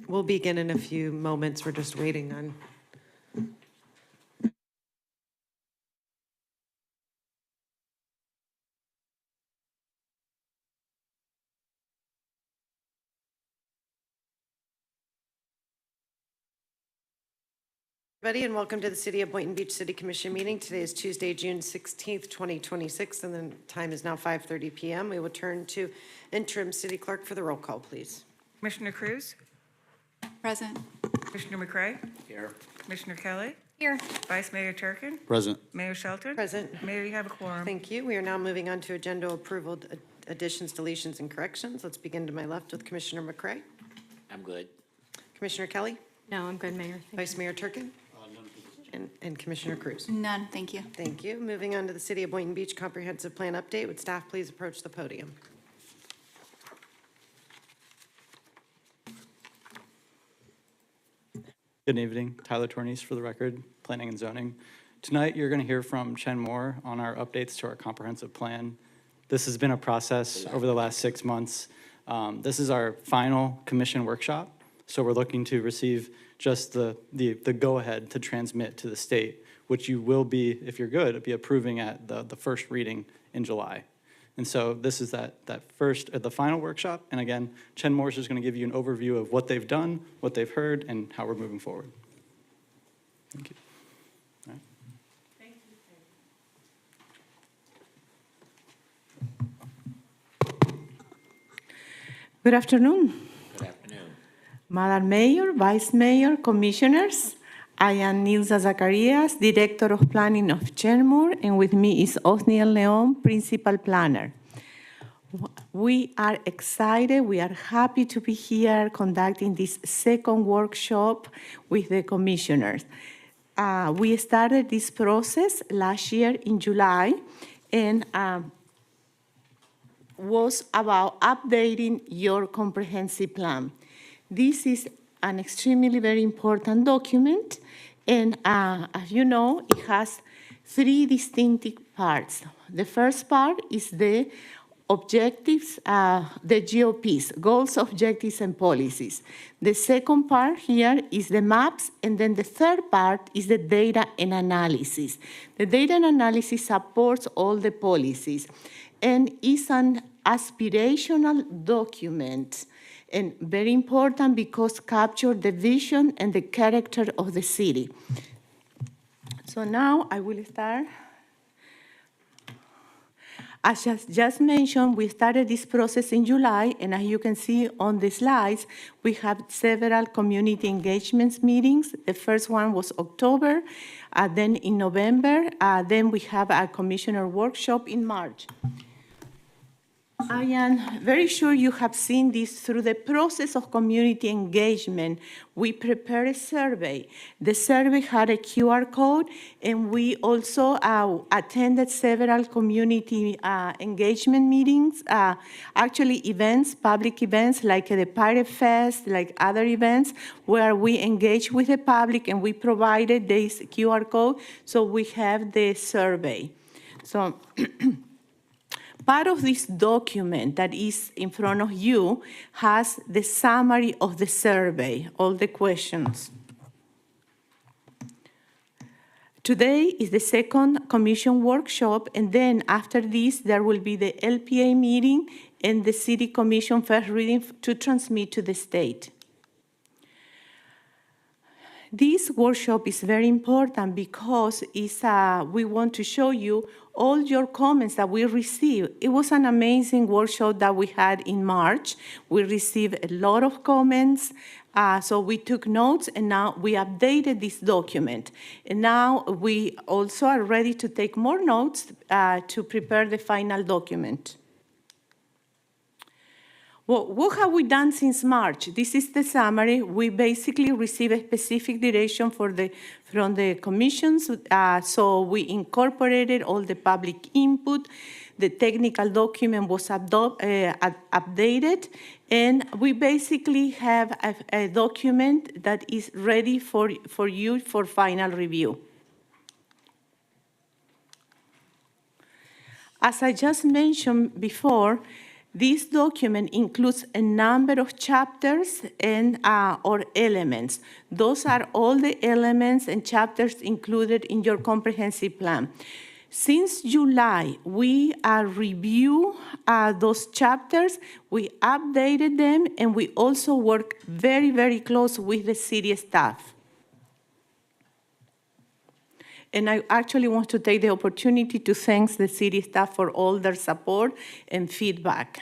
We'll begin in a few moments. We're just waiting on. Everybody, and welcome to the City of Boynton Beach City Commission meeting. Today is Tuesday, June 16th, 2026, and the time is now 5:30 p.m. We will turn to interim city clerk for the roll call, please. Commissioner Cruz? Present. Commissioner McCray? Here. Commissioner Kelly? Here. Vice Mayor Turkin? Present. Mayor Shelton? Present. Mayor, you have a quorum. Thank you. We are now moving on to agenda approval, additions, deletions, and corrections. Let's begin to my left with Commissioner McCray. I'm good. Commissioner Kelly? No, I'm good, Mayor. Vice Mayor Turkin? And Commissioner Cruz. None, thank you. Thank you. Moving on to the City of Boynton Beach Comprehensive Plan Update. Would staff please approach the podium? Good evening, Tyler Tornies for the record, Planning and Zoning. Tonight, you're going to hear from Chen Moore on our updates to our comprehensive plan. This has been a process over the last 6 months. This is our final commission workshop, so we're looking to receive just the go-ahead to transmit to the state, which you will be, if you're good, be approving at the first reading in July. And so this is that first, the final workshop. And again, Chen Moore is just going to give you an overview of what they've done, what they've heard, and how we're moving forward. Thank you. All right. Thank you. Good afternoon, Good afternoon. Madam Mayor, Vice Mayor, Commissioners. I am Nilsa Zacarias, Director of Planning of Chermur, and with me is Osniel Leon, Principal Planner. We are excited, we are happy to be here conducting this second workshop with the commissioners. We started this process last year in July, and was about updating your comprehensive plan. This is an extremely very important document, and as you know, it has three distinctive parts. The first part is the objectives, the GOPs, goals, objectives, and policies. The second part here is the maps, and then the third part is the data and analysis. The data and analysis supports all the policies and is an aspirational document, and very important because capture the vision and the character of the city. So now I will start. As just mentioned, we started this process in July, and as you can see on the slides, we have several community engagements meetings. The first one was October, then in November, then we have a commissioner workshop in March. I am very sure you have seen this through the process of community engagement. We prepared a survey. The survey had a QR code, and we also attended several community engagement meetings, actually events, public events like the Pirate Fest, like other events, where we engage with the public and we provided this QR code, so we have the survey. So. Part of this document that is in front of you has the summary of the survey, all the questions. Today is the second commission workshop, and then after this, there will be the LPA meeting and the city commission first reading to transmit to the state. This workshop is very important because we want to show you all your comments that we received. It was an amazing workshop that we had in March. We received a lot of comments, so we took notes, and now we updated this document. And now we also are ready to take more notes to prepare the final document. Well, what have we done since March? This is the summary. We basically received a specific direction from the commissions, so we incorporated all the public input. The technical document was updated, and we basically have a document that is ready for you for final review. As I just mentioned before, This document includes a number of chapters and or elements. Those are all the elements and chapters included in your comprehensive plan. Since July, we review those chapters, we updated them, and we also work very, very close with the city staff. And I actually want to take the opportunity to thank the city staff for all their support and feedback.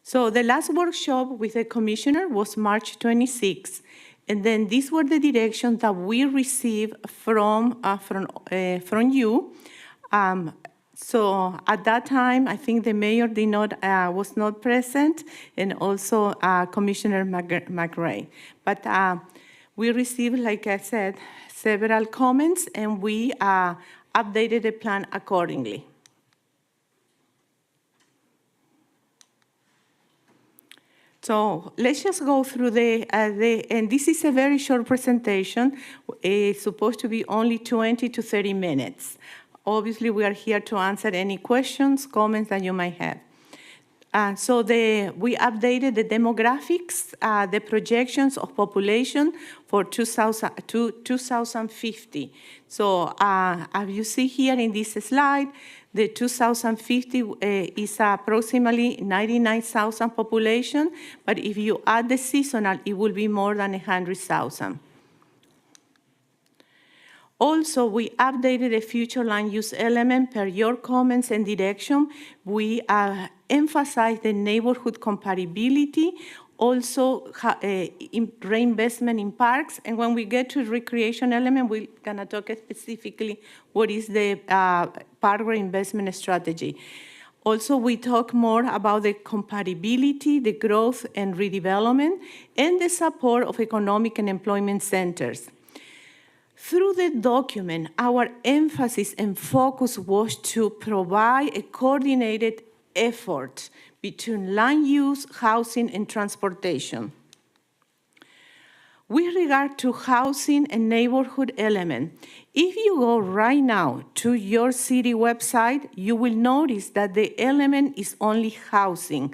So the last workshop with the commissioner was March 26th. And then these were the directions that we received from you. So at that time, I think the mayor was not present, and also Commissioner McRae. But we received, like I said, several comments, and we updated the plan accordingly. So let's just go through and this is a very short presentation. It's supposed to be only 20 to 30 minutes. Obviously, we are here to answer any questions, comments that you might have. So we updated the demographics, the projections of population for 2050. So as you see here in this slide, the 2050 is approximately 99,000 population, but if you add the seasonal, it will be more than 100,000. Also, we updated the future land use element per your comments and direction. We emphasize the neighborhood compatibility, also reinvestment in parks. And when we get to recreation element, we're gonna talk specifically what is the park reinvestment strategy. Also, we talk more about the compatibility, the growth and redevelopment, and the support of economic and employment centers. Through the document, our emphasis and focus was to provide a coordinated effort between land use, housing, and transportation. With regard to housing and neighborhood element, if you go right now to your city website, you will notice that the element is only housing.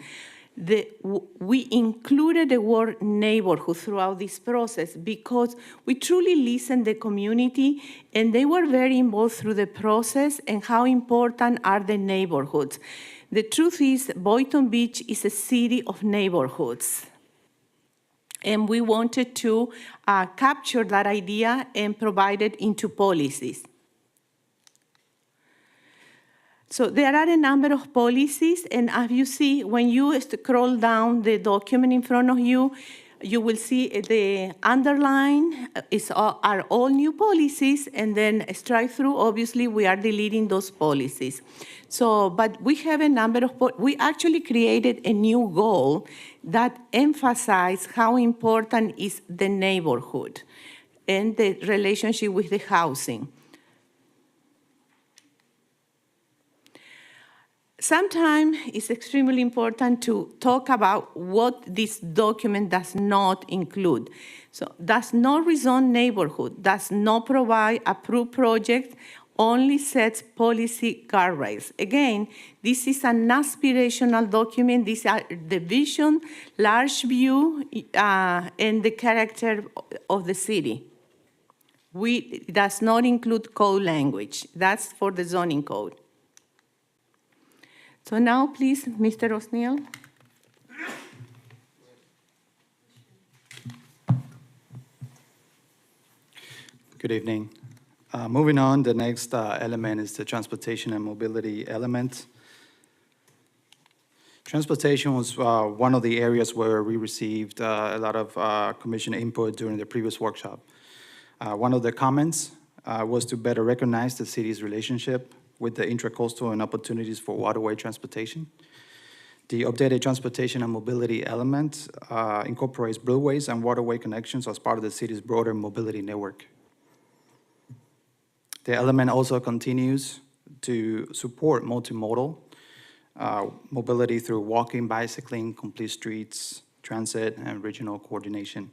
We included the word neighborhood throughout this process because we truly listened to the community, and they were very involved through the process and how important are the neighborhoods. The truth is, Boynton Beach is a city of neighborhoods. And we wanted to capture that idea and provide it into policies. So there are a number of policies, and as you see, when you scroll down the document in front of you, you will see the underline are all new policies, and then strike through, obviously, we are deleting those policies. So, but we have a number of, we actually created a new goal that emphasizes how important is the neighborhood and the relationship with the housing. Sometimes it's extremely important to talk about what this document does not include. So does not rezone neighborhood, does not provide approved projects, only sets policy guardrails. Again, this is an aspirational document. These are the vision, large view, and the character of the city. It does not include code language. That's for the zoning code. So now, please, Mr. O'Sneill. Good evening. Moving on, the next element is the transportation and mobility element. Transportation was one of the areas where we received a lot of commission input during the previous workshop. One of the comments was to better recognize the city's relationship with the intracoastal and opportunities for waterway transportation. The updated transportation and mobility element incorporates blueways and waterway connections as part of the city's broader mobility network. The element also continues to support multimodal mobility through walking, bicycling, complete streets, transit, and regional coordination.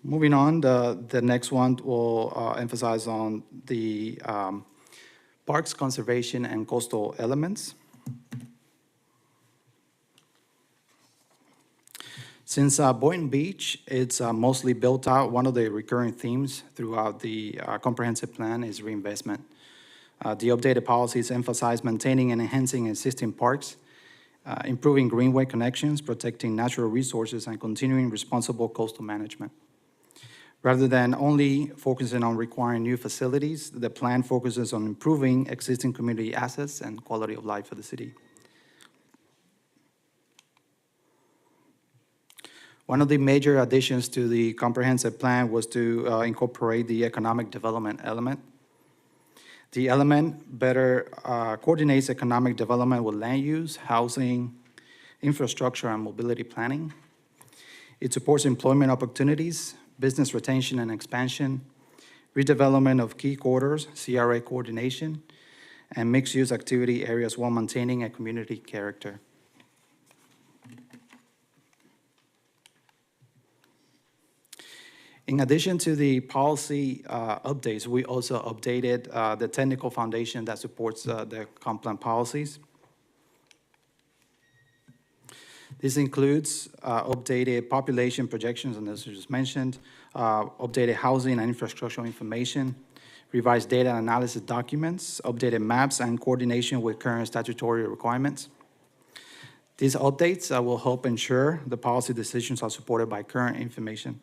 Moving on, the next one will emphasize on the parks conservation and coastal elements. Since Boynton Beach, it's mostly built out, one of the recurring themes throughout the comprehensive plan is reinvestment. The updated policies emphasize maintaining and enhancing existing parks, improving greenway connections, protecting natural resources, and continuing responsible coastal management. Rather than only focusing on requiring new facilities, the plan focuses on improving existing community assets and quality of life for the city. One of the major additions to the comprehensive plan was to incorporate the economic development element. The element better coordinates economic development with land use, housing, infrastructure, and mobility planning. It supports employment opportunities, business retention and expansion, redevelopment of key corridors, CRA coordination, and mixed-use activity areas while maintaining a community character. In addition to the policy updates, we also updated the technical foundation that supports the comp plan policies. This includes updated population projections, and as I just mentioned, updated housing and infrastructural information, revised data analysis documents, updated maps, and coordination with current statutory requirements. These updates will help ensure the policy decisions are supported by current information.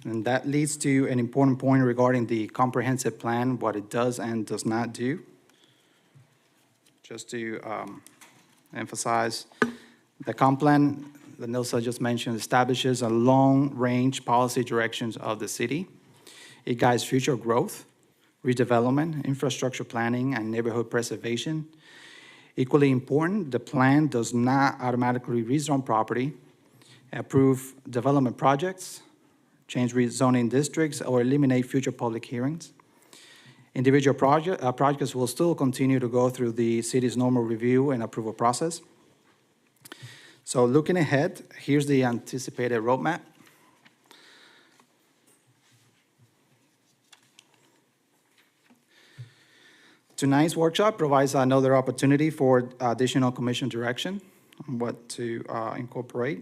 And that leads to an important point regarding the comprehensive plan, what it does and does not do. Just to emphasize, the comp plan that Nilsa just mentioned establishes a long-range policy directions of the city. It guides future growth, redevelopment, infrastructure planning, and neighborhood preservation. Equally important, the plan does not automatically rezone property, approve development projects, change rezoning districts, or eliminate future public hearings. Individual projects will still continue to go through the city's normal review and approval process. So looking ahead, here's the anticipated roadmap. Tonight's workshop provides another opportunity for additional commission direction on what to incorporate.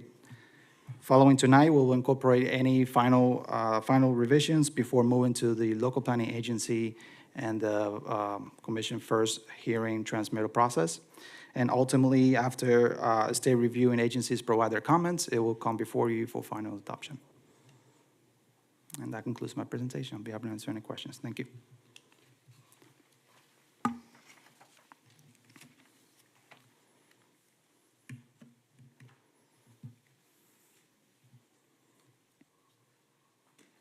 Following tonight, we'll incorporate any final revisions before moving to the local planning agency and the commission first hearing transmittal process. And ultimately, after state review and agencies provide their comments, it will come before you for final adoption. And that concludes my presentation. I'll be happy to answer any questions. Thank you.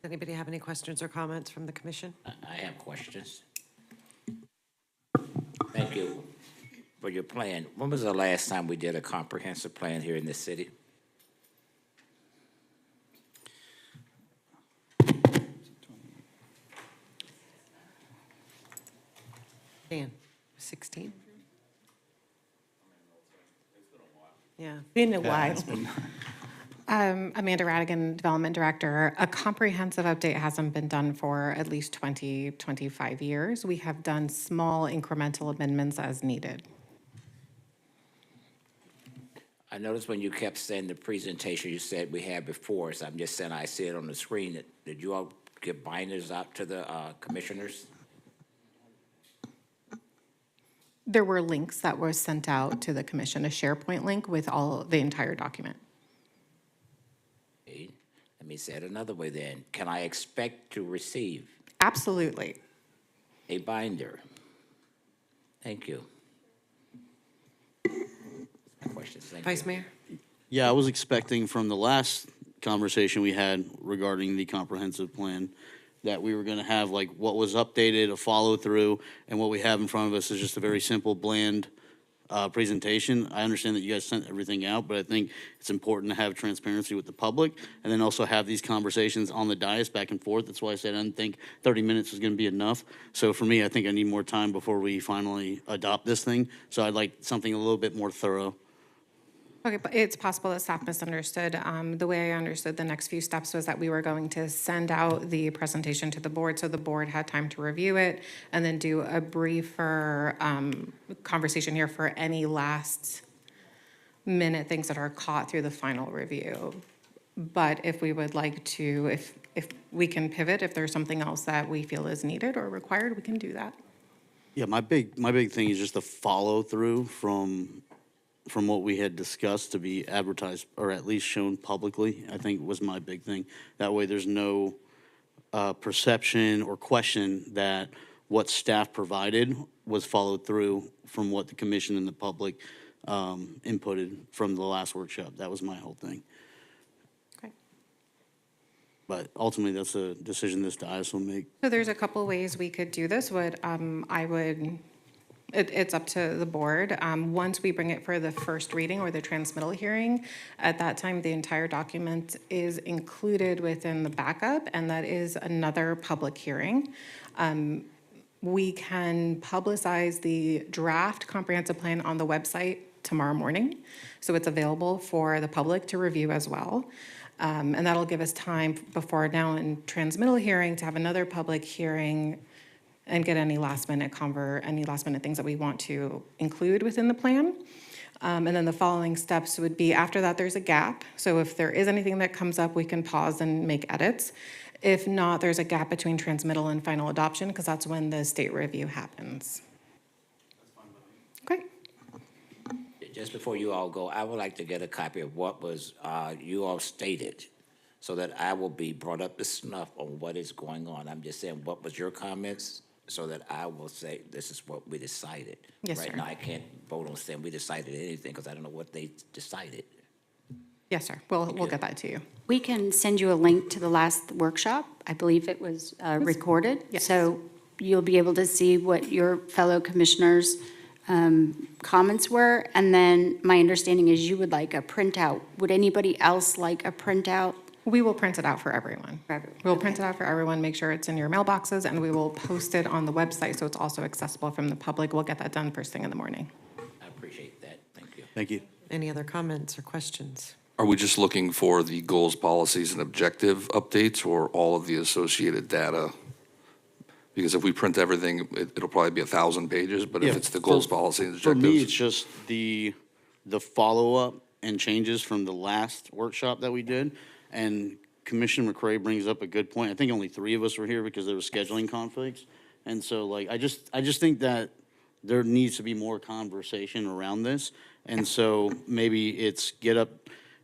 Anybody have any questions or comments from the commission? I have questions. Thank you for your plan. When was the last time we did a comprehensive plan here in this city? Dan, 16? Yeah. Been a while. Amanda Radigan, Development Director. A comprehensive update hasn't been done for at least 20, 25 years. We have done small incremental amendments as needed. I noticed when you kept saying the presentation you said we had before, so I'm just saying I see it on the screen. Did you all give binders out to the commissioners? There were links that were sent out to the commission, a SharePoint link with the entire document. Okay. Let me say it another way then. Can I expect to receive Absolutely. a binder? Thank you. My questions, thank you. Vice Mayor? Yeah, I was expecting from the last conversation we had regarding the comprehensive plan that we were going to have like what was updated, a follow through, and what we have in front of us is just a very simple, bland presentation. I understand that you guys sent everything out, but I think it's important to have transparency with the public and then also have these conversations on the dais back and forth. That's why I said I didn't think 30 minutes was going to be enough. So for me, I think I need more time before we finally adopt this thing. So I'd like something a little bit more thorough. Okay, but it's possible that staff misunderstood. The way I understood the next few steps was that we were going to send out the presentation to the board, so the board had time to review it, and then do a briefer conversation here for any last minute things that are caught through the final review. But if we would like to, if we can pivot, if there's something else that we feel is needed or required, we can do that. Yeah, my big thing is just the follow-through from what we had discussed to be advertised, or at least shown publicly, I think was my big thing. That way, there's no perception or question that what staff provided was followed through from what the commission and the public inputted from the last workshop. That was my whole thing. Okay. But ultimately, that's a decision this dais will make. So there's a couple ways we could do this. It's up to the board. Once we bring it for the first reading or the transmittal hearing, at that time, the entire document is included within the backup, and that is another public hearing. We can publicize the draft comprehensive plan on the website tomorrow morning, so it's available for the public to review as well. And that'll give us time before now in transmittal hearing to have another public hearing and get any last minute things that we want to include within the plan. And then the following steps would be, after that, there's a gap. So if there is anything that comes up, we can pause and make edits. If not, there's a gap between transmittal and final adoption, because that's when the state review happens. Okay. Just before you all go, I would like to get a copy of what was, you all stated, so that I will be brought up to snuff on what is going on. I'm just saying, what was your comments, so that I will say, this is what we decided. Yes, sir. Right now, I can't vote on saying we decided anything, because I don't know what they decided. Yes, sir. We'll get that to you. We can send you a link to the last workshop. I believe it was recorded. Yes. So you'll be able to see what your fellow commissioners' comments were. And then my understanding is you would like a printout. Would anybody else like a printout? We will print it out for everyone. We'll print it out for everyone, make sure it's in your mailboxes, and we will post it on the website so it's also accessible from the public. We'll get that done first thing in the morning. I appreciate that. Thank you. Thank you. Any other comments or questions? Are we just looking for the goals, policies, and objective updates, or all of the associated data? Because if we print everything, it'll probably be 1,000 pages, but if Yeah, it's the goals, policies, and For me, it's objectives. just the follow-up and changes from the last workshop that we did. And Commissioner McCray brings up a good point. I think only 3 of us were here because there were scheduling conflicts. And so, like, I just think that there needs to be more conversation around this. And so maybe it's get up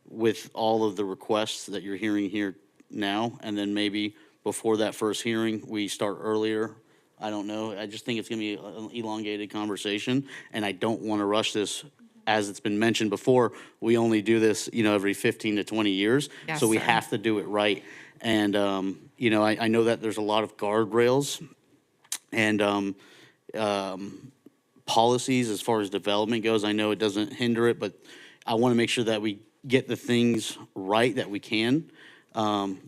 with all of the requests that you're hearing here now, and then maybe before that first hearing, we start earlier. I don't know. I just think it's going to be an elongated conversation, and I don't want to rush this. As it's been mentioned before, we only do this, every 15 to 20 years. Yes, So we sir. have to do it right. And, I know that there's a lot of guardrails and policies as far as development goes. I know it doesn't hinder it, but I want to make sure that we get the things right that we can.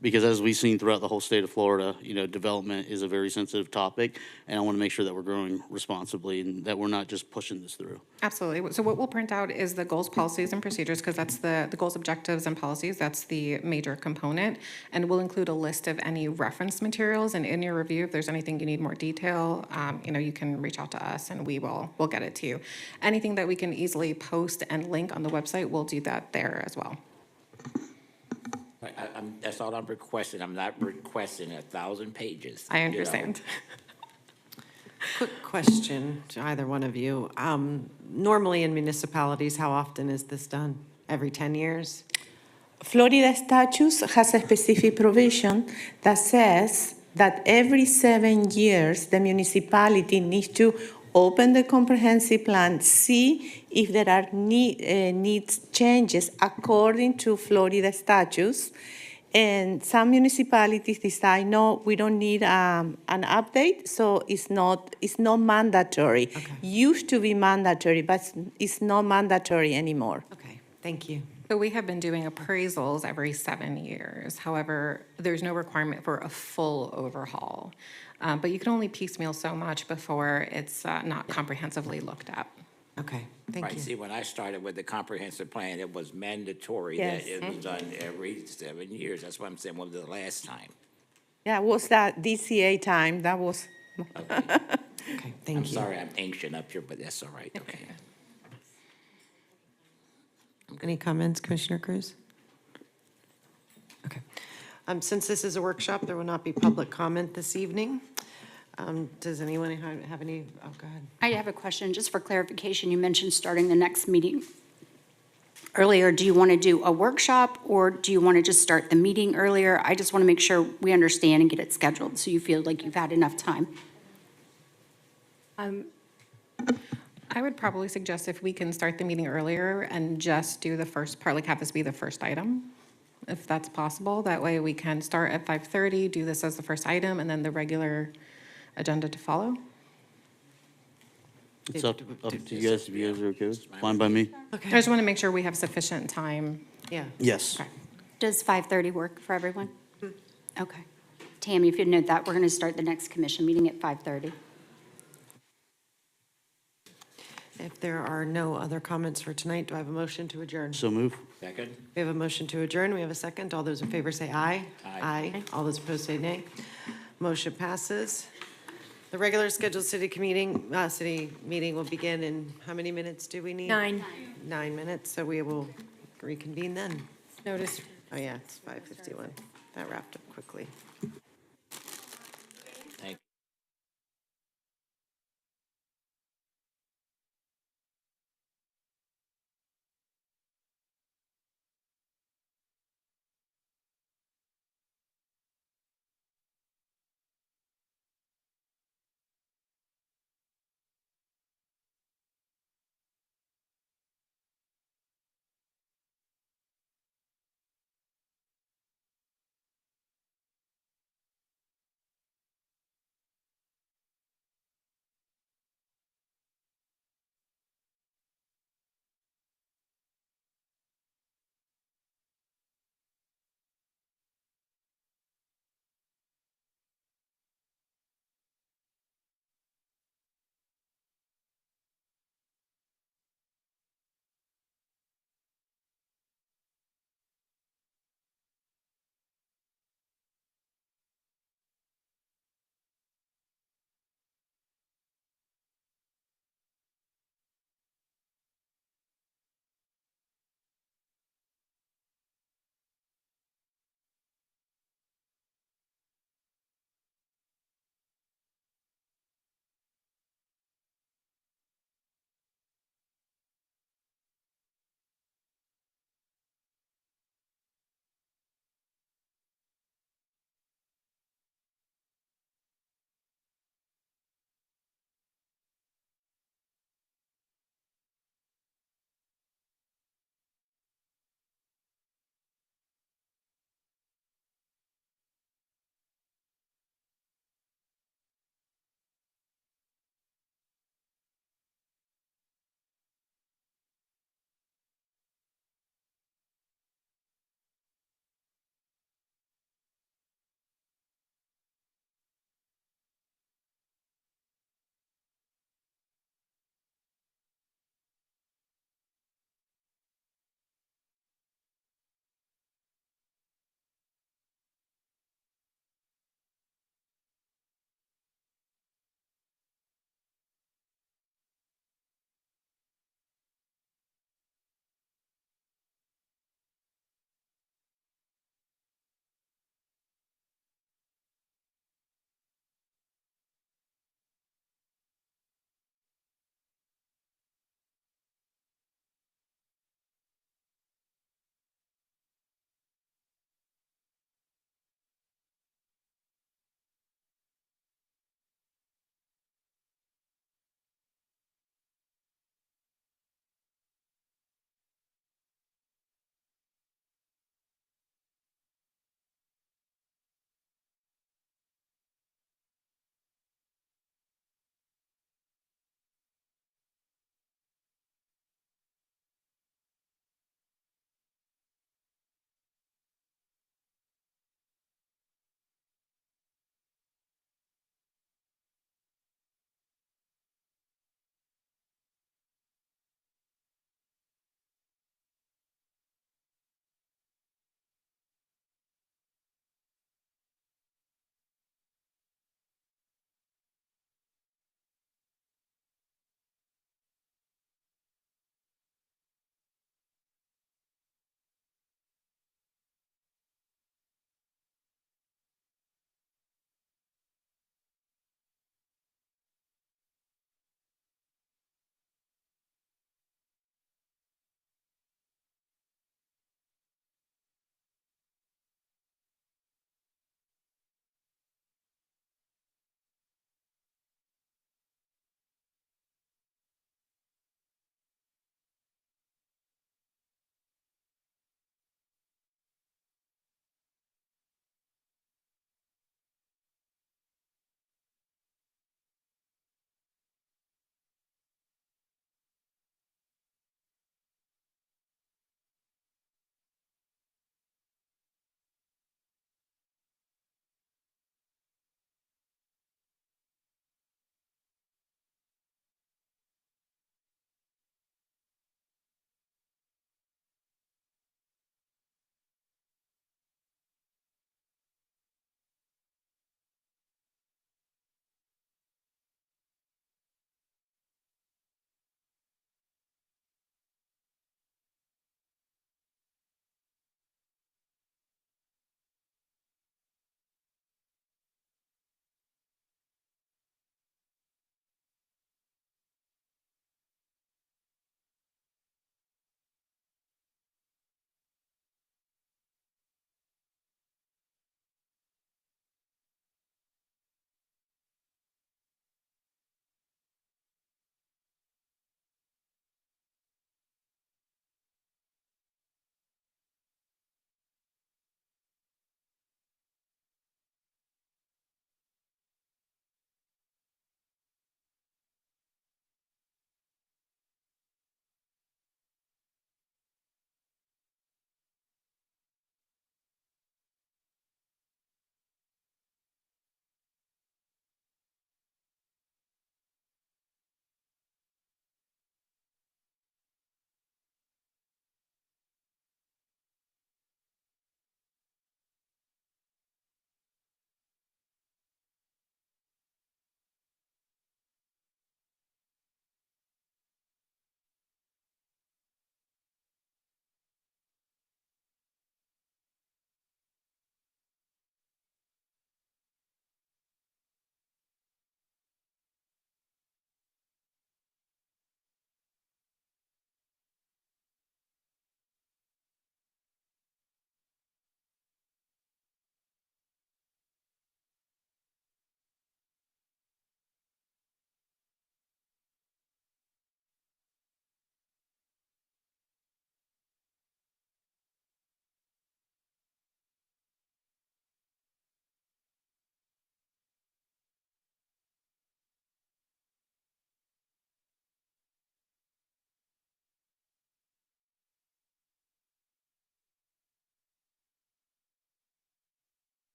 Because as we've seen throughout the whole state of Florida, development is a very sensitive topic, and I want to make sure that we're growing responsibly and that we're not just pushing this through. Absolutely. So what we'll print out is the goals, policies, and procedures, because that's the goals, objectives, and policies. That's the major component. And we'll include a list of any reference materials. And in your review, if there's anything you need more detail, you can reach out to us, and we'll get it to you. Anything that we can easily post and link on the website, we'll do that there as well. That's all I'm requesting. I'm not requesting 1,000 pages. I you know. understand. Quick question to either one of you. Normally in municipalities, how often is this done? Every 10 years? Florida statutes has a specific provision that says that every 7 years, the municipality needs to open the comprehensive plan, see if there are needs changes according to Florida statutes. And some municipalities decide, no, we don't need an update, so it's not mandatory. Okay. Used to be mandatory, but it's not mandatory anymore. Okay, thank you. So we have been doing appraisals every 7 years. However, there's no requirement for a full overhaul. But you can only piecemeal so much before it's not comprehensively looked at. Okay, thank Right, you. see, when I started with the comprehensive plan, it was mandatory Yes. that it was done every 7 years. That's what I'm saying, when was the last time? Yeah, it was that DCA time, that was, Okay, Okay, I'm thank you. sorry I'm ancient up here, but that's all right, okay. Any comments, Commissioner Cruz? Okay. Since this is a workshop, there will not be public comment this evening. Does anyone have any, oh, go ahead. I have a question, just for clarification. You mentioned starting the next meeting earlier. Do you want to do a workshop, or do you want to just start the meeting earlier? I just want to make sure we understand and get it scheduled, so you feel like you've had enough time. I would probably suggest if we can start the meeting earlier and just do the first part, like have this be the first item, if that's possible. That way we can start at 5:30, do this as the first item, and then the regular agenda to follow. It's up to you guys, if you guys are okay with it. Fine by me. I just want to make sure we have sufficient time. Yeah. Yes. Okay. Does 5:30 work for everyone? Okay. Tammy, if you'd note that, we're going to start the next commission meeting at 5:30. If there are no other comments for tonight, do I have a motion to adjourn? So move. Second? We have a motion to adjourn. We have a second. All those in favor say aye. Aye. All those opposed say nay. Motion passes. The regular scheduled city meeting will begin in, how many minutes do we need? 9. 9 minutes, so we will reconvene then. Notice. Oh, yeah, it's 5:51. That wrapped up quickly.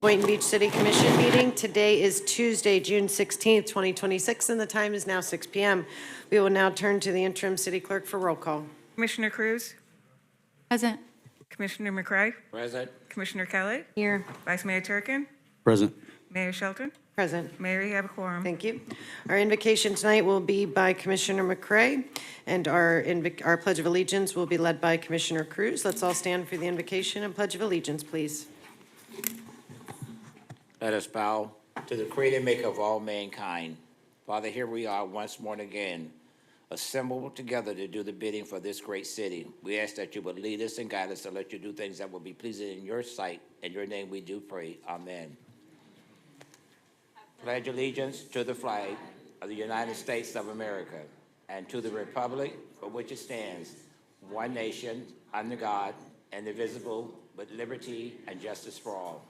Boynton Beach City Commission meeting. Today is Tuesday, June 16th, 2026, and the time is now 6 p.m. We will now turn to the interim city clerk for roll call. Commissioner Cruz, Present. Commissioner McCray, Present? Commissioner Kelly, Here. Vice Mayor Turkin, Present. Mayor Shelton. Present. Mayor, you have a quorum. Thank you. Our invocation tonight will be by Commissioner McCray, and our Pledge of Allegiance will be led by Commissioner Cruz. Let's all stand for the invocation and Pledge of Allegiance, please. Let us bow to the creator and maker of all mankind. Father, here we are once more and again, assembled together to do the bidding for this great city. We ask that you would lead us and guide us to let you do things that will be pleasing in your sight. In your name we do pray. Amen. Pledge allegiance to the flag of the United States of America and to the republic for which it stands, one nation, under God, indivisible, with liberty and justice for all.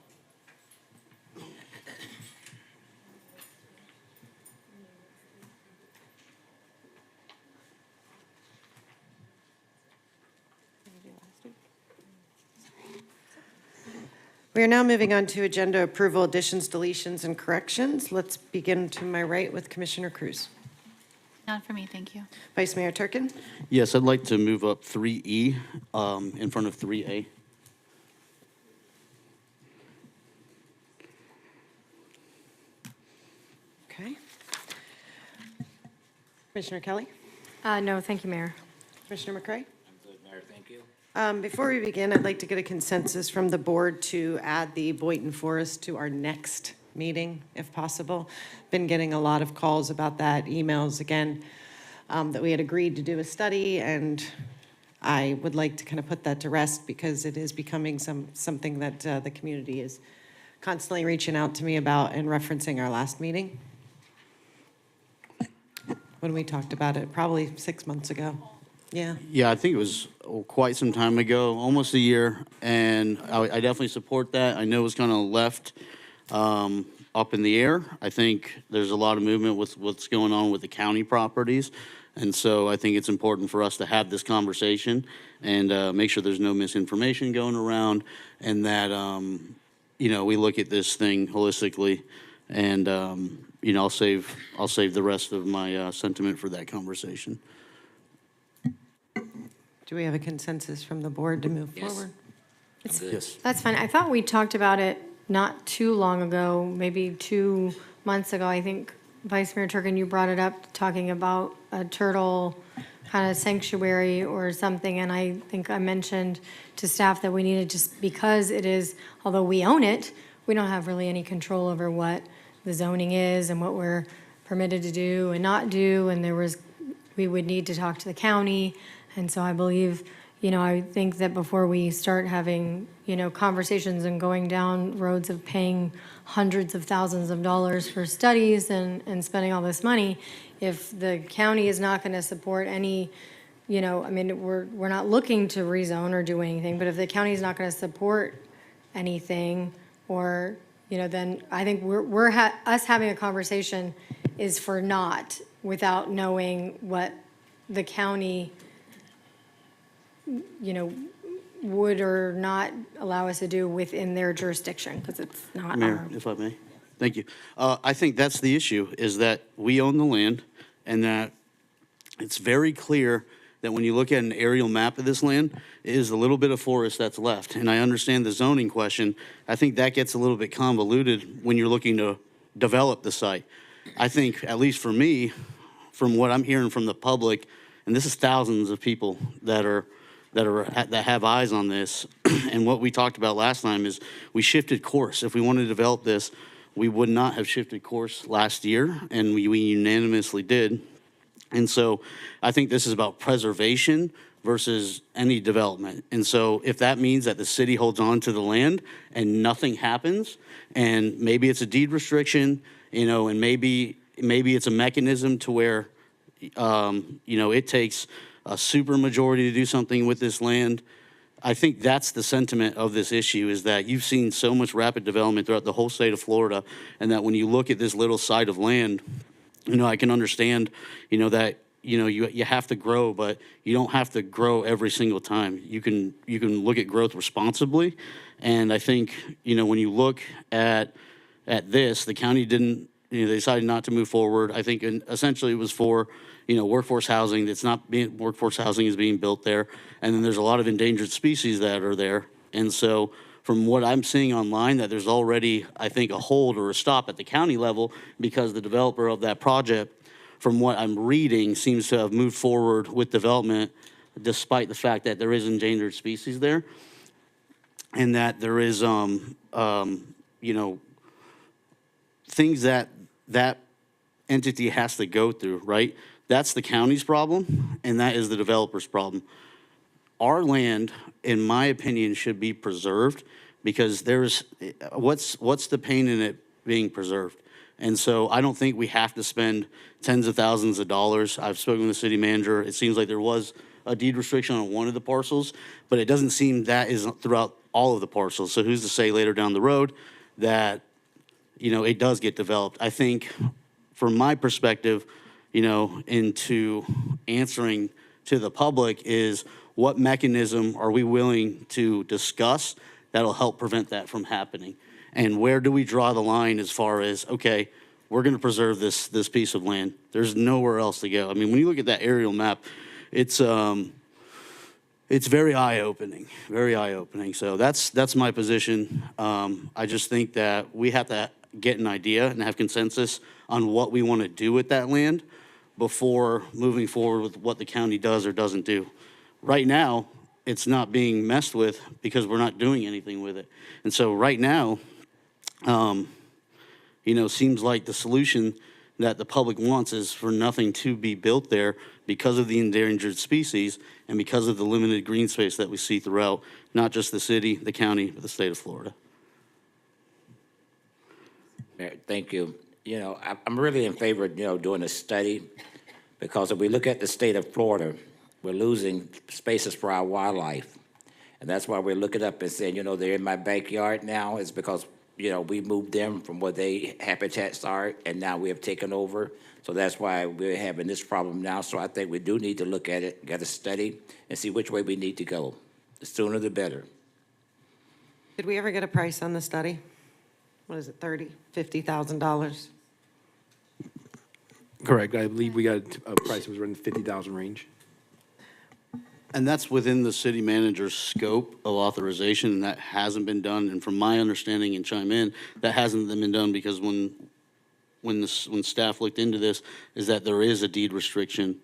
We are now moving on to agenda approval, additions, deletions, and corrections. Let's begin to my right with Commissioner Cruz. None for me, thank you. Vice Mayor Turkin. Yes, I'd like to move up 3E in front of 3A. Okay. Commissioner Kelly. No, thank you, Mayor. Commissioner McCray. I'm good, Mayor, thank you. Before we begin, I'd like to get a consensus from the board to add the Boynton Forest to our next meeting, if possible. Been getting a lot of calls about that, emails again, that we had agreed to do a study, and I would like to kind of put that to rest because it is becoming something that the community is constantly reaching out to me about and referencing our last meeting when we talked about it, probably 6 months ago. Yeah. Yeah, I think it was quite some time ago, almost a year, and I definitely support that. I know it was kind of left up in the air. I think there's a lot of movement with what's going on with the county properties, and so I think it's important for us to have this conversation and make sure there's no misinformation going around, and that we look at this thing holistically, and I'll save the rest of my sentiment for that conversation. Do we have a consensus from the board to move Yes. forward? Yes. That's fine. I thought we talked about it not too long ago, maybe 2 months ago. I think Vice Mayor Turkin, you brought it up, talking about a turtle kind of sanctuary or something. And I think I mentioned to staff that we needed, just because it is, although we own it, we don't have really any control over what the zoning is and what we're permitted to do and not do. And we would need to talk to the county. And so I believe, I think that before we start having, conversations and going down roads of paying hundreds of thousands of dollars for studies and spending all this money, if the county is not going to support any, we're not looking to rezone or do anything, but if the county is not going to support anything, or, then I think us having a conversation is for naught without knowing what the county would or not allow us to do within their jurisdiction, because it's not Mayor, our. if I may. Thank you. I think that's the issue, is that we own the land, and that it's very clear that when you look at an aerial map of this land, it is a little bit of forest that's left. And I understand the zoning question. I think that gets a little bit convoluted when you're looking to develop the site. I think, at least for me, from what I'm hearing from the public, and this is thousands of people that have eyes on this, and what we talked about last time is we shifted course. If we wanted to develop this, we would not have shifted course last year, and we unanimously did. And so I think this is about preservation versus any development. And so if that means that the city holds on to the land and nothing happens, and maybe it's a deed restriction, and maybe it's a mechanism to where it takes a super majority to do something with this land. I think that's the sentiment of this issue, is that you've seen so much rapid development throughout the whole state of Florida, and that when you look at this little site of land, I can understand, that you know, you have to grow, but you don't have to grow every single time. You can look at growth responsibly. And I think, you know, when you look at this, the county didn't, you know, they decided not to move forward. I think essentially it was for, you know, workforce housing. That's not being, workforce housing is being built there. And then there's a lot of endangered species that are there. And so from what I'm seeing online, that there's already, I think, a hold or a stop at the county level because the developer of that project, from what I'm reading, seems to have moved forward with development despite the fact that there is endangered species there and that there is, you know, things that that entity has to go through, right? That's the county's problem, and that is the developer's problem. Our land, in my opinion, should be preserved because there's, what's the pain in it being preserved? And so I don't think we have to spend tens of thousands of dollars. I've spoken with the city manager. It seems like there was a deed restriction on one of the parcels, but it doesn't seem that is throughout all of the parcels. So who's to say later down the road that, you know, it does get developed? I think from my perspective, you know, into answering to the public is what mechanism are we willing to discuss that'll help prevent that from happening? And where do we draw the line as far as, okay, we're going to preserve this piece of land. There's nowhere else to go. I mean, when you look at that aerial map, it's very eye-opening, very eye-opening. So that's my position. I just think that we have to get an idea and have consensus on what we want to do with that land before moving forward with what the county does or doesn't do. Right now, it's not being messed with because we're not doing anything with it. And so right now, you know, seems like the solution that the public wants is for nothing to be built there because of the endangered species and because of the limited green space that we see throughout, not just the city, the county, but the state of Florida. Mayor, thank you. You know, I'm really in favor of, you know, doing a study because if we look at the state of Florida, we're losing spaces for our wildlife. And that's why we're looking up and saying, you know, they're in my backyard now. It's because, you know, we moved them from where they habitats are, and now we have taken over. So that's why we're having this problem now. So I think we do need to look at it, get a study, and see which way we need to go. The sooner the better. Did we ever get a price on the study? What is it, $50,000? Correct. I believe we got a price that was around the 50,000 range. And that's within the city manager's scope of authorization, and that hasn't been done. And from my understanding, and chime in, that hasn't been done because when staff looked into this, is that there is a deed restriction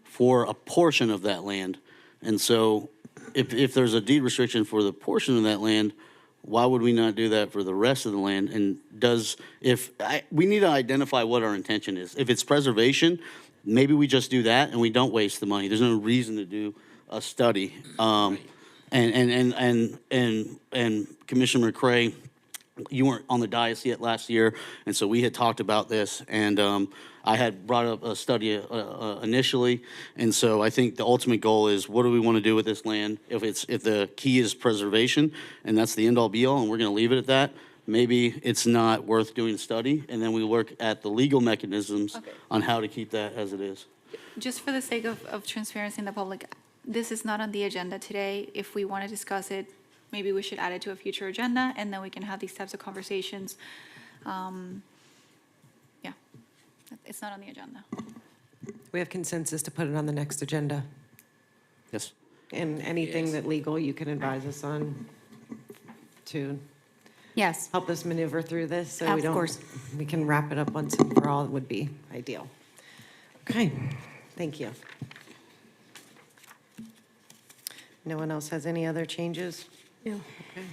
for a portion of that land. And so if there's a deed restriction for the portion of that land, why would we not do that for the rest of the land? And we need to identify what our intention is. If it's preservation, maybe we just do that and we don't waste the money. There's no reason to do a study. And Commissioner McCray, you weren't on the dais yet last year, and so we had talked about this, and I had brought up a study initially, and so I think the ultimate goal is what do we want to do with this land? If the key is preservation, and that's the end-all be-all, and we're going to leave it at that, maybe it's not worth doing a study, and then we look at the legal mechanisms on how to keep that as it is. Just for the sake of transparency in the public, this is not on the agenda today. If we want to discuss it, maybe we should add it to a future agenda, and then we can have these types of conversations. Yeah, it's not on the agenda. We have consensus to put it on the next agenda. Yes. And anything that legal you can advise us on to Yes. help us maneuver through this so we Of don't, course. we can wrap it up once and for all would be ideal. Okay, thank you. No one else has any other changes? No. Okay.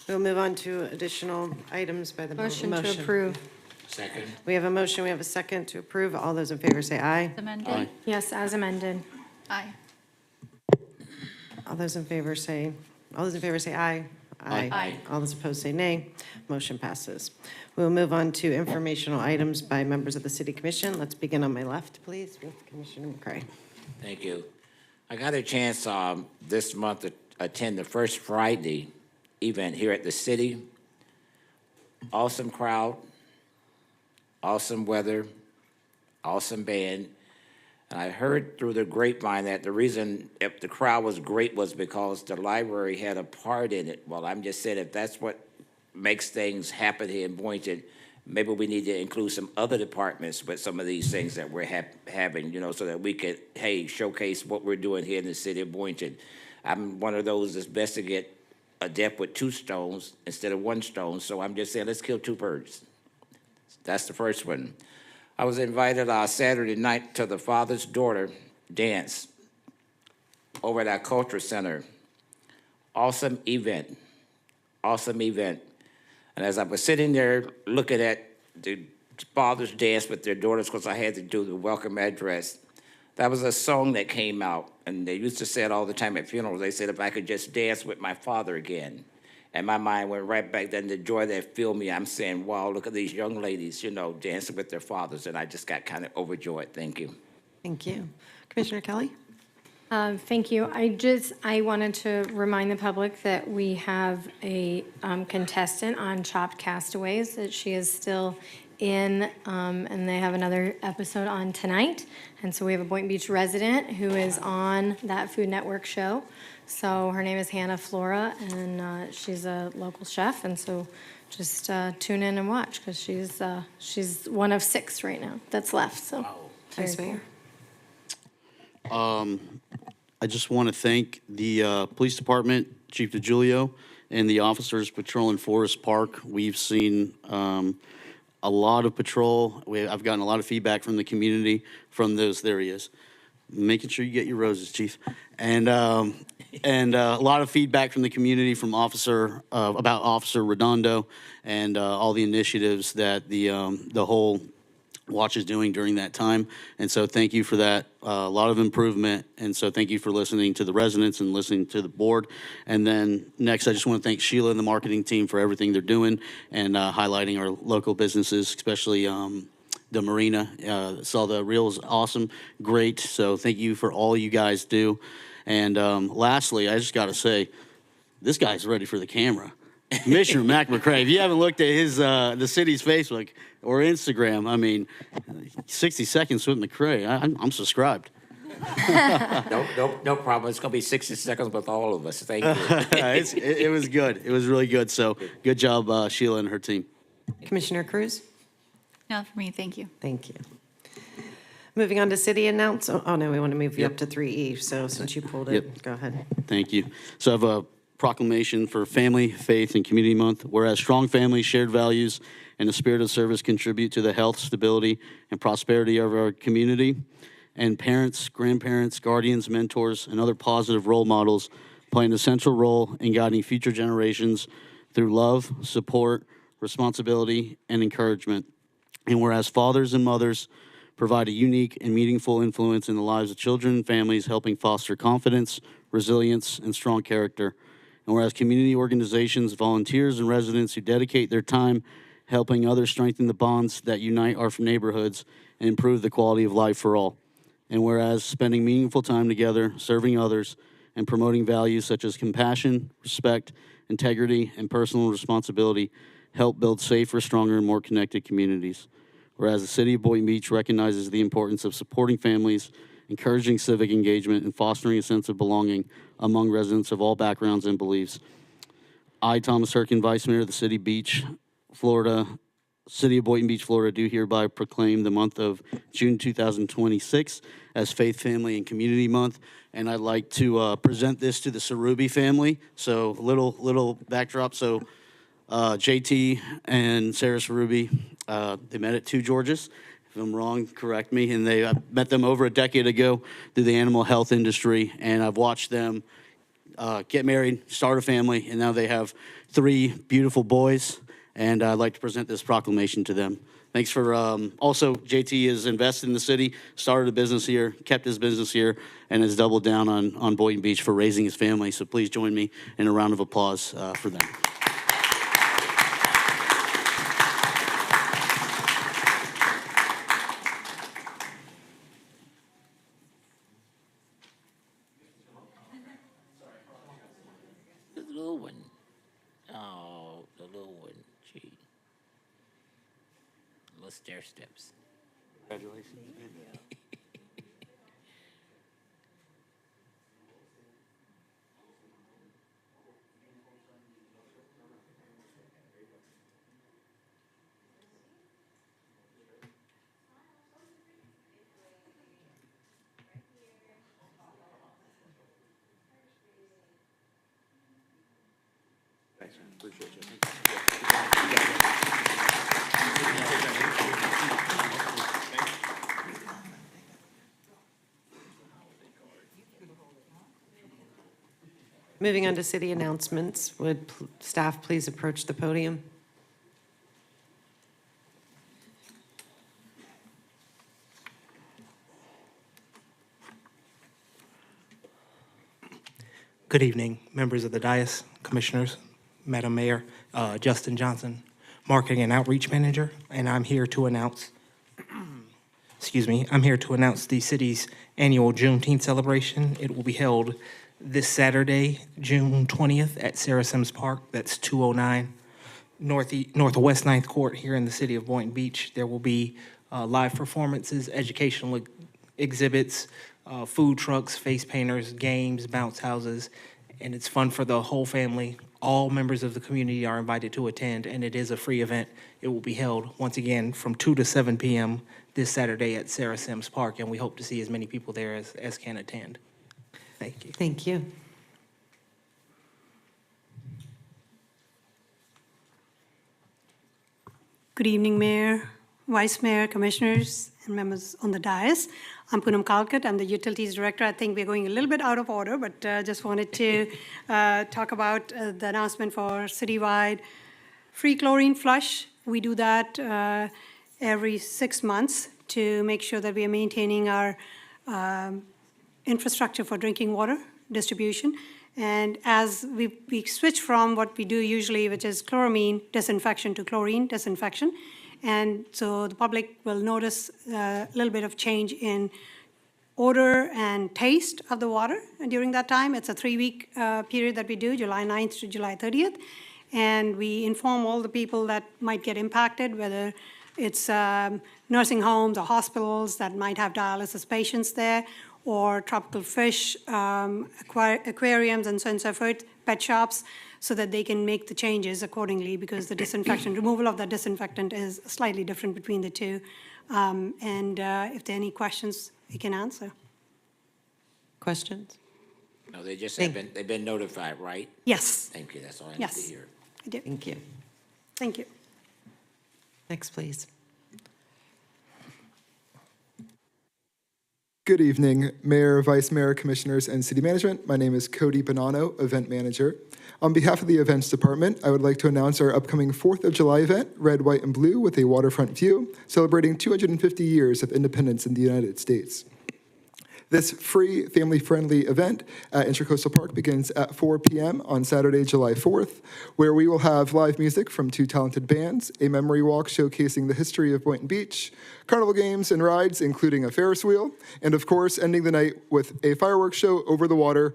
We'll move on to additional items by the Motion to approve. Second. We have a motion, we have a second to approve. All those in favor say aye. Amended? Aye. Yes, as amended. Aye. All those in favor say aye. Aye. Aye. All those opposed say nay. Motion passes. We'll move on to informational items by members of the City Commission. Let's begin on my left, please, with Commissioner McCray. Thank you. I got a chance this month to attend the first Friday event here at the city. Awesome crowd, awesome weather, awesome band. And I heard through the grapevine that the reason if the crowd was great was because the library had a part in it. Well, I'm just saying if that's what makes things happen here in Boynton, maybe we need to include some other departments with some of these things that we're having, you know, so that we could, hey, showcase what we're doing here in the city of Boynton. I'm one of those that's best to get a death with two stones instead of one stone, so I'm just saying, let's kill two birds. That's the first one. I was invited Saturday night to the father's daughter dance over at our culture center. Awesome event, awesome event. And as I was sitting there looking at the fathers dance with their daughters, because I had to do the welcome address, that was a song that came out, and they used to say it all the time at funerals. They said, if I could just dance with my father again. And my mind went right back then, the joy that filled me. I'm saying, wow, look at these young ladies, you know, dancing with their fathers. And I just got kind of overjoyed. Thank you. Thank you. Commissioner Kelly? Thank you. I wanted to remind the public that we have a contestant on Chopped Castaways, that she is still in, and they have another episode on tonight. And so we have a Boynton Beach resident who is on that Food Network show. So her name is Hannah Flora, and she's a local chef. And so just tune in and watch, because she's one of 6 right now that's left. So Vice Mayor? I just want to thank the police department, Chief DeGiulio, and the officers patrolling Forest Park. We've seen a lot of patrol. I've gotten a lot of feedback from the community from those. There he is. Making sure you get your roses, Chief. And a lot of feedback from the community from about Officer Redondo and all the initiatives that the whole watch is doing during that time. And so thank you for that. A lot of improvement. And so thank you for listening to the residents and listening to the board. And then next, I just want to thank Sheila and the marketing team for everything they're doing and highlighting our local businesses, especially the marina. Saw the reels, awesome, great. So thank you for all you guys do. And lastly, I just got to say, this guy's ready for the camera. Commissioner Mac McCray, if you haven't looked at his the city's Facebook or Instagram, I mean, 60 seconds with McCray, I'm subscribed. No problem. It's going to be 60 seconds with all of us. Thank you. It was good. It was really good. So good job, Sheila and her team. Commissioner Cruz? Not for me, thank you. Thank you. Moving on to city announcements. Oh, no, we want to move you up to 3E. So since you pulled it, go ahead. Thank you. So I have a proclamation for Family, Faith, and Community Month. Whereas strong families, shared values, and a spirit of service contribute to the health, stability, and prosperity of our community. And parents, grandparents, guardians, mentors, and other positive role models play an essential role in guiding future generations through love, support, responsibility, and encouragement. And whereas fathers and mothers provide a unique and meaningful influence in the lives of children and families, helping foster confidence, resilience, and strong character. And whereas community organizations, volunteers, and residents who dedicate their time helping others strengthen the bonds that unite our neighborhoods and improve the quality of life for all. And whereas spending meaningful time together, serving others, and promoting values such as compassion, respect, integrity, and personal responsibility help build safer, stronger, and more connected communities. Whereas the City of Boynton Beach recognizes the importance of supporting families, encouraging civic engagement, and fostering a sense of belonging among residents of all backgrounds and beliefs. I, Thomas Herkin, Vice Mayor of the City of Boynton Beach, Florida, do hereby proclaim the month of June 2026 as Faith, Family, and Community Month. And I'd like to present this to the Cerubi family. So little backdrop. So JT and Sarah Cerubi, they met at Two Georges. If I'm wrong, correct me. And I met them over a decade ago through the animal health industry. And I've watched them get married, start a family, and now they have 3 beautiful boys. And I'd like to present this proclamation to them. Thanks for, also, JT has invested in the city, started a business here, kept his business here, and has doubled down on Boynton Beach for raising his family. So please join me in a round of applause for them. The little one. Oh, the little one. Gee. Little stair steps. Congratulations. Moving on to city announcements, would staff please approach the podium? Good evening, members of the dais, commissioners, Madam Mayor, Justin Johnson, Marketing and Outreach Manager, and I'm here to announce, I'm here to announce the city's annual Juneteenth celebration. It will be held this Saturday, June 20th at Sarah Sims Park. That's 209 Northwest 9th Court here in the city of Boynton Beach. There will be live performances, educational exhibits, food trucks, face painters, games, bounce houses, and it's fun for the whole family. All members of the community are invited to attend, and it is a free event. It will be held, once again, from 2 to 7 p.m. this Saturday at Sarah Sims Park, and we hope to see as many people there as can attend. Thank you. Thank you. Good evening, Mayor, Vice Mayor, Commissioners, and members on the dais. I'm Poonam Kalkat. I'm the Utilities Director. I think we're going a little bit out of order, but just wanted to talk about the announcement for citywide free chlorine flush. We do that every 6 months to make sure that we are maintaining our infrastructure for drinking water distribution. And as we switch from what we do usually, which is chloramine disinfection, to chlorine disinfection, and so the public will notice a little bit of change in odor and taste of the water during that time. It's a 3-week period that we do, July 9th to July 30th. And we inform all the people that might get impacted, whether it's nursing homes or hospitals that might have dialysis patients there, or tropical fish, aquariums, and so on and so forth, pet shops, so that they can make the changes accordingly, because the disinfection, removal of the disinfectant is slightly different between the two. If there are any questions, we can answer. Questions? No, they've been notified, right? Yes. Thank you, that's all I need Yes. to hear. I do. Thank you. Thank you. Next, please. Good evening, Mayor, Vice Mayor, Commissioners, and City Management. My name is Cody Bonanno, Event Manager. On behalf of the Events Department, I would like to announce our upcoming 4th of July event, Red, White, and Blue with a Waterfront View, celebrating 250 years of independence in the United States. This free, family-friendly event at Intracoastal Park begins at 4 p.m. on Saturday, July 4th, where we will have live music from 2 talented bands, a memory walk showcasing the history of Boynton Beach, carnival games and rides, including a Ferris wheel, and of course, ending the night with a fireworks show over the water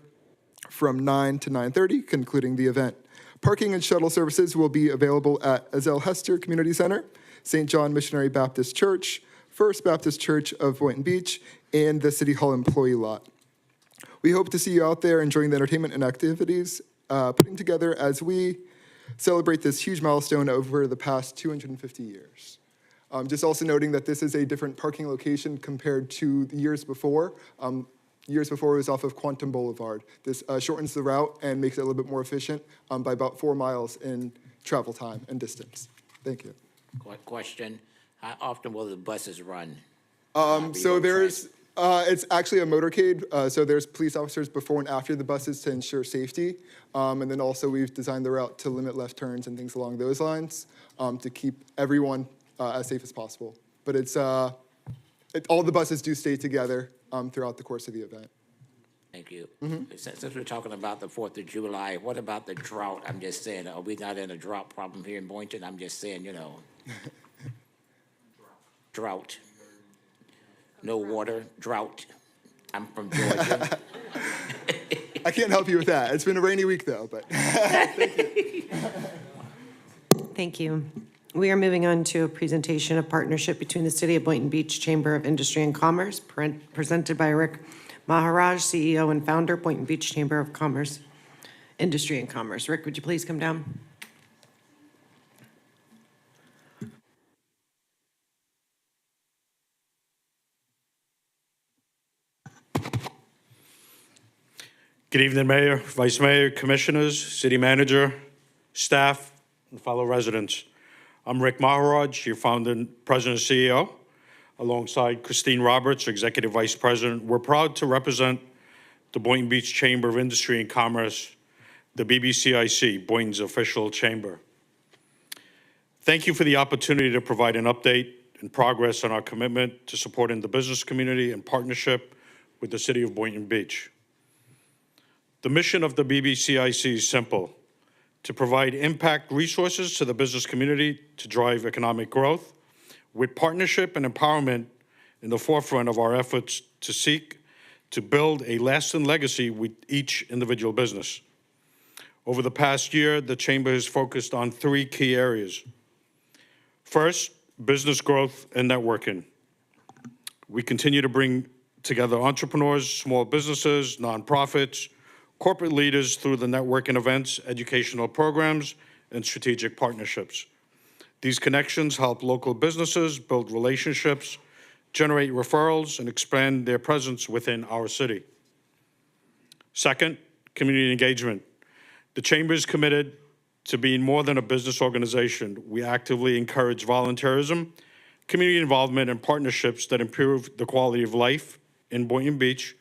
from 9 to 9:30, concluding the event. Parking and shuttle services will be available at Azell Hester Community Center, St. John Missionary Baptist Church, First Baptist Church of Boynton Beach, and the City Hall employee lot. We hope to see you out there enjoying the entertainment and activities putting together as we celebrate this huge milestone over the past 250 years. Just also noting that this is a different parking location compared to the years before. Years before it was off of Quantum Boulevard. This shortens the route and makes it a little bit more efficient by about 4 miles in travel time and distance. Thank you. Question, how often will the buses run? So there's, it's actually a motorcade. So there's police officers before and after the buses to ensure safety. And then also we've designed the route to limit left turns and things along those lines to keep everyone as safe as possible. But it's, all the buses do stay together throughout the course of the event. Thank you. Since we're talking about the 4th of July, what about the drought? I'm just saying, are we not in a drought problem here in Boynton? I'm just saying, you know. Drought. No water, drought. I'm from Georgia. I can't help you with that. It's been a rainy week though, but thank you. Thank you. We are moving on to a presentation of partnership between the City of Boynton Beach Chamber of Industry and Commerce, presented by Rick Maharaj, CEO and founder, Boynton Beach Chamber of Commerce, Industry and Commerce. Rick, would you please come down? Good evening, Mayor, Vice Mayor, Commissioners, City Manager, staff, and fellow residents. I'm Rick Maharaj, your founder, president, and CEO, alongside Christine Roberts, executive vice president. We're proud to represent the Boynton Beach Chamber of Industry and Commerce, the BBCIC, Boynton's official chamber. Thank you for the opportunity to provide an update and progress on our commitment to supporting the business community in partnership with the City of Boynton Beach. The mission of the BBCIC is simple: to provide impact resources to the business community to drive economic growth, with partnership and empowerment in the forefront of our efforts to seek to build a lasting legacy with each individual business. Over the past year, the Chamber has focused on 3 key areas. First, business growth and networking. We continue to bring together entrepreneurs, small businesses, nonprofits, corporate leaders through the networking events, educational programs, and strategic partnerships. These connections help local businesses build relationships, generate referrals, and expand their presence within our city. Second, community engagement. The Chamber is committed to being more than a business organization. We actively encourage volunteerism, community involvement, and partnerships that improve the quality of life in Boynton Beach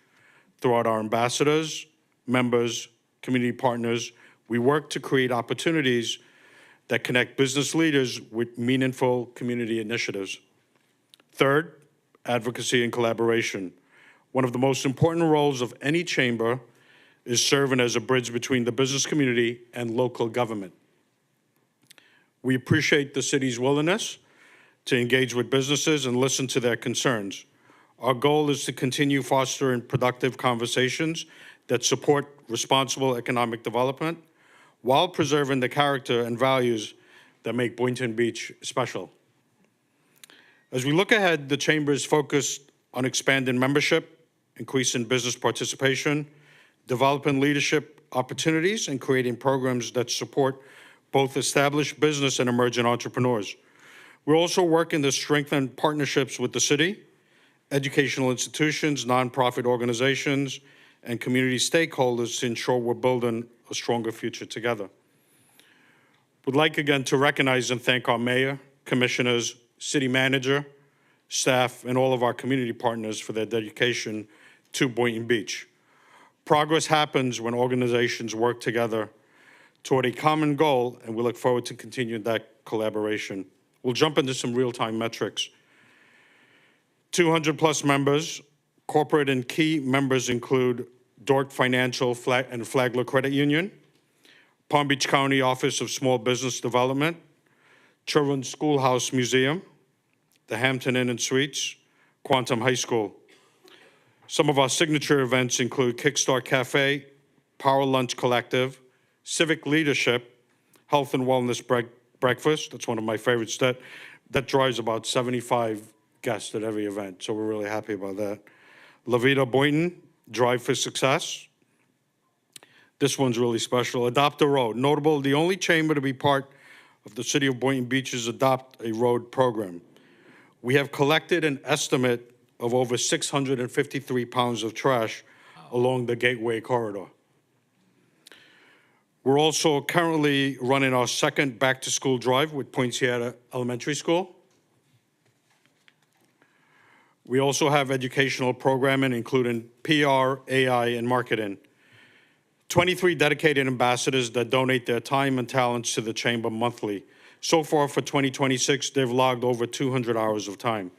throughout our ambassadors, members, community partners. We work to create opportunities that connect business leaders with meaningful community initiatives. Third, advocacy and collaboration. One of the most important roles of any chamber is serving as a bridge between the business community and local government. We appreciate the city's willingness to engage with businesses and listen to their concerns. Our goal is to continue fostering productive conversations that support responsible economic development while preserving the character and values that make Boynton Beach special. As we look ahead, the Chamber is focused on expanding membership, increasing business participation, developing leadership opportunities, and creating programs that support both established business and emerging entrepreneurs. We're also working to strengthen partnerships with the city, educational institutions, nonprofit organizations, and community stakeholders to ensure we're building a stronger future together. We'd like again to recognize and thank our mayor, commissioners, city manager, staff, and all of our community partners for their dedication to Boynton Beach. Progress happens when organizations work together toward a common goal, and we look forward to continuing that collaboration. We'll jump into some real-time metrics. 200+ members. Corporate and key members include Dork Financial and Flagler Credit Union, Palm Beach County Office of Small Business Development, Children's Schoolhouse Museum, the Hampton Inn and Suites, Quantum High School. Some of our signature events include Kickstart Cafe, Power Lunch Collective, Civic Leadership, Health and Wellness Breakfast. That's one of my favorites. That drives about 75 guests at every event, so we're really happy about that. La Vida Boynton, Drive for Success. This one's really special. Adopt a Road. Notable, the only chamber to be part of the City of Boynton Beach's Adopt a Road program. We have collected an estimate of over 653 pounds of trash along the Gateway Corridor. We're also currently running our second back-to-school drive with Poinciana Elementary School. We also have educational programming, including PR, AI, and marketing. 23 dedicated ambassadors that donate their time and talents to the Chamber monthly. So far for 2026, they've logged over 200 hours of time.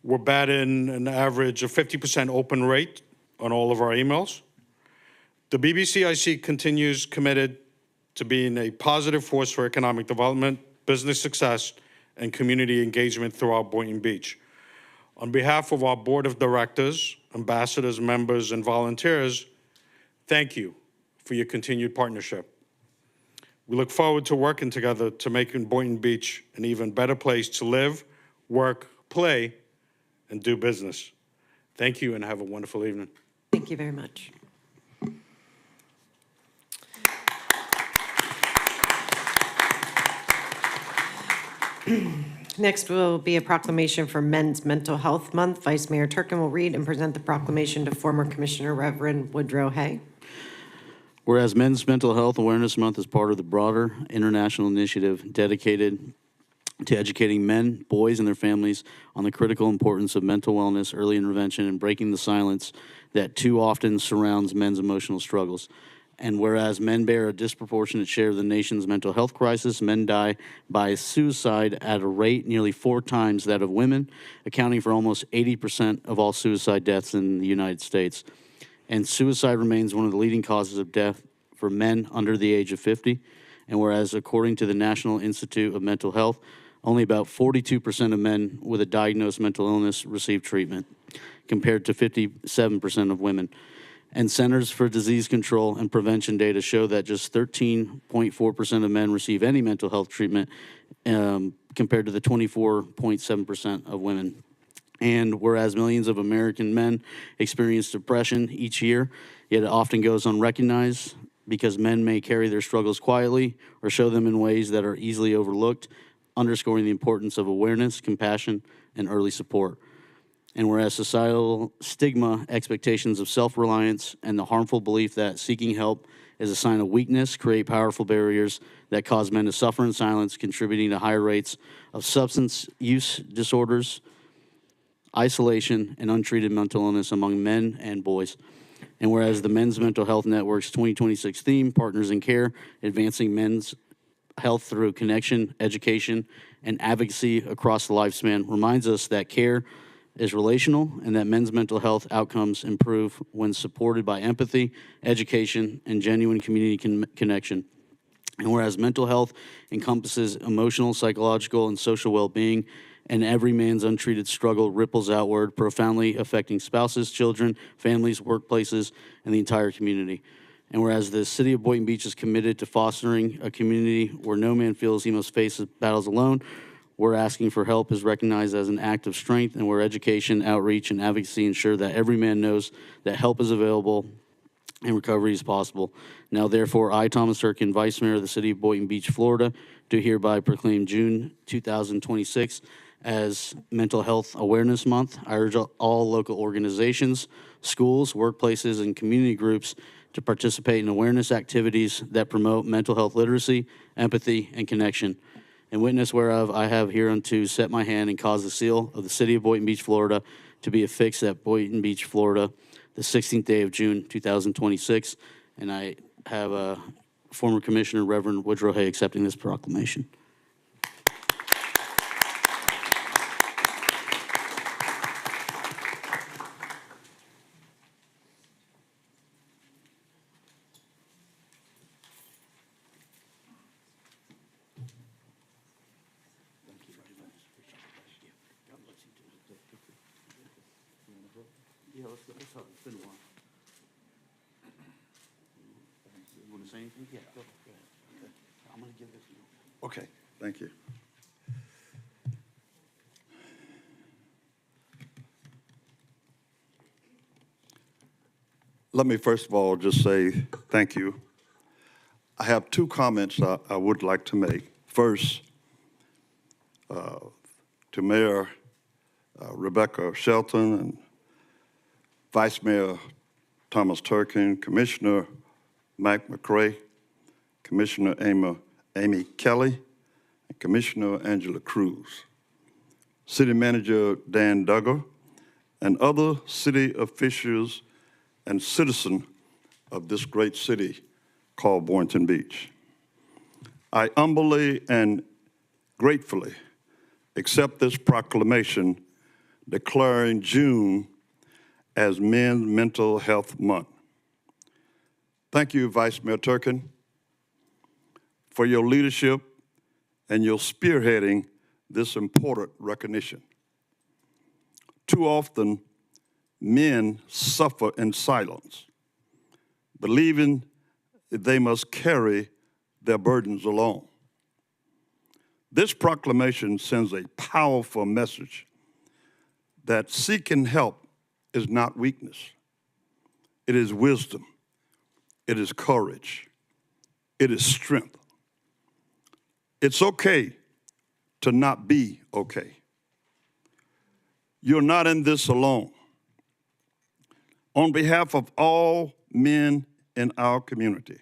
We're batting an average of 50% open rate on all of our emails. The BBCIC continues committed to being a positive force for economic development, business success, and community engagement throughout Boynton Beach. On behalf of our board of directors, ambassadors, members, and volunteers, thank you for your continued partnership. We look forward to working together to making Boynton Beach an even better place to live, work, play, and do business. Thank you and have a wonderful evening. Thank you very much. Next will be a proclamation for Men's Mental Health Month. Vice Mayor Turkin will read and present the proclamation to former Commissioner Reverend Woodrow Hay. Whereas Men's Mental Health Awareness Month is part of the broader international initiative dedicated to educating men, boys, and their families on the critical importance of mental wellness, early intervention, and breaking the silence that too often surrounds men's emotional struggles. And whereas men bear a disproportionate share of the nation's mental health crisis, men die by suicide at a rate nearly 4 times that of women, accounting for almost 80% of all suicide deaths in the United States. And suicide remains one of the leading causes of death for men under the age of 50. And whereas, according to the National Institute of Mental Health, only about 42% of men with a diagnosed mental illness receive treatment, compared to 57% of women. And Centers for Disease Control and Prevention data show that just 13.4% of men receive any mental health treatment, compared to the 24.7% of women. And whereas millions of American men experience depression each year, yet it often goes unrecognized because men may carry their struggles quietly or show them in ways that are easily overlooked, underscoring the importance of awareness, compassion, and early support. And whereas societal stigma, expectations of self-reliance, and the harmful belief that seeking help is a sign of weakness create powerful barriers that cause men to suffer in silence, contributing to higher rates of substance use disorders, isolation, and untreated mental illness among men and boys. And whereas the Men's Mental Health Network's 2026 theme, Partners in Care, Advancing Men's Health Through Connection, Education, and Advocacy Across the Lifespan, reminds us that care is relational and that men's mental health outcomes improve when supported by empathy, education, and genuine community connection. And whereas mental health encompasses emotional, psychological, and social well-being, and every man's untreated struggle ripples outward, profoundly affecting spouses, children, families, workplaces, and the entire community. And whereas the city of Boynton Beach is committed to fostering a community where no man feels he must face his battles alone, where asking for help is recognized as an act of strength, and where education, outreach, and advocacy ensure that every man knows that help is available and recovery is possible. Now, therefore, I, Thomas Durkin, Vice Mayor of the City of Boynton Beach, Florida, do hereby proclaim June 2026 as Mental Health Awareness Month. I urge all local organizations, schools, workplaces, and community groups to participate in awareness activities that promote mental health literacy, empathy, and connection. In witness whereof, I have hereunto set my hand and caused the seal of the City of Boynton Beach, Florida, to be affixed at Boynton Beach, Florida, the 16th day of June, 2026. And I have former Commissioner Reverend Woodrow Hay accepting this proclamation. Yeah, let's talk. It's been a while. You want to say anything? Yeah, go ahead. Okay. I'm going to give this to you. Okay, thank you. Let me first of all just say thank you. I have 2 comments I would like to make. First, to Mayor Rebecca Shelton and Vice Mayor Thomas Turkin, Commissioner Mike McRae, Commissioner Amy Kelly, and Commissioner Angela Cruz, City Manager Dan Duggar, and other city officials and citizens of this great city called Boynton Beach. I humbly and gratefully accept this proclamation declaring June as Men's Mental Health Month. Thank you, Vice Mayor Turkin, for your leadership and your spearheading this important recognition. Too often, men suffer in silence, believing they must carry their burdens alone. This proclamation sends a powerful message that seeking help is not weakness. It is wisdom. It is courage. It is strength. It's okay to not be okay. You're not in this alone. On behalf of all men in our community,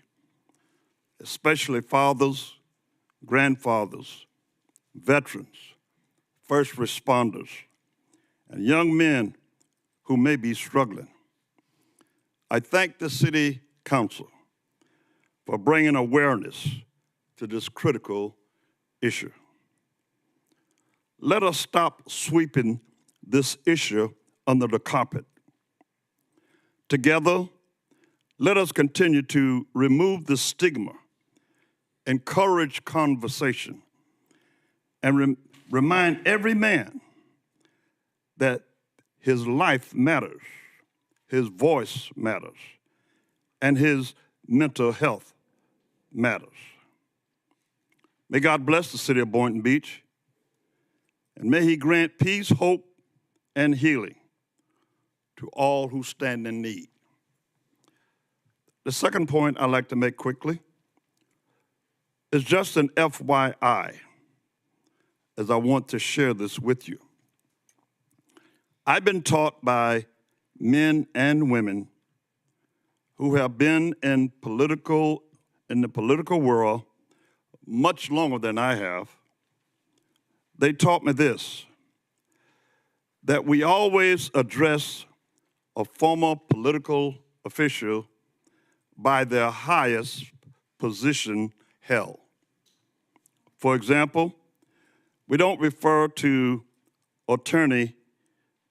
especially fathers, grandfathers, veterans, first responders, and young men who may be struggling. I thank the City Council for bringing awareness to this critical issue. Let us stop sweeping this issue under the carpet. Together, let us continue to remove the stigma, encourage conversation, and remind every man that his life matters, his voice matters, and his mental health matters. May God bless the city of Boynton Beach, and may he grant peace, hope, and healing to all who stand in need. The second point I'd like to make quickly is just an FYI, as I want to share this with you. I've been taught by men and women who have been in the political world much longer than I have. They taught me this, that we always address a former political official by their highest position held. For example, we don't refer to Attorney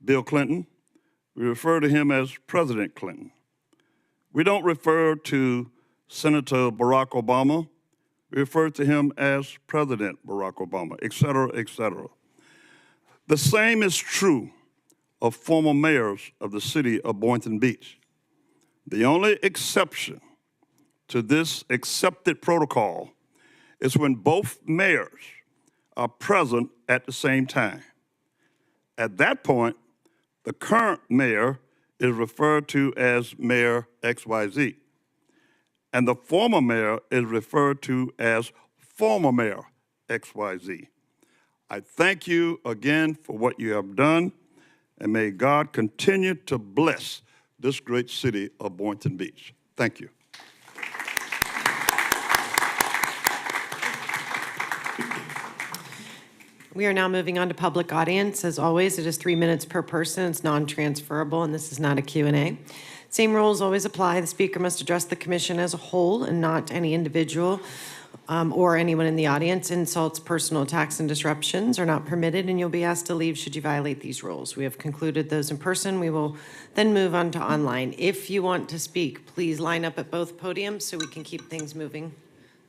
Bill Clinton. We refer to him as President Clinton. We don't refer to Senator Barack Obama. We refer to him as President Barack Obama, et cetera, et cetera. The same is true of former mayors of the city of Boynton Beach. The only exception to this accepted protocol is when both mayors are present at the same time. At that point, the current mayor is referred to as Mayor XYZ, and the former mayor is referred to as former Mayor XYZ. I thank you again for what you have done, and may God continue to bless this great city of Boynton Beach. Thank you. We are now moving on to public audience. As always, it is 3 minutes per person. It's non-transferable, and this is not a Q&A. Same rules always apply. The speaker must address the commission as a whole and not any individual or anyone in the audience. Insults, personal attacks, and disruptions are not permitted, and you'll be asked to leave should you violate these rules. We have concluded those in person. We will then move on to online. If you want to speak, please line up at both podiums so we can keep things moving.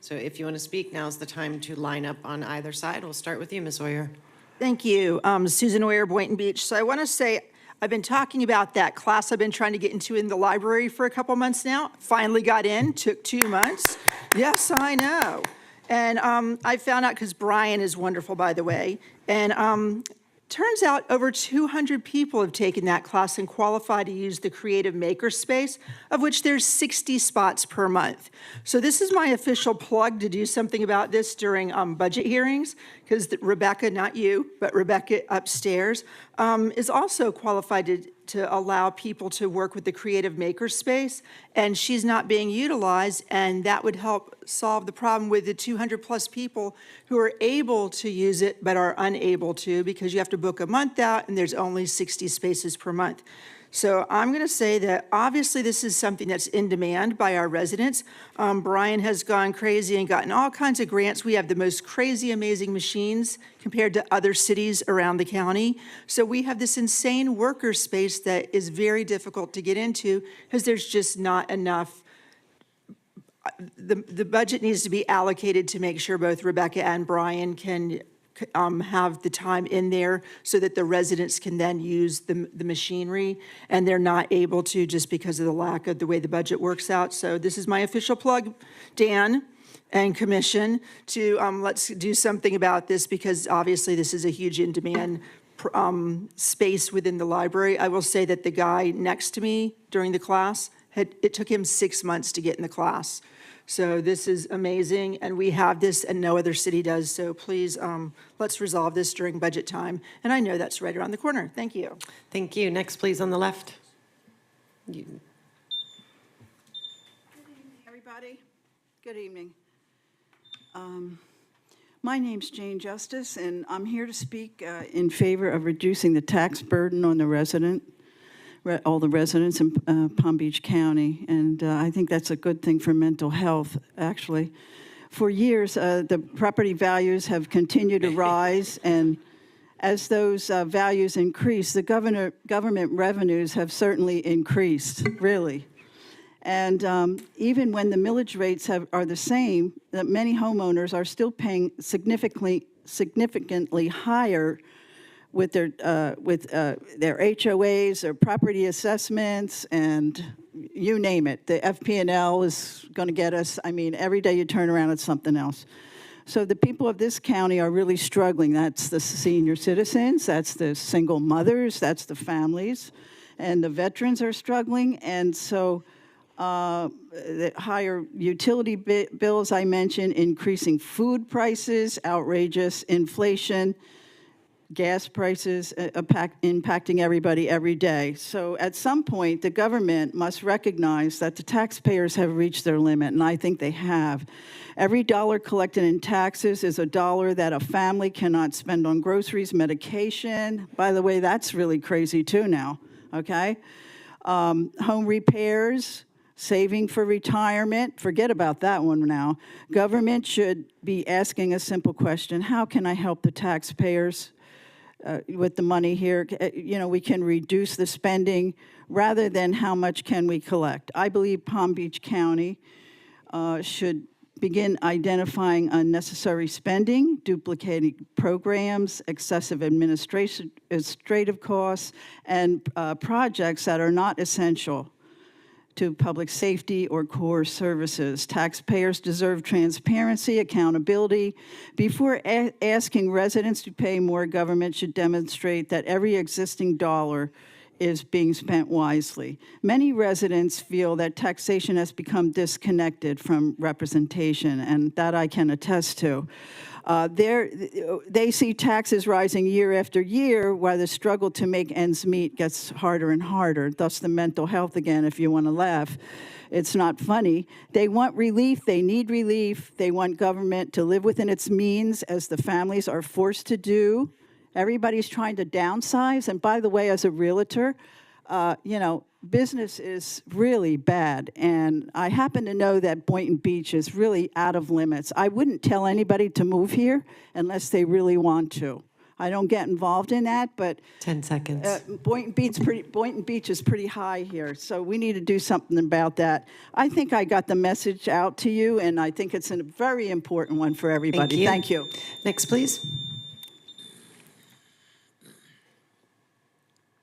So if you want to speak, now's the time to line up on either side. We'll start with you, Ms. Oyer. Thank you. Susan Oyer, Boynton Beach. So I want to say, I've been talking about that class I've been trying to get into in the library for a couple months now. Finally got in, took 2 months. Yes, I know. And I found out, because Brian is wonderful, by the way, and turns out over 200 people have taken that class and qualified to use the creative makerspace, of which there's 60 spots per month. So this is my official plug to do something about this during budget hearings, because Rebecca, not you, but Rebecca upstairs, is also qualified to allow people to work with the creative makerspace, and she's not being utilized, and that would help solve the problem with the 200 plus people who are able to use it but are unable to, because you have to book a month out and there's only 60 spaces per month. So I'm going to say that obviously this is something that's in demand by our residents. Brian has gone crazy and gotten all kinds of grants. We have the most crazy, amazing machines compared to other cities around the county. So we have this insane worker space that is very difficult to get into because there's just not enough. The budget needs to be allocated to make sure both Rebecca and Brian can have the time in there so that the residents can then use the machinery, and they're not able to just because of the lack of the way the budget works out. So this is my official plug, Dan and commission, to let's do something about this, because obviously this is a huge in-demand space within the library. I will say that the guy next to me during the class, it took him 6 months to get in the class. So this is amazing, and we have this, and no other city does. So please, let's resolve this during budget time. And I know that's right around the corner. Thank you. Thank you. Next, please, on the left. Everybody, good evening. My name's Jane Justice, and I'm here to speak in favor of reducing the tax burden on the all the residents in Palm Beach County. And I think that's a good thing for mental health, actually. For years, the property values have continued to rise, and as those values increase, the government revenues have certainly increased, really. And even when the millage rates are the same, that many homeowners are still paying significantly higher with their HOAs, their property assessments, and you name it. The FP&L is going to get us. I mean, every day you turn around, it's something else. So the people of this county are really struggling. That's the senior citizens, that's the single mothers, that's the families, and the veterans are struggling. And so the higher utility bills I mentioned, increasing food prices, outrageous inflation, gas prices impacting everybody every day. So at some point, the government must recognize that the taxpayers have reached their limit, and I think they have. Every dollar collected in taxes is a dollar that a family cannot spend on groceries, medication. By the way, that's really crazy too now, okay? Home repairs, saving for retirement, forget about that one now. Government should be asking a simple question: how can I help the taxpayers with the money here? You know, we can reduce the spending rather than how much can we collect. I believe Palm Beach County should begin identifying unnecessary spending, duplicating programs, excessive administrative costs, and projects that are not essential to public safety or core services. Taxpayers deserve transparency, accountability. Before asking residents to pay more, government should demonstrate that every existing dollar is being spent wisely. Many residents feel that taxation has become disconnected from representation, and that I can attest to. They see taxes rising year after year, while the struggle to make ends meet gets harder and harder. Thus the mental health again, if you want to laugh. It's not funny. They want relief. They need relief. They want government to live within its means, as the families are forced to do. Everybody's trying to downsize. And by the way, as a realtor, you know, business is really bad. And I happen to know that Boynton Beach is really out of limits. I wouldn't tell anybody to move here unless they really want to. I don't get involved in that, but 10 seconds. Boynton Beach is pretty high here, so we need to do something about that. I think I got the message out to you, and I think it's a very important one for everybody. Thank you. Next, please.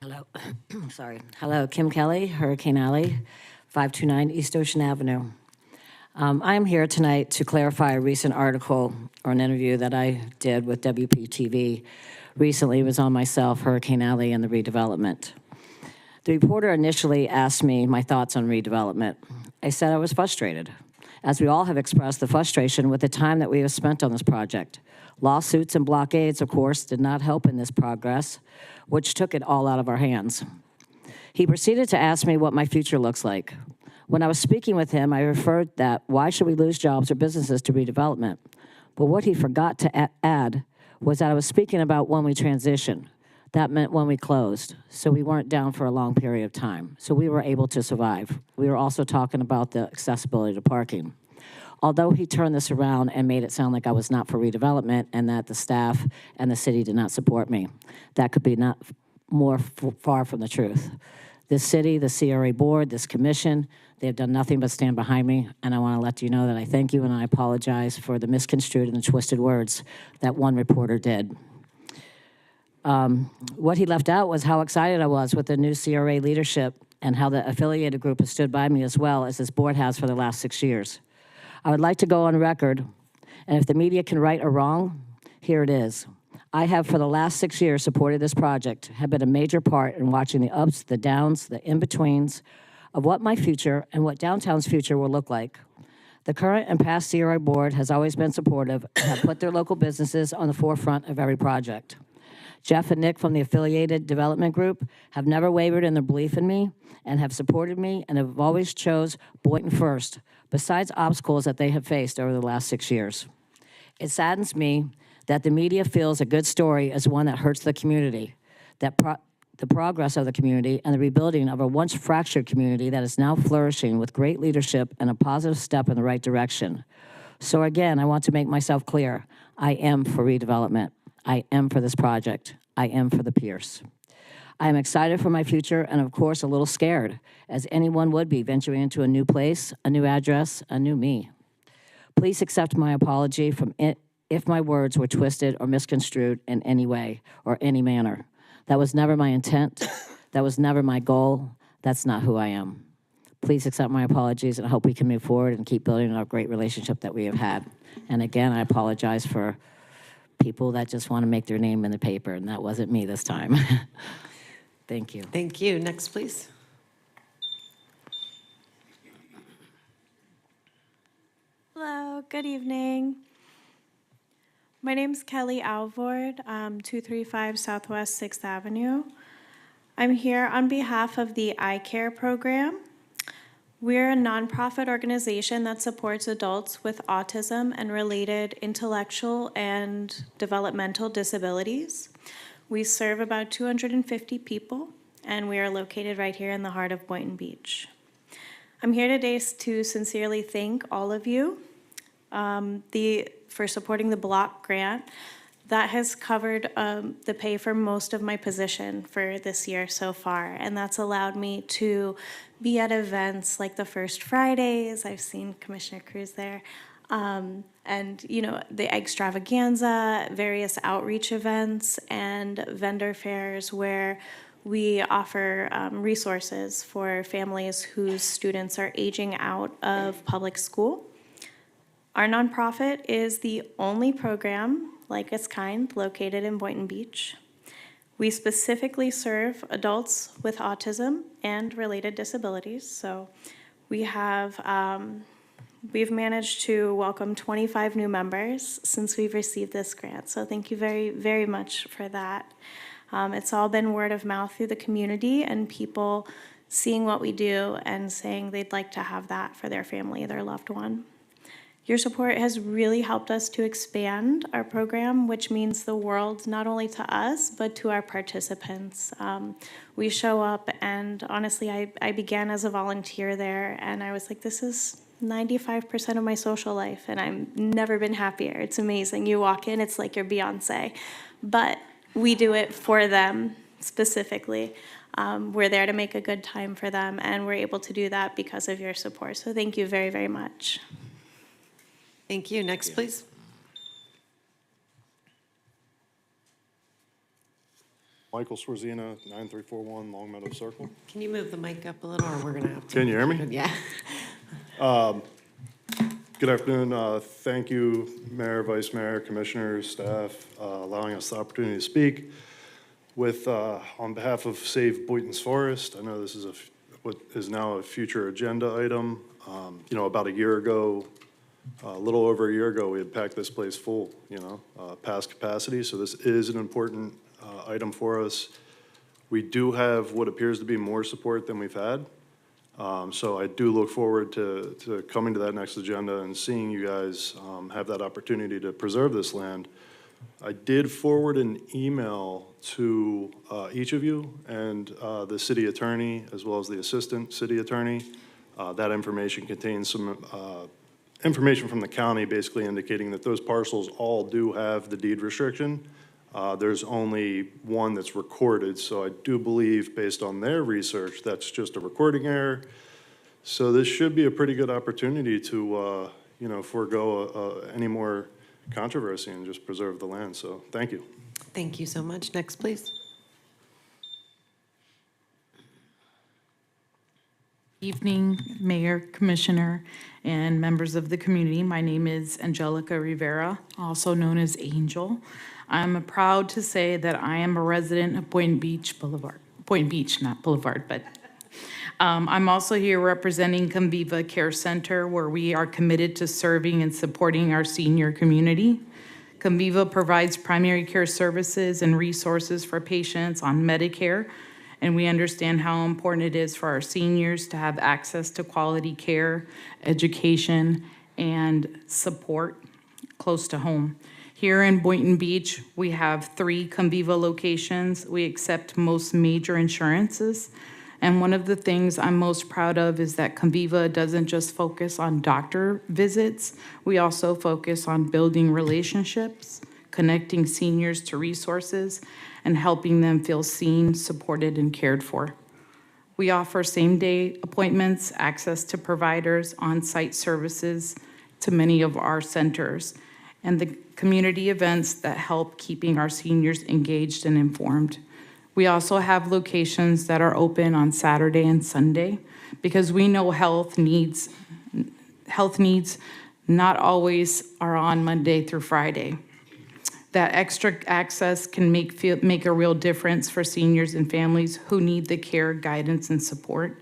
Hello, sorry. Hello, Kim Kelly, Hurricane Alley, 529 East Ocean Avenue. I'm here tonight to clarify a recent article or an interview that I did with WPTV recently. It was on myself, Hurricane Alley, and the redevelopment. The reporter initially asked me my thoughts on redevelopment. I said I was frustrated, as we all have expressed the frustration with the time that we have spent on this project. Lawsuits and blockades, of course, did not help in this progress, which took it all out of our hands. He proceeded to ask me what my future looks like. When I was speaking with him, I referred that why should we lose jobs or businesses to redevelopment? But what he forgot to add was that I was speaking about when we transition. That meant when we closed. So we weren't down for a long period of time. So we were able to survive. We were also talking about the accessibility to parking. Although he turned this around and made it sound like I was not for redevelopment and that the staff and the city did not support me, that could be not more far from the truth. This city, the CRA board, this commission, they have done nothing but stand behind me, and I want to let you know that I thank you and I apologize for the misconstrued and the twisted words that one reporter did. What he left out was how excited I was with the new CRA leadership and how the affiliated group has stood by me as well as this board has for the last 6 years. I would like to go on record, and if the media can right or wrong, here it is. I have, for the last 6 years, supported this project, have been a major part in watching the ups, the downs, the in-betweens of what my future and what downtown's future will look like. The current and past CRI board has always been supportive and have put their local businesses on the forefront of every project. Jeff and Nick from the affiliated development group have never wavered in their belief in me and have supported me and have always chose Boynton first, besides obstacles that they have faced over the last 6 years. It saddens me that the media feels a good story is one that hurts the community, that the progress of the community and the rebuilding of a once fractured community that is now flourishing with great leadership and a positive step in the right direction. So again, I want to make myself clear. I am for redevelopment. I am for this project. I am for the Pierce. I am excited for my future and, of course, a little scared, as anyone would be venturing into a new place, a new address, a new me. Please accept my apology from it if my words were twisted or misconstrued in any way or any manner. That was never my intent. That was never my goal. That's not who I am. Please accept my apologies, and I hope we can move forward and keep building our great relationship that we have had. And again, I apologize for people that just want to make their name in the paper, and that wasn't me this time. Thank you. Thank you. Next, please. Hello, good evening. My name's Kelly Alvord, 235 Southwest 6th Avenue. I'm here on behalf of the Eye Care program. We're a nonprofit organization that supports adults with autism and related intellectual and developmental disabilities. We serve about 250 people, and we are located right here in the heart of Boynton Beach. I'm here today to sincerely thank all of you for supporting the block grant. That has covered the pay for most of my position for this year so far, and that's allowed me to be at events like the First Fridays. I've seen Commissioner Cruz there. And, you know, the extravaganza, various outreach events, and vendor fairs where we offer resources for families whose students are aging out of public school. Our nonprofit is the only program like its kind located in Boynton Beach. We specifically serve adults with autism and related disabilities. So we have we've managed to welcome 25 new members since we've received this grant. So thank you very, very much for that. It's all been word of mouth through the community and people seeing what we do and saying they'd like to have that for their family, their loved one. Your support has really helped us to expand our program, which means the world not only to us, but to our participants. We show up, and honestly, I began as a volunteer there, and I was like, this is 95% of my social life, and I've never been happier. It's amazing. You walk in, it's like you're Beyonce. But we do it for them specifically. We're there to make a good time for them, and we're able to do that because of your support. So thank you very, very much. Thank you. Next, please. Michael Swarzina, 9341 Long Meadow Circle. Can you move the mic up a little, or we're going to have to? Can you hear me? Yeah. Good afternoon. Thank you, Mayor, Vice Mayor, Commissioners, staff, allowing us the opportunity to speak. On behalf of Save Boynton's Forest, I know this is what is now a future agenda item. You know, about a year ago, a little over a year ago, we had packed this place full, past capacity. So this is an important item for us. We do have what appears to be more support than we've had. So I do look forward to coming to that next agenda and seeing you guys have that opportunity to preserve this land. I did forward an email to each of you and the city attorney, as well as the assistant city attorney. That information contains some information from the county basically indicating that those parcels all do have the deed restriction. There's only one that's recorded, so I do believe, based on their research, that's just a recording error. So this should be a pretty good opportunity to, forego any more controversy and just preserve the land. So thank you. Thank you so much. Next, please. Evening, Mayor, Commissioner, and members of the community. My name is Angelica Rivera, also known as Angel. I'm proud to say that I am a resident of Boynton Beach, not Boulevard, but I'm also here representing Conviva Care Center, where we are committed to serving and supporting our senior community. Conviva provides primary care services and resources for patients on Medicare, and we understand how important it is for our seniors to have access to quality care, education, and support. close to home. Here in Boynton Beach, we have 3 Conviva locations. We accept most major insurances. And one of the things I'm most proud of is that Conviva doesn't just focus on doctor visits. We also focus on building relationships, connecting seniors to resources, and helping them feel seen, supported, and cared for. We offer same-day appointments, access to providers, on-site services to many of our centers, and the community events that help keeping our seniors engaged and informed. We also have locations that are open on Saturday and Sunday because we know health needs not always are on Monday through Friday. That extra access can make a real difference for seniors and families who need the care, guidance, and support.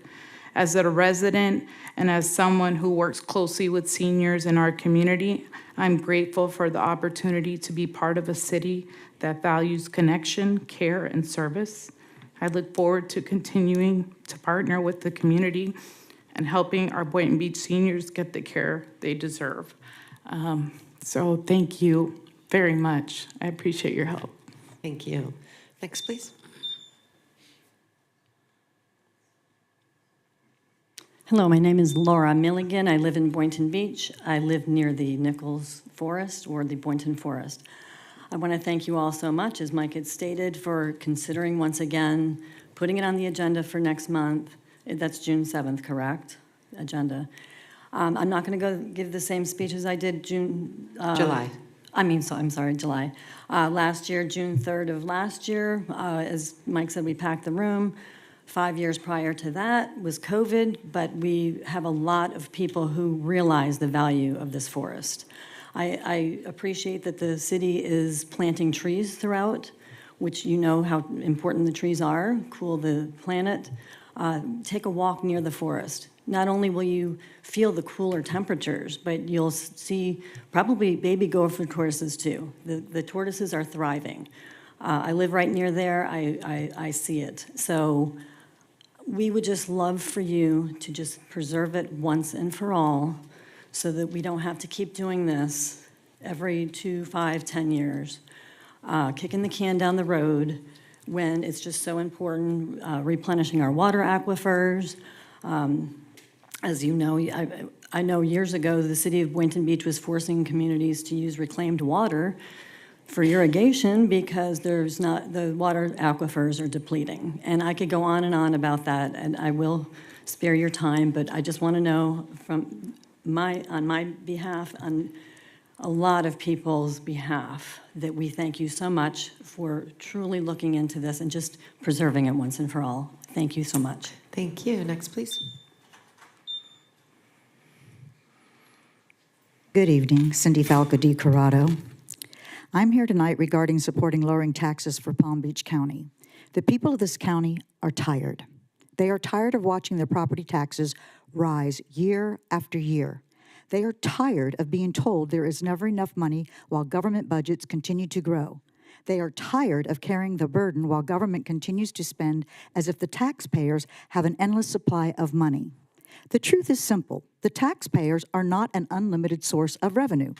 As a resident and as someone who works closely with seniors in our community, I'm grateful for the opportunity to be part of a city that values connection, care, and service. I look forward to continuing to partner with the community and helping our Boynton Beach seniors get the care they deserve. So thank you very much. I appreciate your help. Thank you. Next, please. Hello, my name is Laura Milligan. I live in Boynton Beach. I live near the Nichols Forest or the Boynton Forest. I want to thank you all so much, as Mike had stated, for considering once again putting it on the agenda for next month. That's June 7th, correct? Agenda. I'm not going to go give the same speech as I did July. I'm sorry, July. Last year, June 3rd of last year, as Mike said, we packed the room. 5 years prior to that was COVID, but we have a lot of people who realize the value of this forest. I appreciate that the city is planting trees throughout, which you know how important the trees are, cool the planet. Take a walk near the forest. Not only will you feel the cooler temperatures, but you'll see probably baby gopher tortoises too. The tortoises are thriving. I live right near there. I see it. So we would just love for you to just preserve it once and for all so that we don't have to keep doing this every 2, 5, 10 years, kicking the can down the road when it's just so important, replenishing our water aquifers. As you know, I know years ago the city of Boynton Beach was forcing communities to use reclaimed water for irrigation because the water aquifers are depleting. And I could go on and on about that, and I will spare your time, but I just want to know on my behalf, on a lot of people's behalf, that we thank you so much for truly looking into this and just preserving it once and for all. Thank you so much. Thank you. Next, please. Good evening, Cindy Falco Di Corrado. I'm here tonight regarding supporting lowering taxes for Palm Beach County. The people of this county are tired. They are tired of watching their property taxes rise year after year. They are tired of being told there is never enough money while government budgets continue to grow. They are tired of carrying the burden while government continues to spend as if the taxpayers have an endless supply of money. The truth is simple. The taxpayers are not an unlimited source of revenue.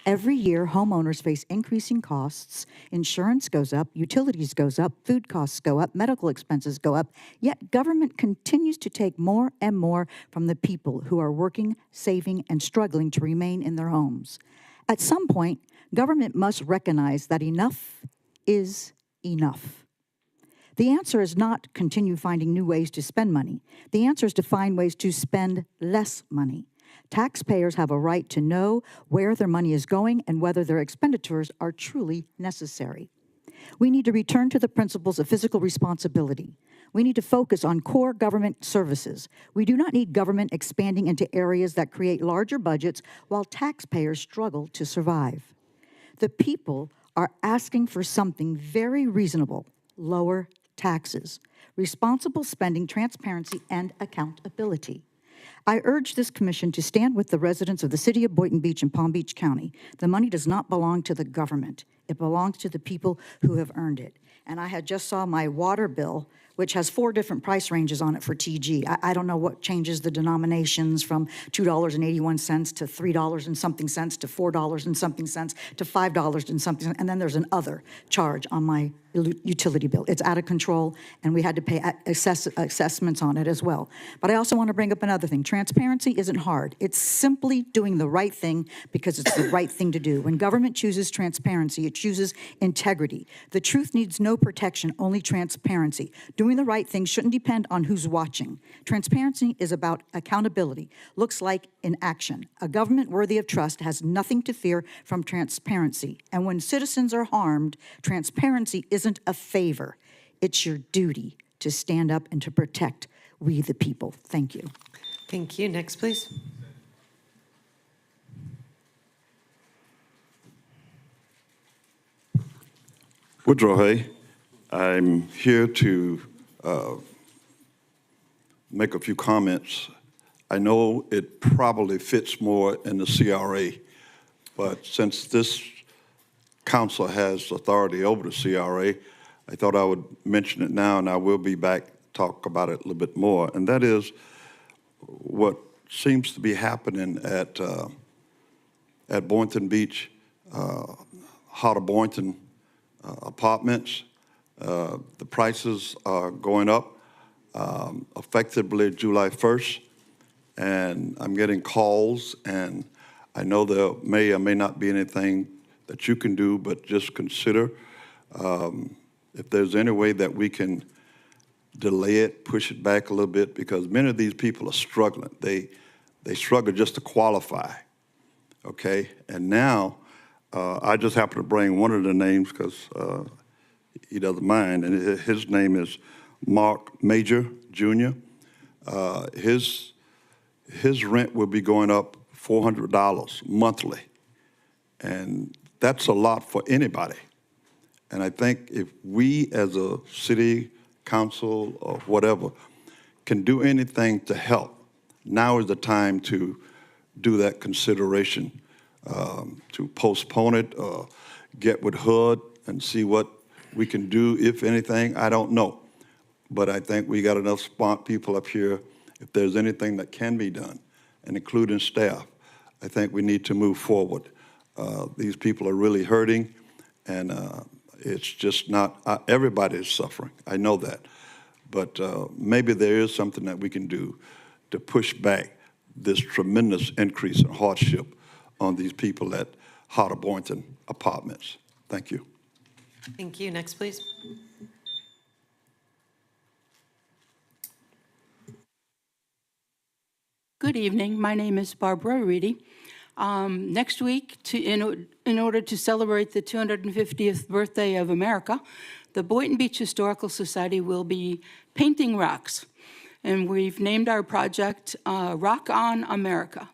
Every year, homeowners face increasing costs. Insurance goes up, utilities goes up, food costs go up, medical expenses go up, yet government continues to take more and more from the people who are working, saving, and struggling to remain in their homes. At some point, government must recognize that enough is enough. The answer is not continue finding new ways to spend money. The answer is to find ways to spend less money. Taxpayers have a right to know where their money is going and whether their expenditures are truly necessary. We need to return to the principles of fiscal responsibility. We need to focus on core government services. We do not need government expanding into areas that create larger budgets while taxpayers struggle to survive. The people are asking for something very reasonable: lower taxes, responsible spending, transparency, and accountability. I urge this commission to stand with the residents of the city of Boynton Beach and Palm Beach County. The money does not belong to the government. It belongs to the people who have earned it. And I had just saw my water bill which has 4 different price ranges on it for TG. I don't know what changes the denominations from $2.81 to $3 and something cents to $4 and something cents to $5 and something, and then there's an other charge on my utility bill. It's out of control, and we had to pay assessments on it as well. But I also want to bring up another thing. Transparency isn't hard. It's simply doing the right thing because it's the right thing to do. When government chooses transparency, it chooses integrity. The truth needs no protection, only transparency. Doing the right thing shouldn't depend on who's watching. Transparency is about accountability. Looks like in action. A government worthy of trust has nothing to fear from transparency. And when citizens are harmed, transparency isn't a favor. It's your duty to stand up and to protect we the people. Thank you. Thank you. Next, please. Woodrow Hay. I'm here to make a few comments. I know it probably fits more in the CRA, but since this council has authority over the CRA, I thought I would mention it now, and I will be back to talk about it a little bit more. And that is what seems to be happening at Boynton Beach, Heart of Boynton apartments. The prices are going up effectively July 1st, and I'm getting calls, and I know there may or may not be anything that you can do, but just consider if there's any way that we can delay it, push it back a little bit, because many of these people are struggling. They struggle just to qualify, okay? And now, I just happen to bring one of the names because he doesn't mind, and his name is Mark Major, Jr. His rent will be going up $400 monthly, and that's a lot for anybody. And I think if we as a city council or whatever can do anything to help, now is the time to do that consideration, to postpone it, get with HUD and see what we can do, if anything. I don't know. But I think we got enough smart people up here. If there's anything that can be done, and including staff, I think we need to move forward. These people are really hurting, and it's just not, everybody is suffering. I know that. But maybe there is something that we can do to push back this tremendous increase in hardship on these people at Heart of Boynton apartments. Thank you. Thank you. Next, please. Good evening. My name is Barbara Reedy. Next week, in order to celebrate the 250th birthday of America, the Boynton Beach Historical Society will be painting rocks. And we've named our project Rock On America.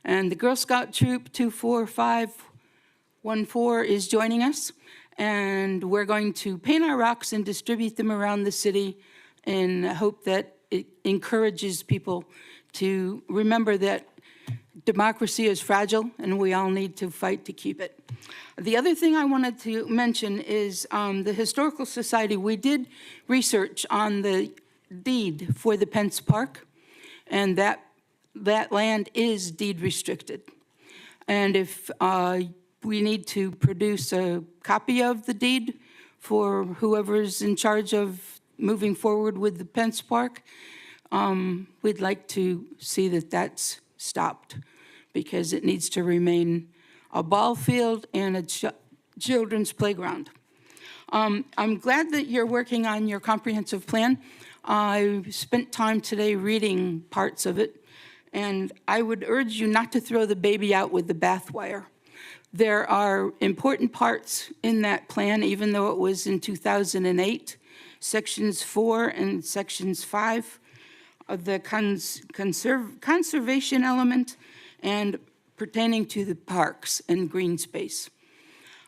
And the Girl Scout Troop 24514 is joining us. And we're going to paint our rocks and distribute them around the city in hope that it encourages people to remember that democracy is fragile and we all need to fight to keep it. The other thing I wanted to mention is the Historical Society. We did research on the deed for the Pence Park, and that land is deed restricted. And if we need to produce a copy of the deed for whoever's in charge of moving forward with the Pence Park, we'd like to see that that's stopped, because it needs to remain a ball field and a children's playground. I'm glad that you're working on your comprehensive plan. I spent time today reading parts of it, and I would urge you not to throw the baby out with the bathwater. There are important parts in that plan, even though it was in 2008, sections 4 and sections 5, of the conservation element and pertaining to the parks and green space.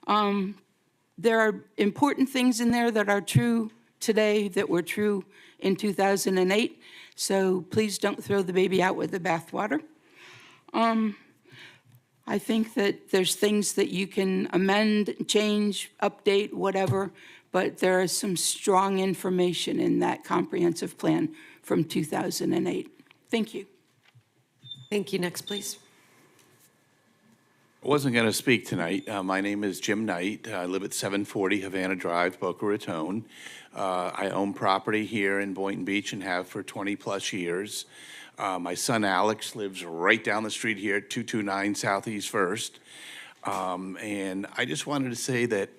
There are important things in there that are true today that were true in 2008, so please don't throw the baby out with the bathwater. I think that there's things that you can amend, change, update, whatever, but there is some strong information in that comprehensive plan from 2008. Thank you. Thank you. Next, please. I wasn't going to speak tonight. My name is Jim Knight. I live at 740 Havana Drive, Boca Raton. I own property here in Boynton Beach and have for 20-plus years. My son Alex lives right down the street here at 229 Southeast First. And I just wanted to say that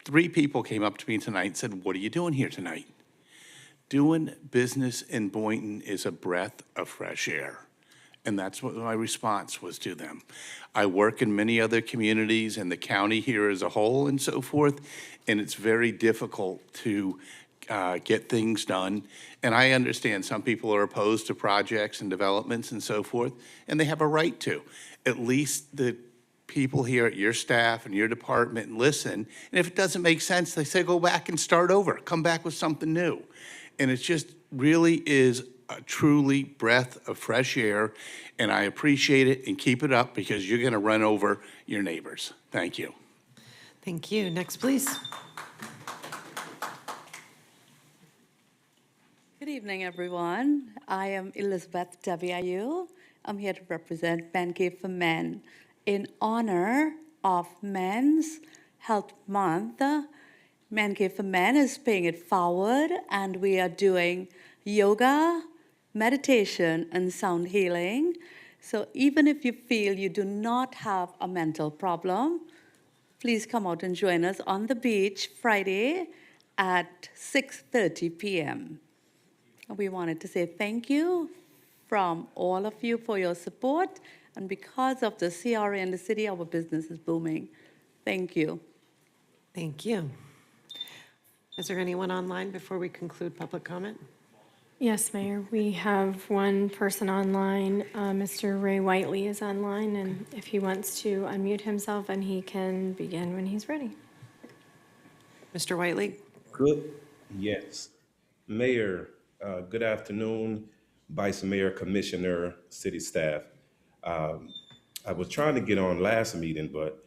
3 people came up to me tonight and said, "What are you doing here tonight?" Doing business in Boynton is a breath of fresh air. And that's what my response was to them. I work in many other communities and the county here as a whole and so forth, and it's very difficult to get things done. And I understand some people are opposed to projects and developments and so forth, and they have a right to. At least the people here at your staff and your department listen, and if it doesn't make sense, they say go back and start over, come back with something new. And it just really is a truly breath of fresh air, and I appreciate it, and keep it up because you're going to run over your neighbors. Thank you. Thank you. Next, please. Good evening, everyone. I am Elizabeth Deviayu. I'm here to represent Man Cave for Men. In honor of Men's Health Month, Man Cave for Men is paying it forward, and we are doing yoga, meditation, and sound healing. So even if you feel you do not have a mental problem, please come out and join us on the beach Friday at 6:30 p.m. We wanted to say thank you from all of you for your support. And because of the CRA in the city, our business is booming. Thank you. Thank you. Is there anyone online before we conclude public comment? Yes, Mayor, we have one person online. Mr. Ray Whiteley is online, and if he wants to unmute himself, and he can begin when he's ready. Mr. Whiteley? Good, yes. Mayor, good afternoon, Vice Mayor, Commissioner, City staff. I was trying to get on last meeting, but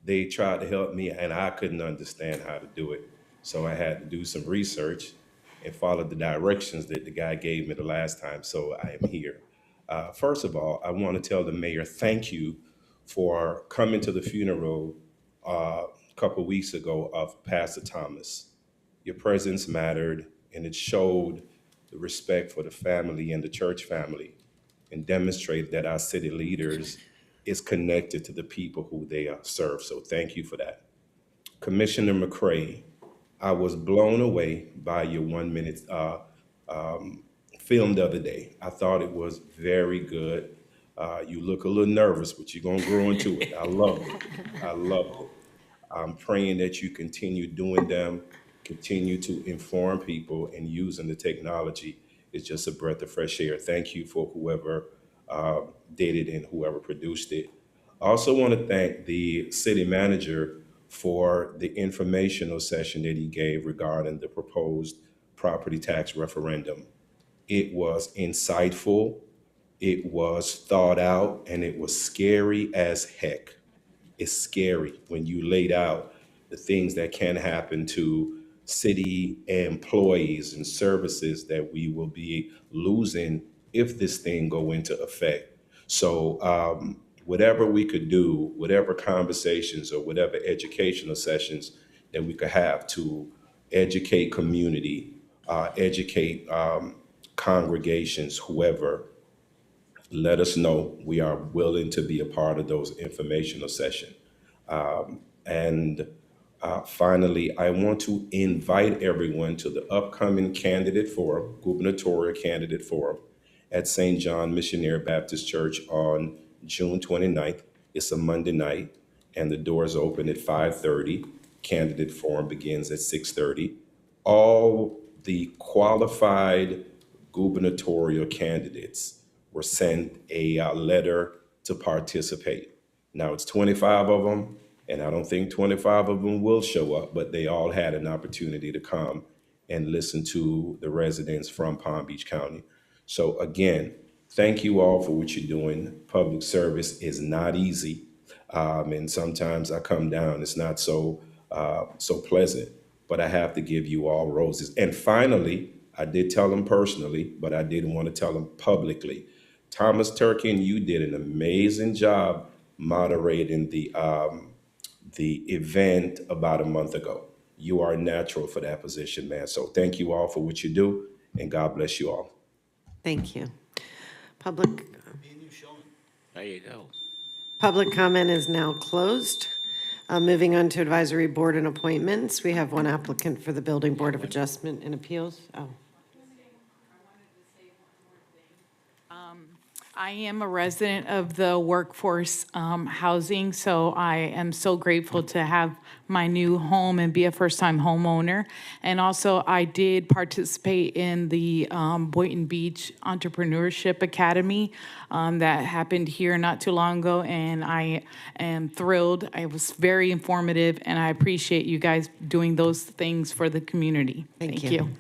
they tried to help me and I couldn't understand how to do it. So I had to do some research and follow the directions that the guy gave me the last time, so I am here. First of all, I want to tell the mayor thank you for coming to the funeral a couple weeks ago of Pastor Thomas. Your presence mattered, and it showed the respect for the family and the church family, and demonstrated that our city leaders is connected to the people who they serve. So thank you for that. Commissioner McCray, I was blown away by your 1 minute film the other day. I thought it was very good. You look a little nervous, but you're gonna grow into it. I love it. I love it. I'm praying that you continue doing them, continue to inform people, and using the technology is just a breath of fresh air. Thank you for whoever did it and whoever produced it. I also want to thank the city manager for the informational session that he gave regarding the proposed property tax referendum. It was insightful, it was thought out, and it was scary as heck. It's scary when you laid out the things that can happen to city employees and services that we will be losing if this thing go into effect. So whatever we could do, whatever conversations or whatever educational sessions that we could have to educate community, educate congregations, whoever, let us know. We are willing to be a part of those informational sessions. And finally, I want to invite everyone to the upcoming candidate forum, gubernatorial candidate forum at St. John Missionary Baptist Church on June 29th. It's a Monday night, and the doors open at 5:30. Candidate forum begins at 6:30. All the qualified gubernatorial candidates were sent a letter to participate. Now it's 25 of them, and I don't think 25 of them will show up, but they all had an opportunity to come and listen to the residents from Palm Beach County. So again, thank you all for what you're doing. Public service is not easy, and sometimes I come down, it's not so pleasant. but I have to give you all roses. And finally, I did tell him personally, but I didn't want to tell him publicly. Thomas Turkin, you did an amazing job moderating the event about a month ago. You are natural for that position, man. So thank you all for what you do, and God bless you all. Thank you. Public There you go. Public comment is now closed. Moving on to advisory board and appointments, we have one applicant for the Building Board of Adjustment and Appeals. Oh, I am a resident of the workforce housing, so I am so grateful to have my new home and be a first-time homeowner. And also, I did participate in the Boynton Beach Entrepreneurship Academy that happened here not too long ago, and I am thrilled. It was very informative, and I appreciate you guys doing those things for the community. Thank you.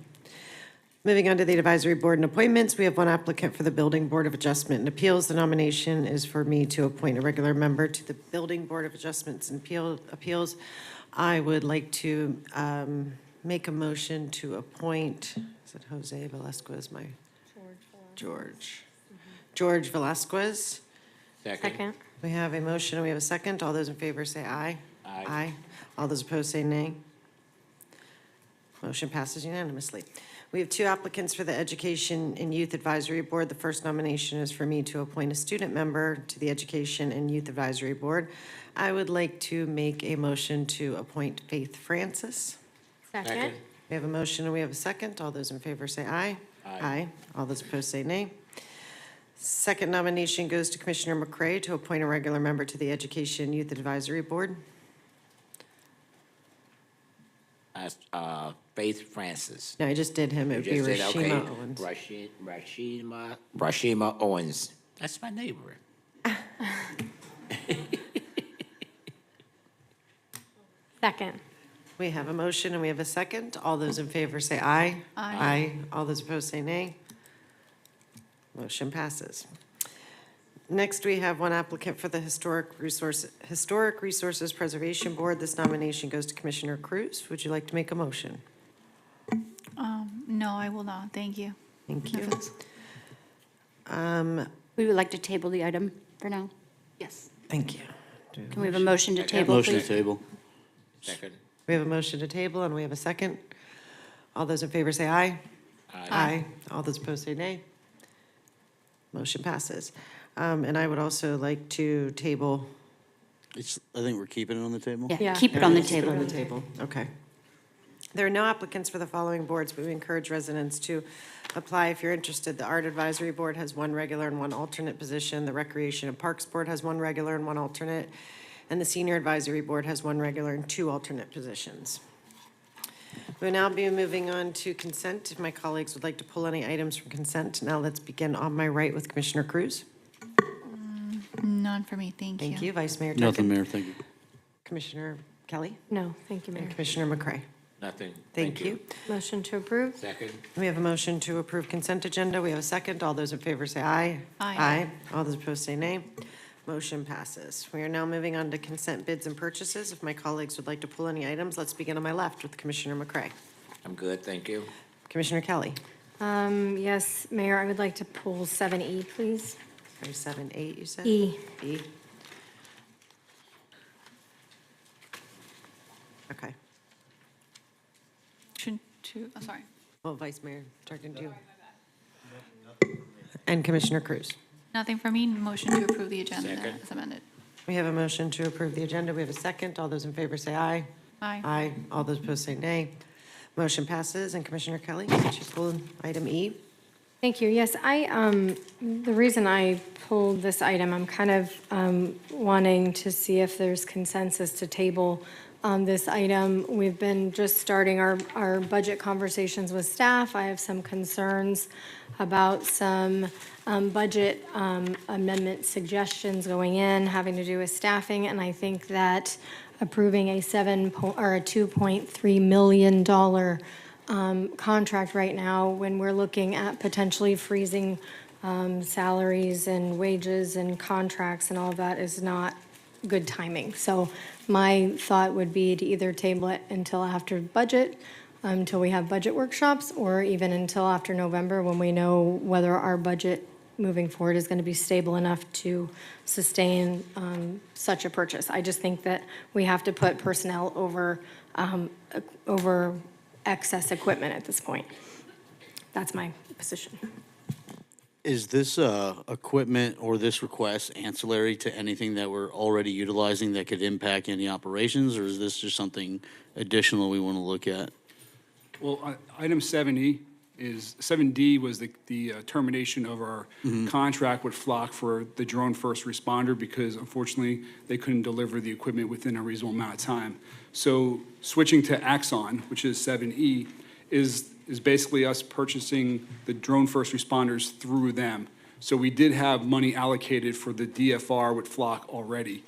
Moving on to the advisory board and appointments, we have one applicant for the Building Board of Adjustment and Appeals. The nomination is for me to appoint a regular member to the Building Board of Adjustments and Appeals. I would like to make a motion to appoint, is it Jose Velasquez, George Velasquez. Second. We have a motion and we have a second. All those in favor say aye. Aye. All those opposed say nay. Motion passes unanimously. We have two applicants for the Education and Youth Advisory Board. The first nomination is for me to appoint a student member to the Education and Youth Advisory Board. I would like to make a motion to appoint Faith Francis. Second. We have a motion and we have a second. All those in favor say aye. Aye. All those opposed say nay. Second nomination goes to Commissioner McCray to appoint a regular member to the Education and Youth Advisory Board. Faith Francis. No, I just did him. It would be You just said, Rashima okay, Owens. Rashima Owens. That's my neighbor. Second. We have a motion and we have a second. All those in favor say aye. Aye. All those opposed say nay. Motion passes. Next, we have one applicant for the Historic Resources Preservation Board. This nomination goes to Commissioner Cruz. Would you like to make a motion? No, I will not. Thank you. Thank you. We would like to table the item for now. Yes. Thank you. Can we have a motion to table, Motion to please? table. Second. We have a motion to table and we have a second. All those in favor say aye. Aye. All those opposed say nay. Motion passes. And I would also like to table. I think we're keeping it on the table. Yeah, keep it on the Keep it table. on the table. Okay. There are no applicants for the following boards, but we encourage residents to apply if you're interested. The Art Advisory Board has one regular and one alternate position. The Recreation and Parks Board has one regular and one alternate. And the Senior Advisory Board has one regular and two alternate positions. We'll now be moving on to consent. If my colleagues would like to pull any items from consent. Now let's begin on my right with Commissioner Cruz. None for me. Thank you. Thank you. Vice Mayor Tucker. Nothing, Mayor, thank you. Commissioner Kelly. No, thank you, Mayor. And Commissioner McCray. Nothing. Thank you. Motion to approve? Second. We have a motion to approve consent agenda. We have a second. All those in favor say aye. Aye. All those opposed say nay. Motion passes. We are now moving on to consent bids and purchases. If my colleagues would like to pull any items, let's begin on my left with Commissioner McCray. I'm good, thank you. Commissioner Kelly. Yes, Mayor, I would like to pull 7E, please. Or 7-8, you said? E. E. Okay. Motion to, oh, sorry. Well, Vice Mayor Turkin, do you? And Commissioner Cruz. Nothing for me. Motion to approve the agenda Second. as amended. We have a motion to approve the agenda. We have a second. All those in favor say aye. Aye. Aye. All those opposed say nay. Motion passes. And Commissioner Kelly, could you pull item E? Thank you. Yes, the reason I pulled this item, I'm kind of wanting to see if there's consensus to table this item. We've been just starting our budget conversations with staff. I have some concerns about some budget amendment suggestions going in, having to do with staffing, and I think that approving a $2.3 million contract right now, when we're looking at potentially freezing salaries and wages and contracts and all of that, is not good timing. So my thought would be to either table it until after budget, until we have budget workshops, or even until after November when we know whether our budget moving forward is going to be stable enough to sustain such a purchase. I just think that we have to put personnel over excess equipment at this point. That's my position. Is this equipment or this request ancillary to anything that we're already utilizing that could impact any operations, or is this just something additional we want to look at? Well, item 7E is, 7D was the termination of our contract with Flock for the drone first responder because unfortunately they couldn't deliver the equipment within a reasonable amount of time. So switching to Axon, which is 7E, is basically us purchasing the drone first responders through them. So we did have money allocated for the DFR with Flock already.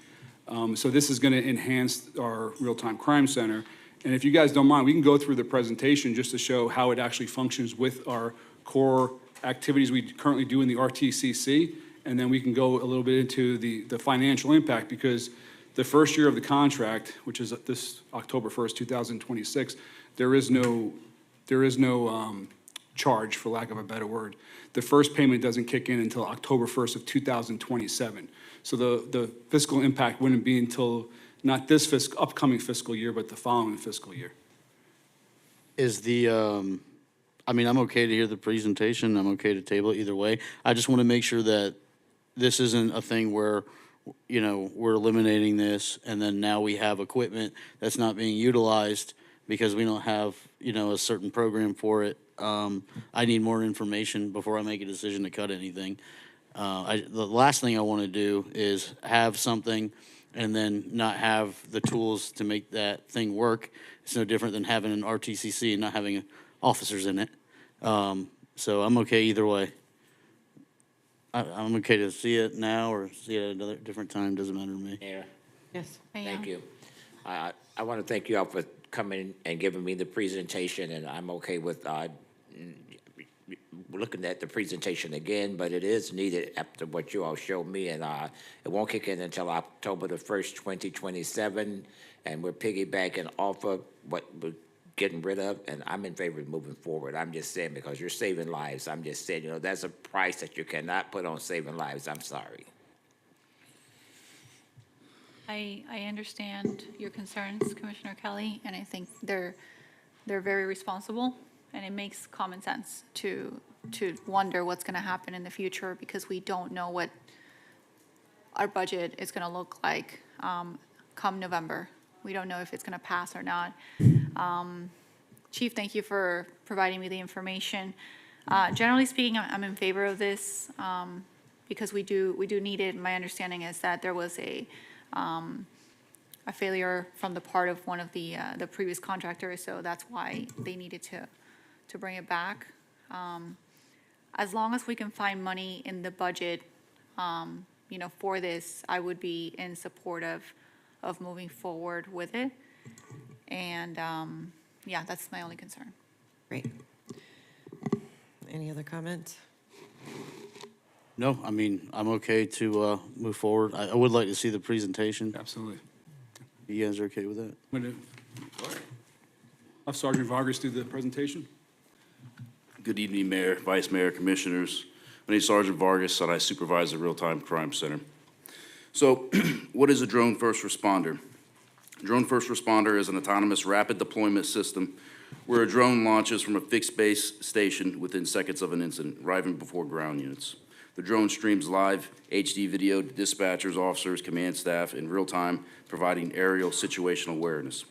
So this is going to enhance our real-time crime center. And if you guys don't mind, we can go through the presentation just to show how it actually functions with our core activities we currently do in the RTCC. And then we can go a little bit into the financial impact, because the first year of the contract, which is this October 1st, 2026, there is no charge, for lack of a better word. The first payment doesn't kick in until October 1st of 2027. So the fiscal impact wouldn't be until not this upcoming fiscal year, but the following fiscal year. Is the, I mean, I'm okay to hear the presentation. I'm okay to table it either way. I just want to make sure that this isn't a thing where, you know, we're eliminating this and then now we have equipment that's not being utilized because we don't have, you know, a certain program for it. I need more information before I make a decision to cut anything. The last thing I want to do is have something and then not have the tools to make that thing work. It's no different than having an RTCC and not having officers in it. So I'm okay either way. I'm okay to see it now or see it at another different time, doesn't matter to me. Mayor, Yes. thank you. I want to thank you all for coming and giving me the presentation, and I'm okay with looking at the presentation again, but it is needed after what you all showed me, and it won't kick in until October the 1st, 2027, and we're piggybacking off of what we're getting rid of, and I'm in favor of moving forward. I'm just saying, because you're saving lives. I'm just saying, you know, that's a price that you cannot put on saving lives. I'm sorry. I understand your concerns, Commissioner Kelly, and I think they're very responsible, and it makes common sense to wonder what's going to happen in the future, because we don't know what our budget is going to look like come November. We don't know if it's going to pass or not. Chief, thank you for providing me the information. Generally speaking, I'm in favor of this because we do need it. My understanding is that there was a failure from the part of one of the previous contractors, so that's why they needed to bring it back. As long as we can find money in the budget, you know, for this, I would be in support of moving forward with it. And yeah, that's my only concern. Great. Any other comments? No, I mean, I'm okay to move forward. I would like to see the presentation. Absolutely. You guys are okay with that? Have Sergeant Vargas do the presentation. Good evening, Mayor, Vice Mayor, Commissioners. My name is Sergeant Vargas, and I supervise the Real-Time Crime Center. So, what is a drone first responder? Drone first responder is an autonomous rapid deployment system where a drone launches from a fixed base station within seconds of an incident, arriving before ground units. The drone streams live HD video to dispatchers, officers, command staff in real time, providing aerial situational awareness.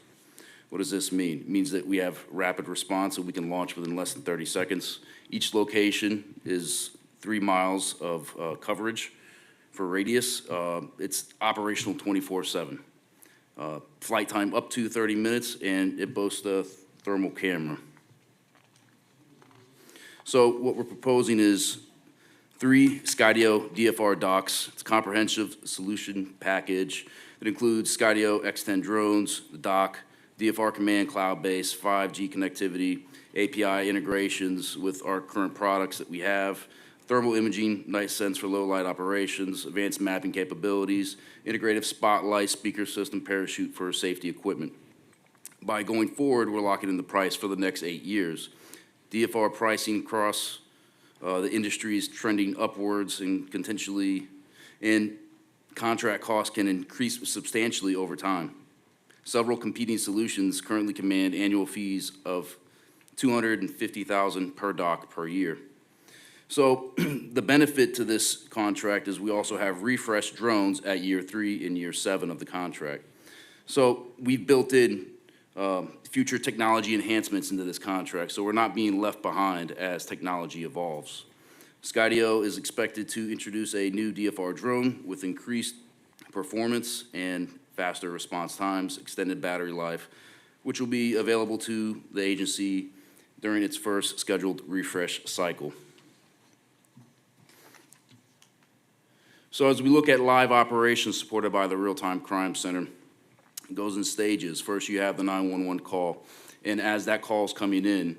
What does this mean? It means that we have rapid response and we can launch within less than 30 seconds. Each location is 3 miles of coverage for radius. It's operational 24/7. Flight time up to 30 minutes, and it boasts a thermal camera. So what we're proposing is 3 Skydio DFR docks. It's a comprehensive solution package that includes Skydio X10 drones, the dock, DFR command cloud-based, 5G connectivity, API integrations with our current products that we have, thermal imaging, night sense for low light operations, advanced mapping capabilities, integrative spotlight, speaker system, parachute for safety equipment. By going forward, we're locking in the price for the next 8 years. DFR pricing across the industry is trending upwards and contract costs can increase substantially over time. Several competing solutions currently command annual fees of $250,000 per dock per year. So the benefit to this contract is we also have refreshed drones at year 3 and year 7 of the contract. So we've built in future technology enhancements into this contract, so we're not being left behind as technology evolves. Skydio is expected to introduce a new DFR drone with increased performance and faster response times, extended battery life, which will be available to the agency during its first scheduled refresh cycle. So as we look at live operations supported by the Real-Time Crime Center, it goes in stages. First, you have the 911 call, and as that call is coming in,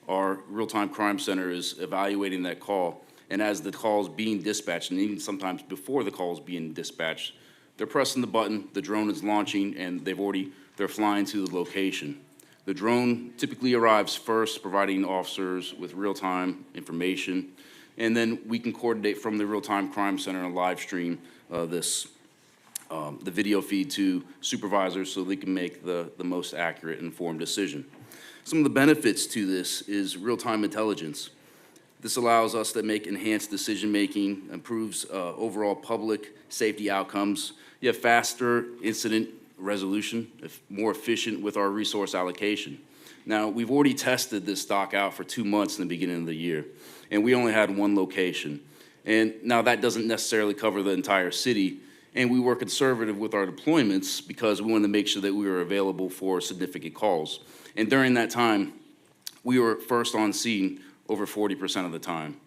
our Real-Time Crime Center is evaluating that call, and as the call is being dispatched, and even sometimes before the call is being dispatched, they're pressing the button, the drone is launching, and they're flying to the location. The drone typically arrives first, providing officers with real-time information, and then we can coordinate from the Real-Time Crime Center and live stream the video feed to supervisors so they can make the most accurate and informed decision. Some of the benefits to this is real-time intelligence. This allows us to make enhanced decision-making, improves overall public safety outcomes. You have faster incident resolution, more efficient with our resource allocation. Now, we've already tested this dock out for 2 months in the beginning of the year, and we only had 1 location. And now that doesn't necessarily cover the entire city, and we were conservative with our deployments because we wanted to make sure that we were available for significant calls. And during that time, we were first on scene over 40% of the time.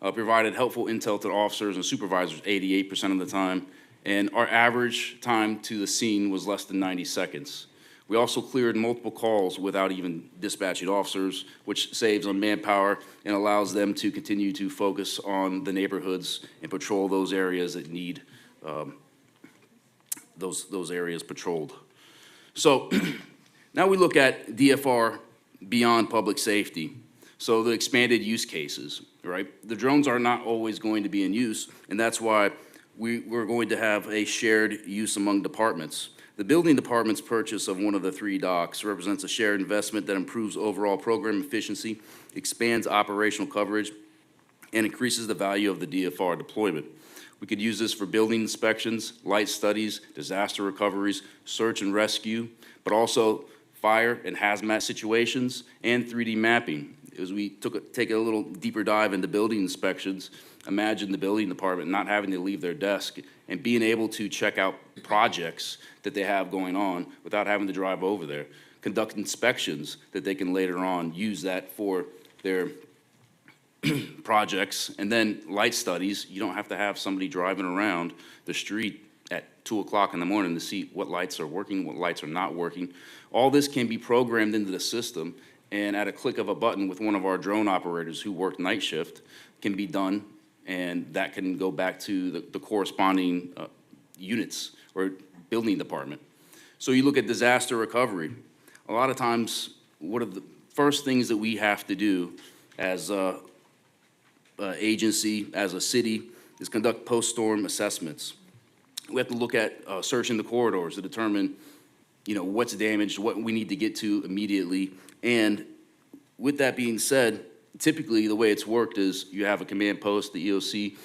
Provided helpful intel to officers and supervisors 88% of the time, and our average time to the scene was less than 90 seconds. We also cleared multiple calls without even dispatching officers, which saves on manpower and allows them to continue to focus on the neighborhoods and patrol those areas that need those areas patrolled. So now we look at DFR beyond public safety. So the expanded use cases, right? The drones are not always going to be in use, and that's why we're going to have a shared use among departments. The building department's purchase of one of the 3 docks represents a shared investment that improves overall program efficiency, expands operational coverage, and increases the value of the DFR deployment. We could use this for building inspections, light studies, disaster recoveries, search and rescue, but also fire and hazmat situations and 3D mapping. As we take a little deeper dive into building inspections, imagine the building department not having to leave their desk and being able to check out projects that they have going on without having to drive over there, conduct inspections that they can later on use that for their projects, and then light studies. You don't have to have somebody driving around the street at 2 o'clock in the morning to see what lights are working, what lights are not working. All this can be programmed into the system, and at a click of a button with one of our drone operators who work night shift can be done, and that can go back to the corresponding units or building department. So you look at disaster recovery. A lot of times, one of the first things that we have to do as a agency, as a city, is conduct post-storm assessments. We have to look at searching the corridors to determine, what's damaged, what we need to get to immediately. And with that being said, typically the way it's worked is you have a command post, the EOC,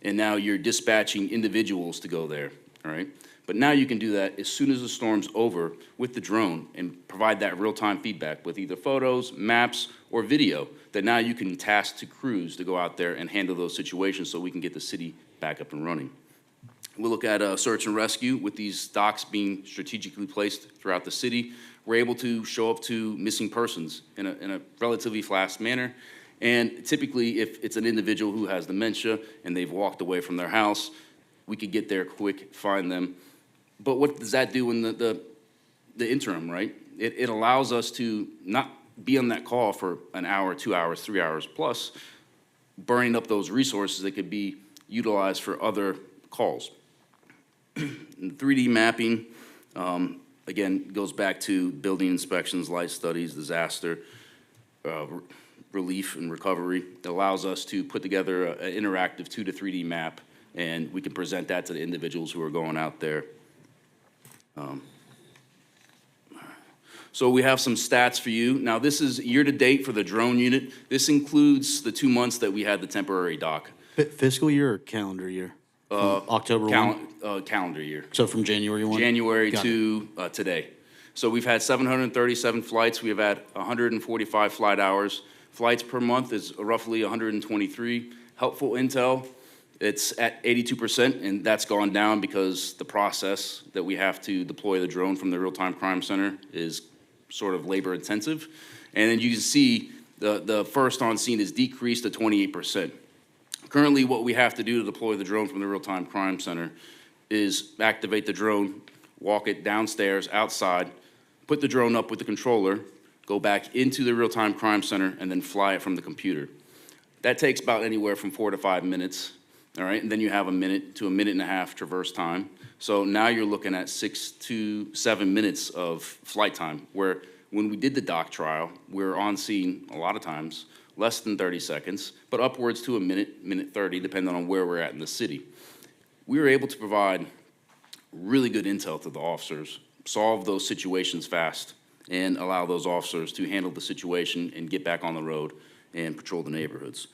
and now you're dispatching individuals to go there, all right? But now you can do that as soon as the storm's over with the drone and provide that real-time feedback with either photos, maps, or video that now you can task to crews to go out there and handle those situations so we can get the city back up and running. We'll look at search and rescue. With these docks being strategically placed throughout the city, we're able to show up to missing persons in a relatively fast manner. And typically, if it's an individual who has dementia and they've walked away from their house, we could get there quick, find them. But what does that do in the interim, right? It allows us to not be on that call for an hour, 2 hours, 3 hours plus, burning up those resources that could be utilized for other calls. And 3D mapping, again, goes back to building inspections, light studies, disaster relief and recovery. It allows us to put together an interactive 2 to 3D map, and we can present that to the individuals who are going out there. So we have some stats for you. Now, this is year-to-date for the drone unit. This includes the 2 months that we had the temporary dock. Fiscal year or calendar year? From October 1? Calendar year. So from January 1? January Got to today. So we've had 737 flights. We have had 145 flight hours. Flights per month is roughly 123. Helpful intel, it's at 82%, and that's gone down because the process that we have to deploy the drone from the real-time crime center is sort of labor intensive. And then you can see the first on scene is decreased to 28%. Currently, what we have to do to deploy the drone from the real-time crime center is activate the drone, walk it downstairs, outside, put the drone up with the controller, go back into the real-time crime center, and then fly it from the computer. That takes about anywhere from 4 to 5 minutes, all right? And then you have a minute to a minute and a half traverse time. So now you're looking at 6 to 7 minutes of flight time, where when we did the dock trial, we were on scene a lot of times, less than 30 seconds, but upwards to a minute, minute 30, depending on where we're at in the city. We were able to provide really good intel to the officers, solve those situations fast, and allow those officers to handle the situation and get back on the road and patrol the neighborhoods.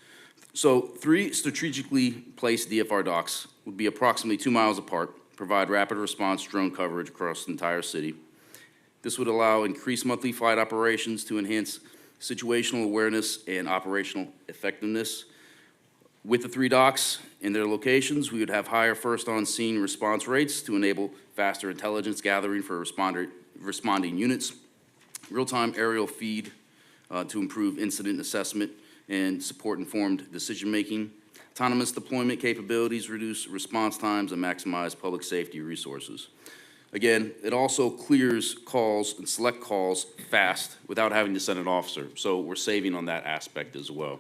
So 3 strategically placed DFR docks would be approximately 2 miles apart, provide rapid response drone coverage across the entire city. This would allow increased monthly flight operations to enhance situational awareness and operational effectiveness. With the 3 docks in their locations, we would have higher first on-scene response rates to enable faster intelligence gathering for responding units, real-time aerial feed to improve incident assessment and support informed decision-making, autonomous deployment capabilities, reduce response times, and maximize public safety resources. Again, it also clears calls and select calls fast without having to send an officer, so we're saving on that aspect as well.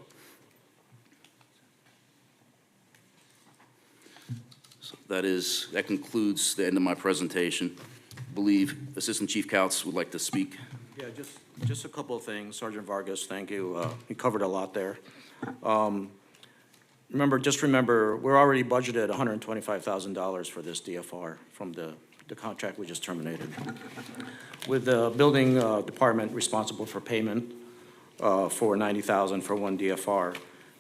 So that concludes the end of my presentation. I believe Assistant Chief Couts would like to speak. Yeah, just a couple of things. Sergeant Vargas, thank you. You covered a lot there. Just remember, we're already budgeted $125,000 for this DFR from the contract we just terminated. With the building department responsible for payment for $90,000 for one DFR,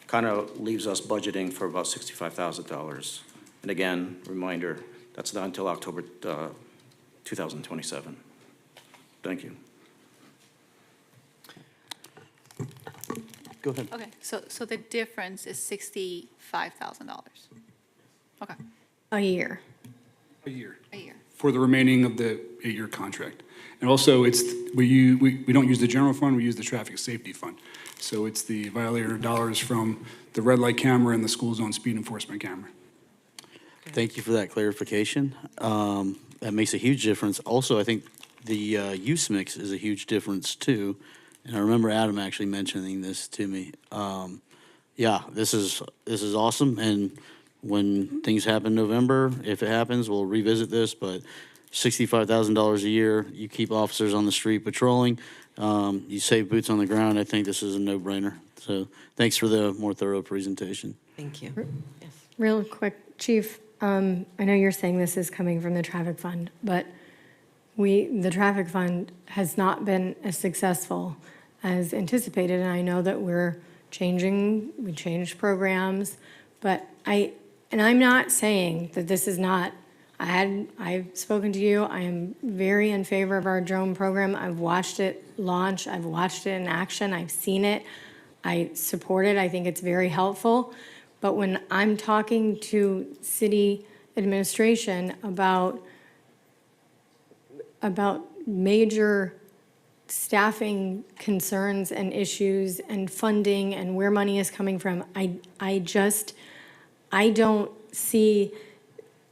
kind of leaves us budgeting for about $65,000. And again, reminder, that's not until October 2027. Thank you. Go ahead. Okay, so the difference is $65,000. Okay, A year. A year. a year. For the remaining of the 8-year contract. And also, we don't use the general fund, we use the traffic safety fund. So it's the violator dollars from the red light camera and the school zone speed enforcement camera. Thank you for that clarification. That makes a huge difference. Also, I think the use mix is a huge difference too. And I remember Adam actually mentioning this to me. Yeah, this is awesome. And when things happen in November, if it happens, we'll revisit this. But $65,000 a year, you keep officers on the street patrolling, you save boots on the ground. I think this is a no-brainer. So thanks for the more thorough presentation. Thank you. Yes. Real quick, Chief, I know you're saying this is coming from the traffic fund, but the traffic fund has not been as successful as anticipated, and I know that we changed programs, but I'm not saying that this is not, I've spoken to you, I am very in favor of our drone program. I've watched it launch, I've watched it in action, I've seen it, I support it, I think it's very helpful. But when I'm talking to city administration about major staffing concerns and issues and funding and where money is coming from, I don't see,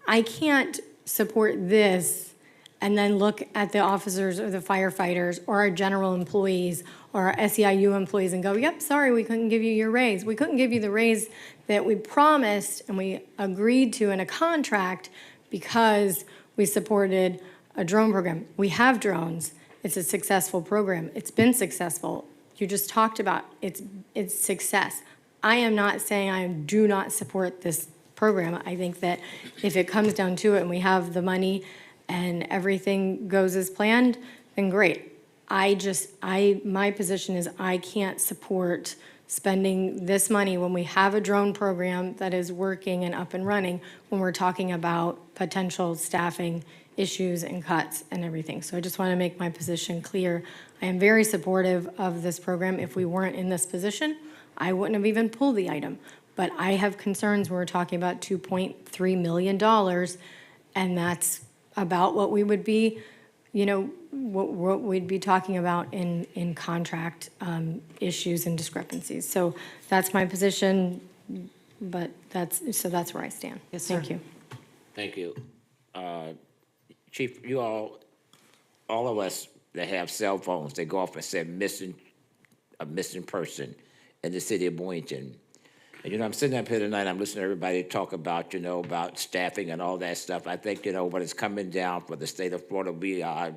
I can't support this and then look at the officers or the firefighters or our general employees or our SEIU employees and go, yep, sorry, we couldn't give you your raise. We couldn't give you the raise that we promised and we agreed to in a contract because we supported a drone program. We have drones. It's a successful program. It's been successful. You just talked about it's success. I am not saying I do not support this program. I think that if it comes down to it and we have the money and everything goes as planned, then great. My position is I can't support spending this money when we have a drone program that is working and up and running, when we're talking about potential staffing issues and cuts and everything. So I just want to make my position clear. I am very supportive of this program. If we weren't in this position, I wouldn't have even pulled the item. But I have concerns when we're talking about $2.3 million, and that's about what we would be, what we'd be talking about in contract issues and discrepancies. So that's my position, but that's where I stand. Yes, sir. Thank you. Thank you. Chief, you all of us that have cell phones, they go off and say a missing person in the city of Boynton. And, I'm sitting up here tonight, I'm listening to everybody talk about, about staffing and all that stuff. I think, what is coming down for the state of Florida, we are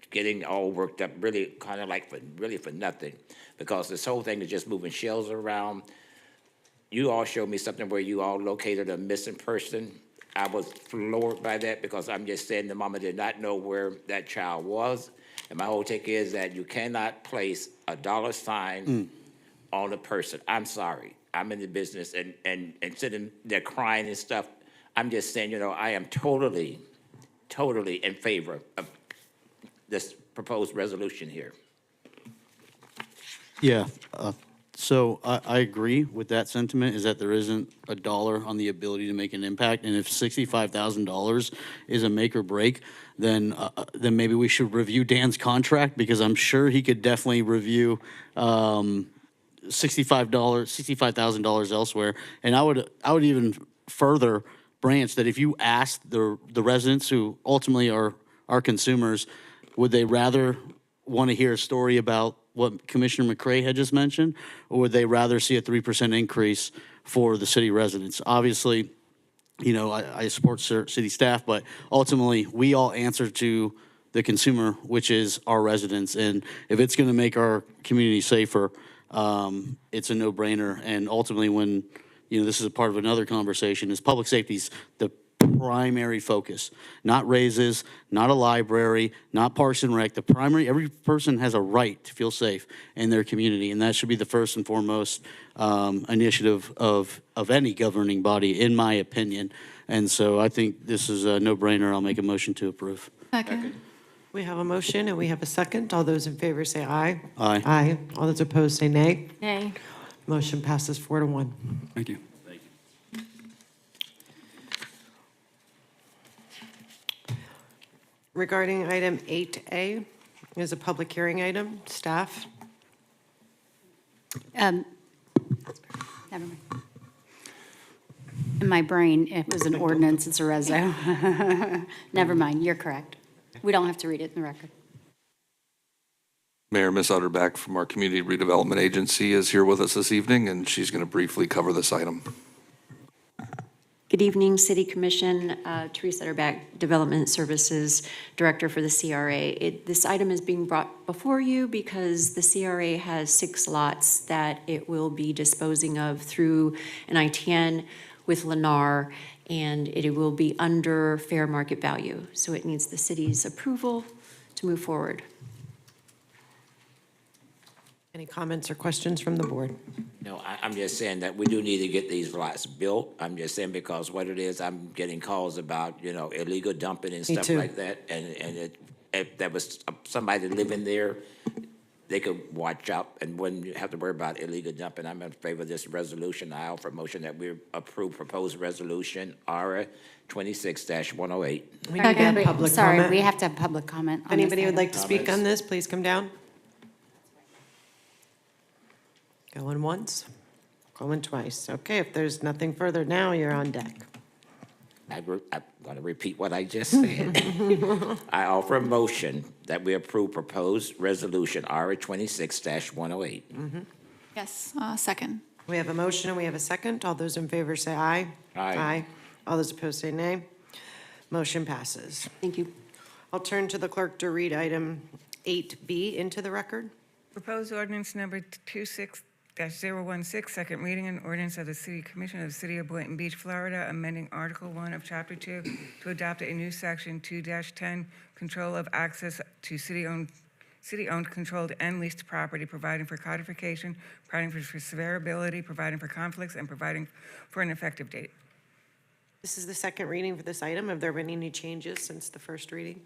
getting all worked up, really kind of like for nothing, because this whole thing is just moving shells around. You all showed me something where you all located a missing person. I was floored by that because I'm just saying the mama did not know where that child was. And my whole take is that you cannot place a dollar sign on a person. I'm sorry. I'm in the business and sitting there crying and stuff. I'm just saying, I am totally in favor of this proposed resolution here. Yeah, so I agree with that sentiment, is that there isn't a dollar on the ability to make an impact. And if $65,000 is a make or break, then maybe we should review Dan's contract, because I'm sure he could definitely review $65,000 elsewhere. And I would even further branch that if you asked the residents who ultimately are our consumers, would they rather want to hear a story about what Commissioner McCray had just mentioned, or would they rather see a 3% increase for the city residents? Obviously, I support city staff, but ultimately we all answer to the consumer, which is our residents. And if it's going to make our community safer, it's a no-brainer. And ultimately, when this is a part of another conversation, is public safety's the primary focus, not raises, not a library, not Parks and Rec. The primary, every person has a right to feel safe in their community, and that should be the first and foremost initiative of any governing body, in my opinion. And so I think this is a no-brainer. I'll make a motion to approve. Second. We have a motion and we have a second. All those in favor say aye. Aye. Aye. All those opposed say nay. Nay. Motion passes 4-1. Thank you. Regarding item 8A, is a public hearing item. Staff? Never mind. In my brain, it was an ordinance, it's a reso. Never mind, you're correct. We don't have to read it in the record. Mayor, Ms. Utterback from our Community Redevelopment Agency is here with us this evening, and she's going to briefly cover this item. Good evening, City Commission. Teresa Utterback, Development Services Director for the CRA. This item is being brought before you because the CRA has 6 lots that it will be disposing of through an ITN with Lennar, and it will be under fair market value. So it needs the city's approval to move forward. Any comments or questions from the board? No, I'm just saying that we do need to get these lots built. I'm just saying because what it is, I'm getting calls about, illegal dumping and Me stuff too. like that. And if there was somebody living there, they could watch out and wouldn't have to worry about illegal dumping. I'm in favor of this resolution. I offer a motion that we approve proposed resolution R 26-108. We need to have public Sorry, comment. we have to have public comment on this Anybody would item. like to speak on this, please come down. Going once, going twice. Okay, if there's nothing further now, you're on deck. I'm going to repeat what I just said. I offer a motion that we approve proposed resolution R 26-108. Yes, second. We have a motion and we have a second. All those in favor say aye. Aye. All those opposed say nay. Motion passes. Thank you. I'll turn to the clerk to read item 8B into the record. Proposed ordinance number 26-016, second reading, an ordinance of the City Commission of the City of Boynton Beach, Florida, amending Article 1 of Chapter 2 to adopt a new Section 2-10, control of access to city-owned, controlled, and leased property, providing for codification, providing for severability, providing for conflicts, and providing for an effective date. This is the second reading for this item. Have there been any changes since the first reading?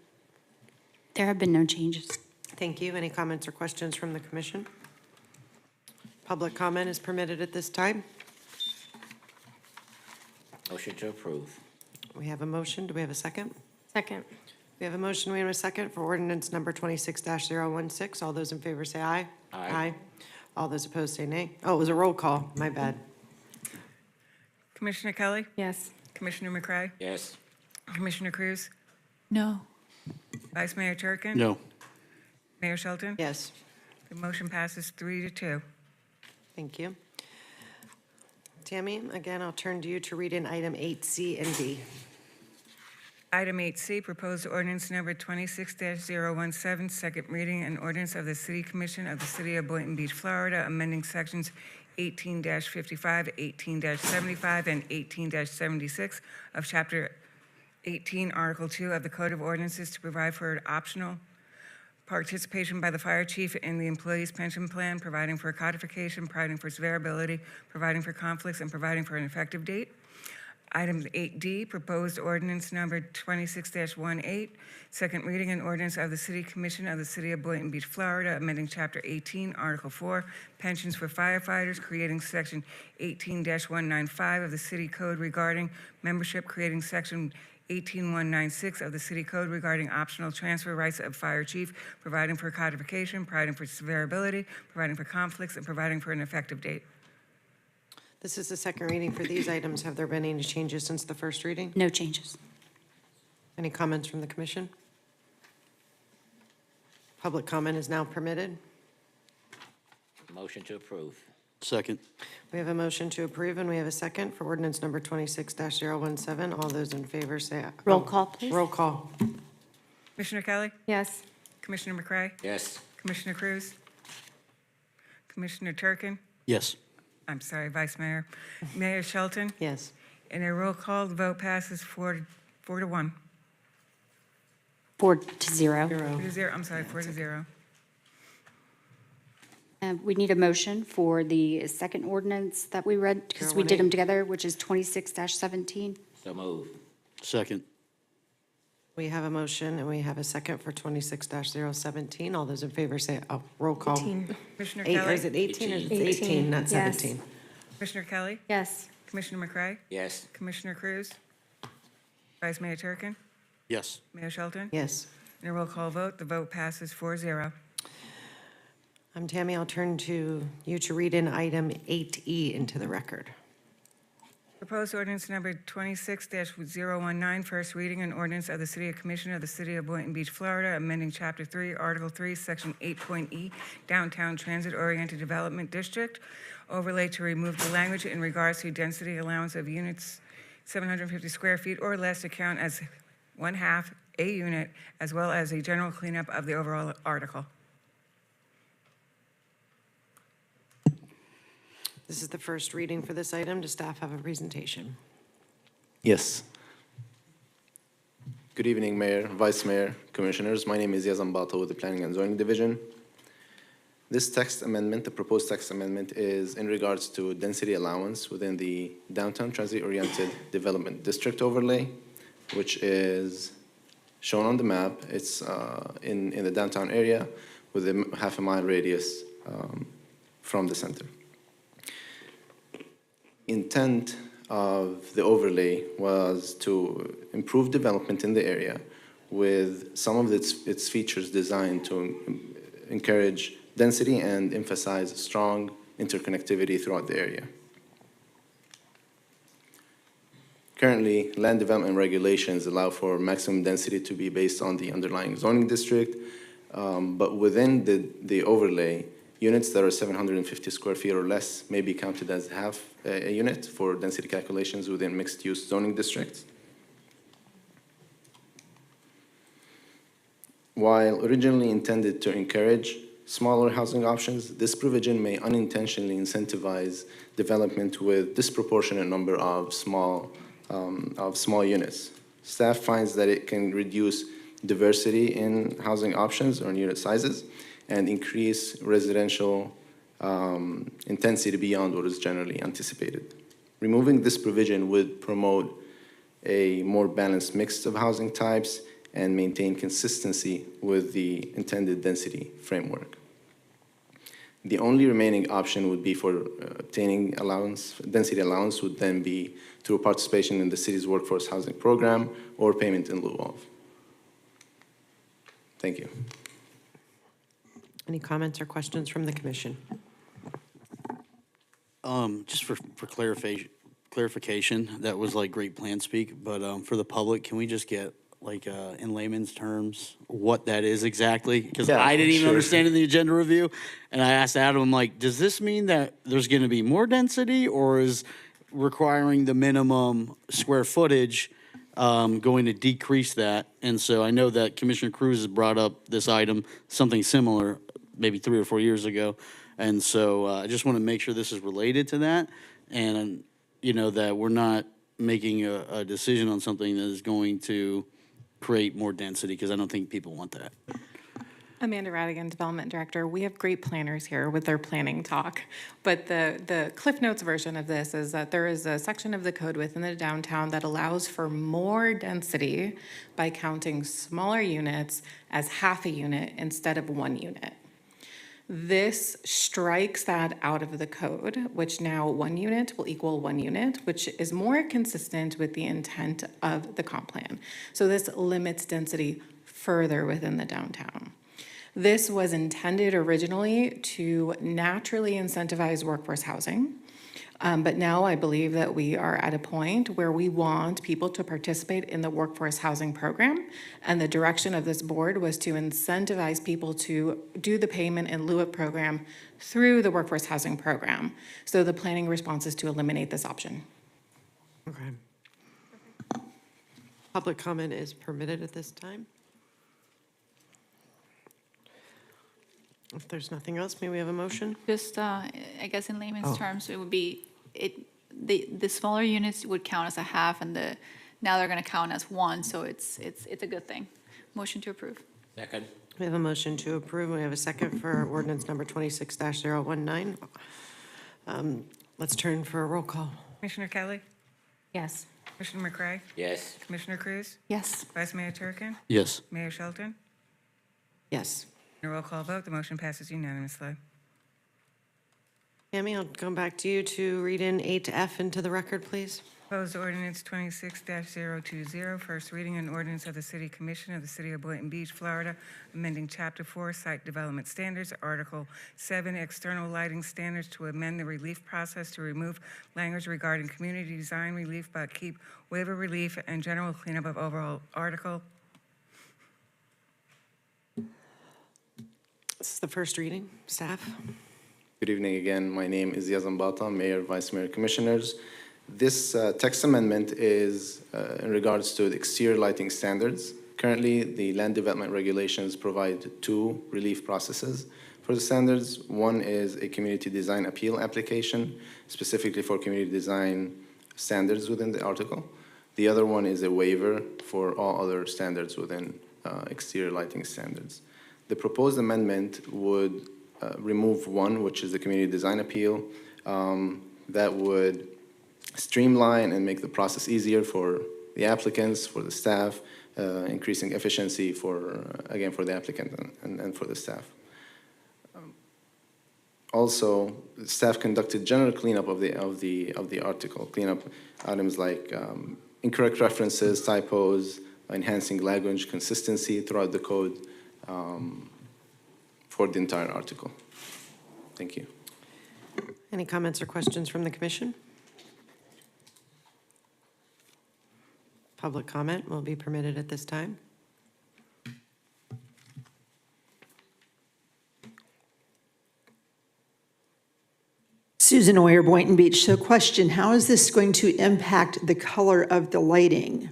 There have been no changes. Thank you. Any comments or questions from the commission? Public comment is permitted at this time. Motion to approve. We have a motion. Do we have a second? Second. We have a motion. We have a second for ordinance number 26-016. All those in favor say aye. Aye. All those opposed say nay. Oh, it was a roll call. My bad. Commissioner Kelly? Yes. Commissioner McCray? Yes. Commissioner Cruz? No. Vice Mayor Turkin? No. Mayor Shelton? Yes. The motion passes 3-2. Thank you. Tammy, again, I'll turn to you to read in item 8C and D. Item 8C, proposed ordinance number 26-017, second reading, an ordinance of the City Commission of the City of Boynton Beach, Florida, amending sections 18-55, 18-75, and 18-76 of Chapter 18, Article 2 of the Code of Ordinances to provide for optional participation by the fire chief in the employee's pension plan, providing for codification, providing for severability, providing for conflicts, and providing for an effective date. Item 8D, proposed ordinance number 26-18, second reading, an ordinance of the City Commission of the City of Boynton Beach, Florida, amending Chapter 18, Article 4, pensions for firefighters, creating Section 18-195 of the City Code regarding membership, creating Section 18196 of the City Code regarding optional transfer rights of fire chief, providing for codification, providing for severability, providing for conflicts, and providing for an effective date. This is the second reading for these items. Have there been any changes since the first reading? No changes. Any comments from the commission? Public comment is now permitted. Motion to approve. Second. We have a motion to approve, and we have a second for ordinance number 26-017. All those in favor say aye. Roll call, please. Roll call. Commissioner Kelly? Yes. Commissioner McCray? Yes. Commissioner Cruz? Commissioner Turkin? Yes. I'm sorry, Vice Mayor. Mayor Shelton? Yes. In a roll call, the vote passes 4-1. 4-0. 4-0, I'm sorry, 4-0. We need a motion for the second ordinance that we read, because we did them together, which is 26-17. So move. Second. We have a motion, and we have a second for 26-017. All those in favor say, oh, roll call. 18. Commissioner Eight, Kelly? is it 18 or is it 18? 18, not Yes. 17? Commissioner Kelly? Yes. Commissioner McCray? Yes. Commissioner Cruz? Vice Mayor Turkin? Yes. Mayor Shelton? Yes. In a roll call vote, the vote passes 4-0. Tammy, I'll turn to you to read in item 8E into the record. Proposed ordinance number 26-019, first reading, an ordinance of the City Commission of the City of Boynton Beach, Florida, amending Chapter 3, Article 3, Section 8.E, Downtown Transit-Oriented Development District, overlay to remove the language in regards to density allowance of units 750 square feet or less to count as 1/2 a unit, as well as a general cleanup of the overall article. This is the first reading for this item. Does staff have a presentation? Yes. Good evening, Mayor, Vice Mayor, Commissioners. My name is Yazan Bata with the Planning and Zoning Division. This text amendment, the proposed text amendment, is in regards to density allowance within the Downtown Transit-Oriented Development District overlay, which is shown on the map. It's in the downtown area with a half-a-mile radius from the center. Intent of the overlay was to improve development in the area with some of its features designed to encourage density and emphasize strong interconnectivity throughout the area. Currently, land development regulations allow for maximum density to be based on the underlying zoning district, but within the overlay, units that are 750 square feet or less may be counted as half a unit for density calculations within mixed-use zoning districts. While originally intended to encourage smaller housing options, this provision may unintentionally incentivize development with disproportionate number of small units. Staff finds that it can reduce diversity in housing options or unit sizes and increase residential intensity beyond what is generally anticipated. Removing this provision would promote a more balanced mix of housing types and maintain consistency with the intended density framework. The only remaining option would be for obtaining density allowance would then be through participation in the city's workforce housing program or payment in lieu of. Thank you. Any comments or questions from the commission? Just for clarification, that was like great plan speak, but for the public, can we just get like in layman's terms what that is exactly? Because Yeah, I didn't even sure. understand in the agenda review, and I asked Adam, I'm like, does this mean that there's going to be more density, or is requiring the minimum square footage going to decrease that? And so I know that Commissioner Cruz has brought up this item, something similar, maybe 3 or 4 years ago. And so I just want to make sure this is related to that, and, you know, that we're not making a decision on something that is going to create more density, because I don't think people want that. Amanda Radigan, Development Director. We have great planners here with their planning talk, but the Cliff Notes version of this is that there is a section of the code within the downtown that allows for more density by counting smaller units as half a unit instead of 1 unit. This strikes that out of the code, which now 1 unit will equal 1 unit, which is more consistent with the intent of the comp plan. So this limits density further within the downtown. This was intended originally to naturally incentivize workforce housing. But now I believe that we are at a point where we want people to participate in the workforce housing program. And the direction of this board was to incentivize people to do the payment in lieu of program through the workforce housing program. So the planning response is to eliminate this option. Okay. Public comment is permitted at this time. If there's nothing else, may we have a motion? Just, I guess in layman's Oh. terms, it would be, the smaller units would count as a half, and now they're gonna count as 1, so it's a good thing. Motion to approve. Second. We have a motion to approve. We have a second for ordinance number 26-019. Let's turn for a roll call. Commissioner Kelly? Yes. Commissioner McCray? Yes. Commissioner Cruz? Yes. Vice Mayor Turkin? Yes. Mayor Shelton? Yes. In a roll call vote, the motion passes unanimously. Tammy, I'll come back to you to read in 8F into the record, please. Proposed ordinance 26-020, first reading an ordinance of the City Commission of the City of Boynton Beach, Florida, amending Chapter 4 Site Development Standards, Article 7 External Lighting Standards to amend the relief process to remove language regarding community design relief but keep waiver relief and general cleanup of overall article. This is the first reading. Staff? Good evening again. My name is Yazan Bata, Mayor, Vice Mayor, Commissioners. This text amendment is in regards to the exterior lighting standards. Currently, the land development regulations provide 2 relief processes for the standards. One is a community design appeal application, specifically for community design standards within the article. The other one is a waiver for all other standards within exterior lighting standards. The proposed amendment would remove one, which is the community design appeal. That would streamline and make the process easier for the applicants, for the staff, increasing efficiency for, again, for the applicant and for the staff. Also, staff conducted general cleanup of the article, cleanup items like incorrect references, typos, enhancing language consistency throughout the code for the entire article. Thank you. Any comments or questions from the commission? Public comment will be permitted at this time. Susan Oyer, Boynton Beach. So question, how is this going to impact the color of the lighting?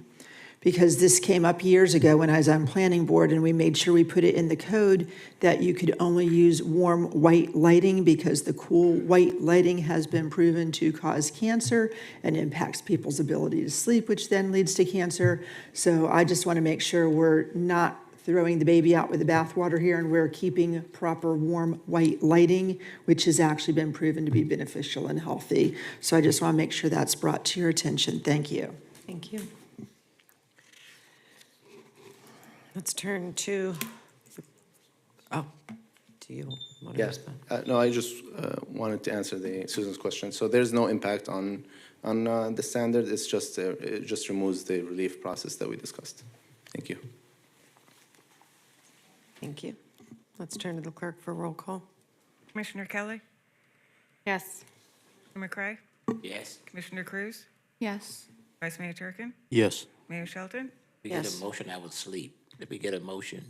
Because this came up years ago when I was on planning board and we made sure we put it in the code that you could only use warm white lighting because the cool white lighting has been proven to cause cancer and impacts people's ability to sleep, which then leads to cancer. So I just want to make sure we're not throwing the baby out with the bathwater here and we're keeping proper warm white lighting, which has actually been proven to be beneficial and healthy. So I just want to make sure that's brought to your attention. Thank you. Thank you. Let's turn to, do you want to Yeah, respond? no, I just wanted to answer Susan's question. So there's no impact on the standard. It's just, it just removes the relief process that we discussed. Thank you. Thank you. Let's turn to the clerk for roll call. Commissioner Kelly? Yes. Commissioner McCray? Yes? Commissioner Cruz? Yes. Vice Mayor Turkin? Yes. Mayor Shelton? We get Yes. a motion, I would sleep. Did we get a motion?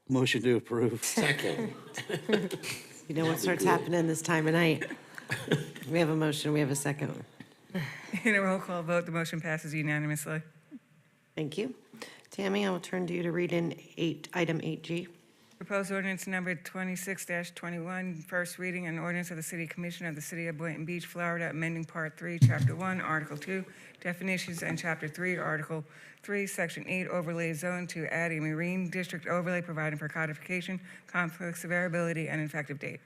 Motion to approve. Second. You know what starts happening this time of night? We have a motion, we have a second. In a roll call vote, the motion passes unanimously. Thank you. Tammy, I will turn to you to read in item 8G. Proposed ordinance number 26-21, first reading, an ordinance of the City Commission of the City of Boynton Beach, Florida, amending Part 3, Chapter 1, Article 2, definitions, and Chapter 3, Article 3, Section 8, overlay zone to add a marine district overlay, providing for codification, conflicts, severability, and effective date.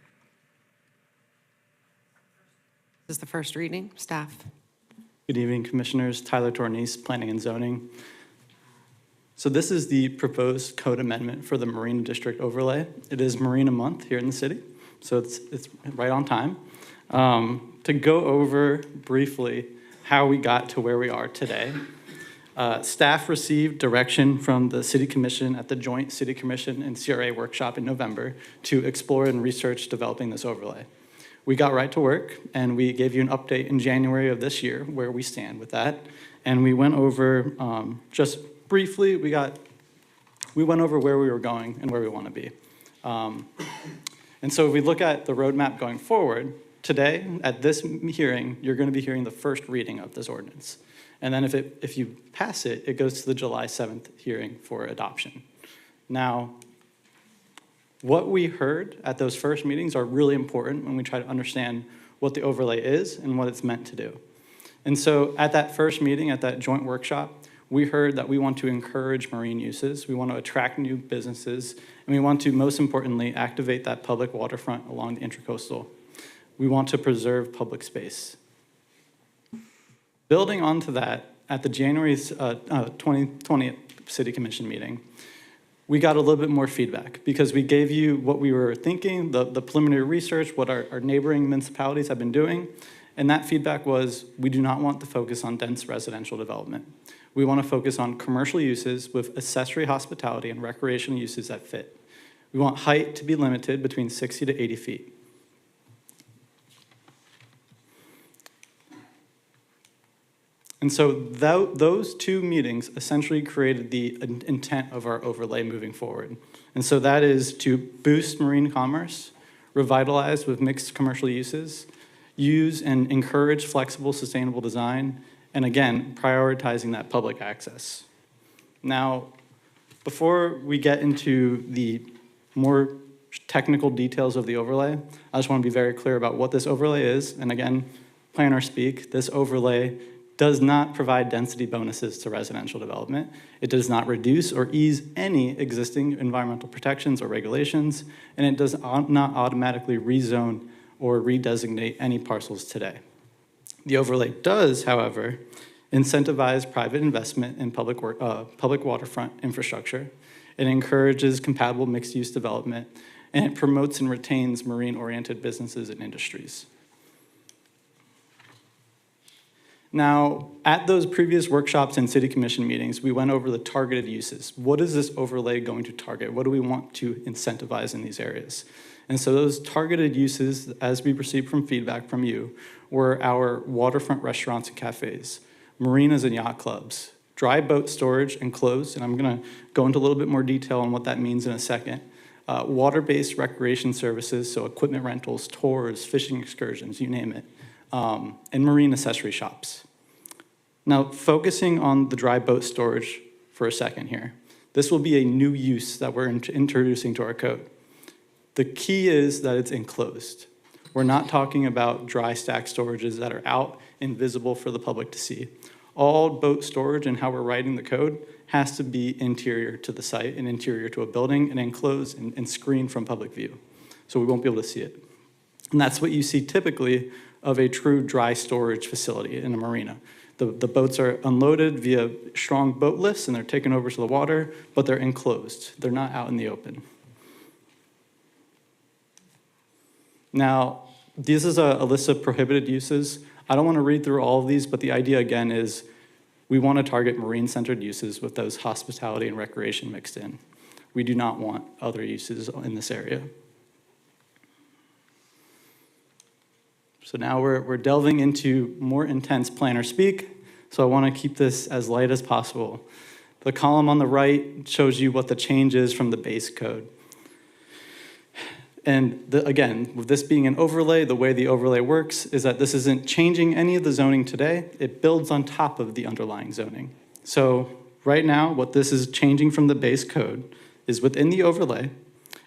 This is the first reading. Staff. Good evening, Commissioners. Tyler Tornese, Planning and Zoning. So this is the proposed code amendment for the Marina District overlay. It is Marina Month here in the city, so it's right on time. To go over briefly how we got to where we are today, staff received direction from the City Commission at the joint City Commission and CRA workshop in November to explore and research developing this overlay. We got right to work, and we gave you an update in January of this year where we stand with that. And we went over, just briefly, we went over where we were going and where we want to be. And so if we look at the roadmap going forward, today, at this hearing, you're going to be hearing the first reading of this ordinance. And then if you pass it, it goes to the July 7th hearing for adoption. Now, what we heard at those first meetings are really important when we try to understand what the overlay is and what it's meant to do. And so at that first meeting, at that joint workshop, we heard that we want to encourage marine uses, we want to attract new businesses, and we want to, most importantly, activate that public waterfront along the Intracoastal. We want to preserve public space. Building onto that, at the January 2020 City Commission meeting, we got a little bit more feedback because we gave you what we were thinking, the preliminary research, what our neighboring municipalities have been doing, and that feedback was we do not want to focus on dense residential development. We want to focus on commercial uses with accessory hospitality and recreational uses that fit. We want height to be limited between 60 to 80 feet. And so those two meetings essentially created the intent of our overlay moving forward. And so that is to boost marine commerce, revitalize with mixed commercial uses, use and encourage flexible, sustainable design, and again, prioritizing that public access. Now, before we get into the more technical details of the overlay, I just want to be very clear about what this overlay is. And again, planner speak, this overlay does not provide density bonuses to residential development. It does not reduce or ease any existing environmental protections or regulations, and it does not automatically rezone or redesignate any parcels today. The overlay does, however, incentivize private investment in public waterfront infrastructure. It encourages compatible mixed-use development, and it promotes and retains marine-oriented businesses and industries. Now, at those previous workshops and city commission meetings, we went over the targeted uses. What is this overlay going to target? What do we want to incentivize in these areas? And so those targeted uses, as we received from feedback from you, were our waterfront restaurants and cafes, marinas and yacht clubs, dry boat storage enclosed, and I'm gonna go into a little bit more detail on what that means in a second, water-based recreation services, so equipment rentals, tours, fishing excursions, you name it, and marine accessory shops. Now, focusing on the dry boat storage for a second here, this will be a new use that we're introducing to our code. The key is that it's enclosed. We're not talking about dry stack storages that are out, invisible for the public to see. All boat storage and how we're writing the code has to be interior to the site and interior to a building and enclosed and screened from public view. So we won't be able to see it. And that's what you see typically of a true dry storage facility in a marina. The boats are unloaded via strong boat lifts and they're taken over to the water, but they're enclosed. They're not out in the open. Now, this is a list of prohibited uses. I don't want to read through all of these, but the idea again is we want to target marine-centered uses with those hospitality and recreation mixed in. We do not want other uses in this area. So now we're delving into more intense planner speak, so I want to keep this as light as possible. The column on the right shows you what the change is from the base code. And again, with this being an overlay, the way the overlay works is that this isn't changing any of the zoning today. It builds on top of the underlying zoning. So right now, what this is changing from the base code is within the overlay,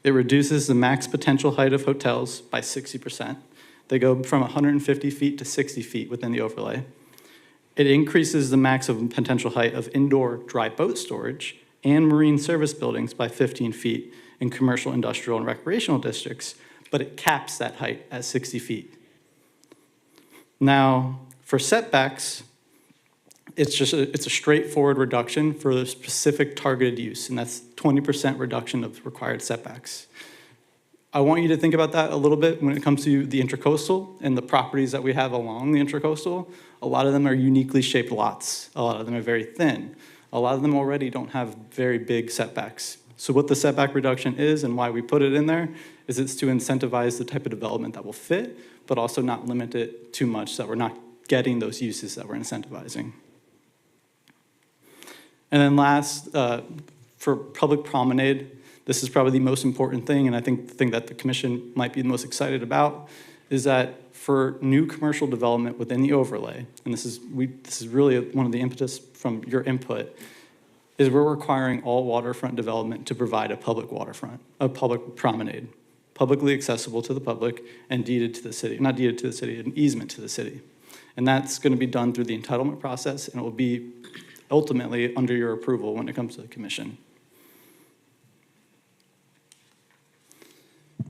it reduces the max potential height of hotels by 60%. They go from 150 feet to 60 feet within the overlay. It increases the maximum potential height of indoor dry boat storage and marine service buildings by 15 feet in commercial, industrial, and recreational districts, but it caps that height at 60 feet. Now, for setbacks, it's a straightforward reduction for the specific targeted use, and that's 20% reduction of required setbacks. I want you to think about that a little bit when it comes to the intracoastal and the properties that we have along the intracoastal. A lot of them are uniquely shaped lots. A lot of them are very thin. A lot of them already don't have very big setbacks. So what the setback reduction is and why we put it in there is it's to incentivize the type of development that will fit, but also not limit it too much so that we're not getting those uses that we're incentivizing. And then last, for public promenade, this is probably the most important thing, and I think the thing that the commission might be the most excited about is that for new commercial development within the overlay, and this is really one of the impetus from your input, is we're requiring all waterfront development to provide a public waterfront, a public promenade, publicly accessible to the public and deeded to the city, not deeded to the city, an easement to the city. And that's going to be done through the entitlement process, and it will be ultimately under your approval when it comes to the commission.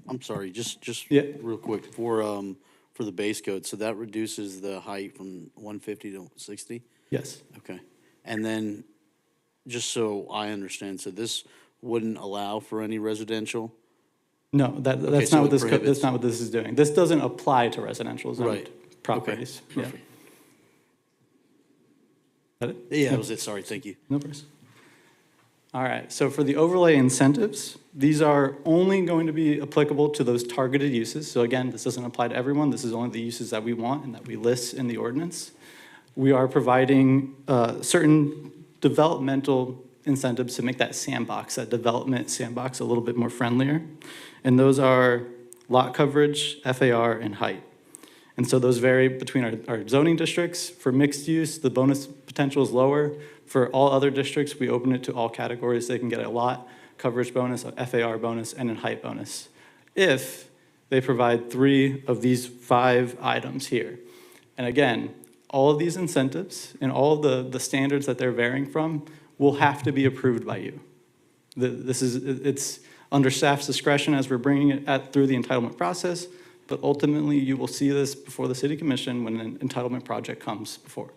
I'm sorry, just Yeah. real quick, for the base code, so that reduces the height from 150 to 60? Yes. Okay. And then, just so I understand, so this wouldn't allow for any residential? No, that's so not what it this prohibits- that's not what this is doing. This doesn't apply to residential zoned Right. properties. Okay. Yeah. Perfect. That it? Yeah, that was it, sorry, thank you. No worries. All right, so for the overlay incentives, these are only going to be applicable to those targeted uses. So again, this doesn't apply to everyone. This is only the uses that we want and that we list in the ordinance. We are providing certain developmental incentives to make that sandbox, that development sandbox, a little bit more friendlier. And those are lot coverage, FAR, and height. And so those vary between our zoning districts. For mixed use, the bonus potential is lower. For all other districts, we open it to all categories. They can get a lot coverage bonus, a FAR bonus, and a height bonus if they provide 3 of these 5 items here. And again, all of these incentives and all of the standards that they're varying from will have to be approved by you. It's under staff's discretion as we're bringing it through the entitlement process, but ultimately you will see this before the city commission when an entitlement project comes before.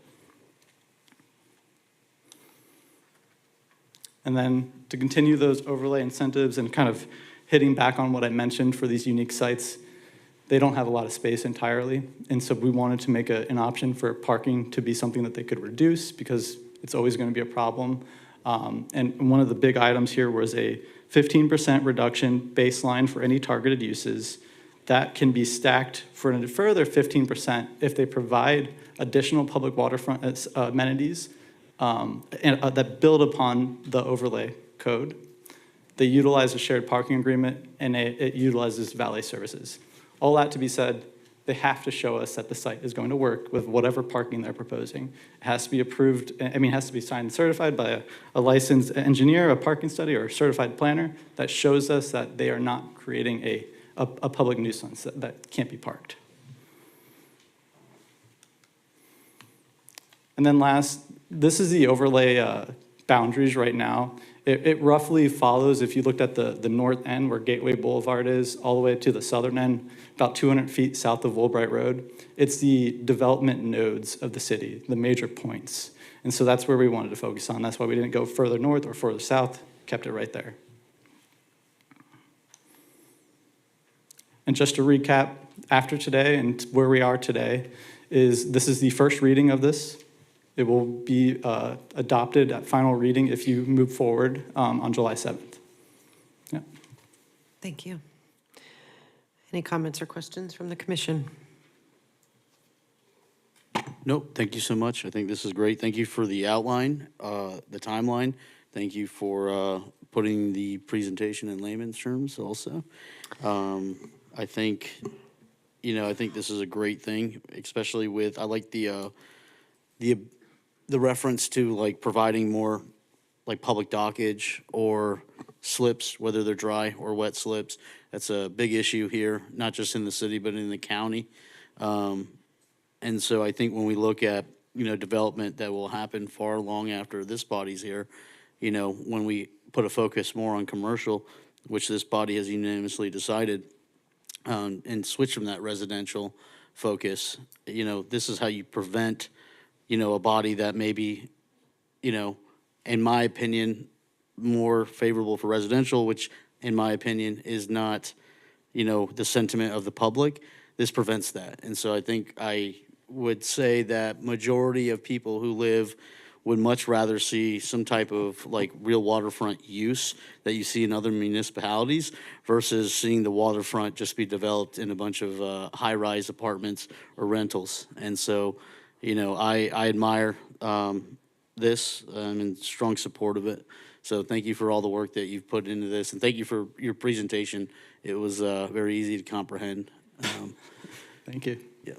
And then to continue those overlay incentives and kind of hitting back on what I mentioned for these unique sites, they don't have a lot of space entirely. And so we wanted to make an option for parking to be something that they could reduce because it's always going to be a problem. And one of the big items here was a 15% reduction baseline for any targeted uses. That can be stacked for a further 15% if they provide additional public waterfront amenities that build upon the overlay code. They utilize a shared parking agreement, and it utilizes valet services. All that to be said, they have to show us that the site is going to work with whatever parking they're proposing. It has to be approved, I mean, it has to be signed and certified by a licensed engineer, a parking study, or a certified planner that shows us that they are not creating a public nuisance that can't be parked. And then last, this is the overlay boundaries right now. It roughly follows, if you looked at the north end where Gateway Boulevard is, all the way to the southern end, about 200 feet south of Woolbright Road. It's the development nodes of the city, the major points. And so that's where we wanted to focus on. That's why we didn't go further north or further south, kept it right there. And just to recap, after today and where we are today, this is the first reading of this. It will be adopted at final reading if you move forward on July 7th. Yeah. Thank you. Any comments or questions from the commission? Nope, thank you so much. I think this is great. Thank you for the outline, the timeline. Thank you for putting the presentation in layman's terms also. I think, I think this is a great thing, especially with, I like the reference to like providing more like public dockage or slips, whether they're dry or wet slips. That's a big issue here, not just in the city, but in the county. And so I think when we look at, development that will happen far long after this body's here, when we put a focus more on commercial, which this body has unanimously decided, and switch from that residential focus, this is how you prevent, a body that may be, in my opinion, more favorable for residential, which in my opinion is not, the sentiment of the public. This prevents that. And so I think I would say that majority of people who live would much rather see some type of like real waterfront use that you see in other municipalities versus seeing the waterfront just be developed in a bunch of high-rise apartments or rentals. And so, I admire this. I'm in strong support of it. So thank you for all the work that you've put into this, and thank you for your presentation. It was very easy to comprehend. Thank you. Yeah.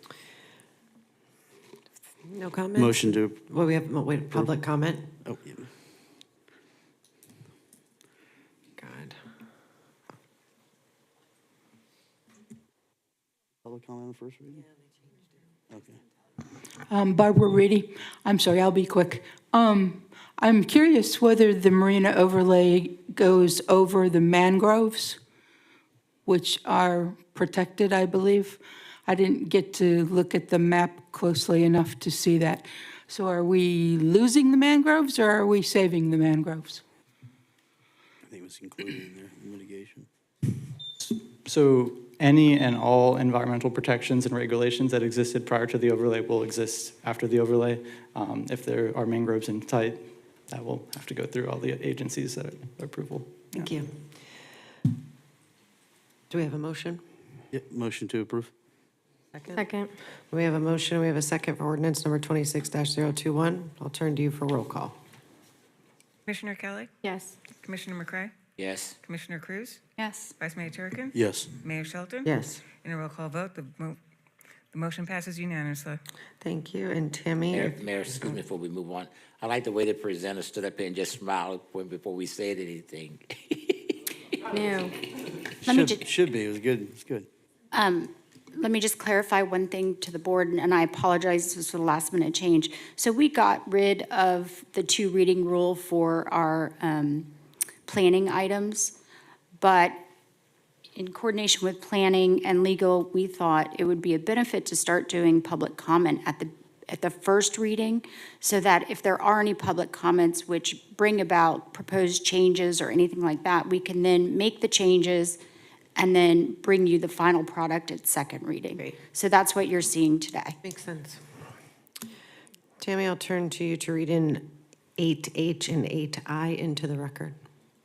No comment? Motion to. Well, we have, wait, public comment? Oh, yeah. God. Public comment on the first reading? Okay. Barbara Reedy. I'm sorry, I'll be quick. I'm curious whether the marina overlay goes over the mangroves, which are protected, I believe. I didn't get to look at the map closely enough to see that. So are we losing the mangroves or are we saving the mangroves? I think it was included in there, mitigation. So any and all environmental protections and regulations that existed prior to the overlay will exist after the overlay. If there are mangroves in sight, that will have to go through all the agencies that are approval. Thank you. Do we have a motion? Yeah, motion to approve. Second. We have a motion, we have a second for ordinance number 26-021. I'll turn to you for roll call. Commissioner Kelly? Yes. Commissioner McCray? Yes. Commissioner Cruz? Yes. Vice Mayor Turkin? Yes. Mayor Shelton? Yes. In a roll call vote, the motion passes unanimously. Thank you, and Tammy? Mayor, excuse me before we move on. I like the way the presenter stood up here and just smiled before we said anything. No. Should be. It was good. It's good. Let me just clarify one thing to the board, and I apologize, this was for the last minute change. So we got rid of the 2 reading rule for our planning items, but in coordination with planning and legal, we thought it would be a benefit to start doing public comment at the first reading, so that if there are any public comments which bring about proposed changes or anything like that, we can then make the changes and then bring you the final product at second reading. So that's what you're seeing today. Makes sense. Tammy, I'll turn to you to read in 8H and 8I into the record.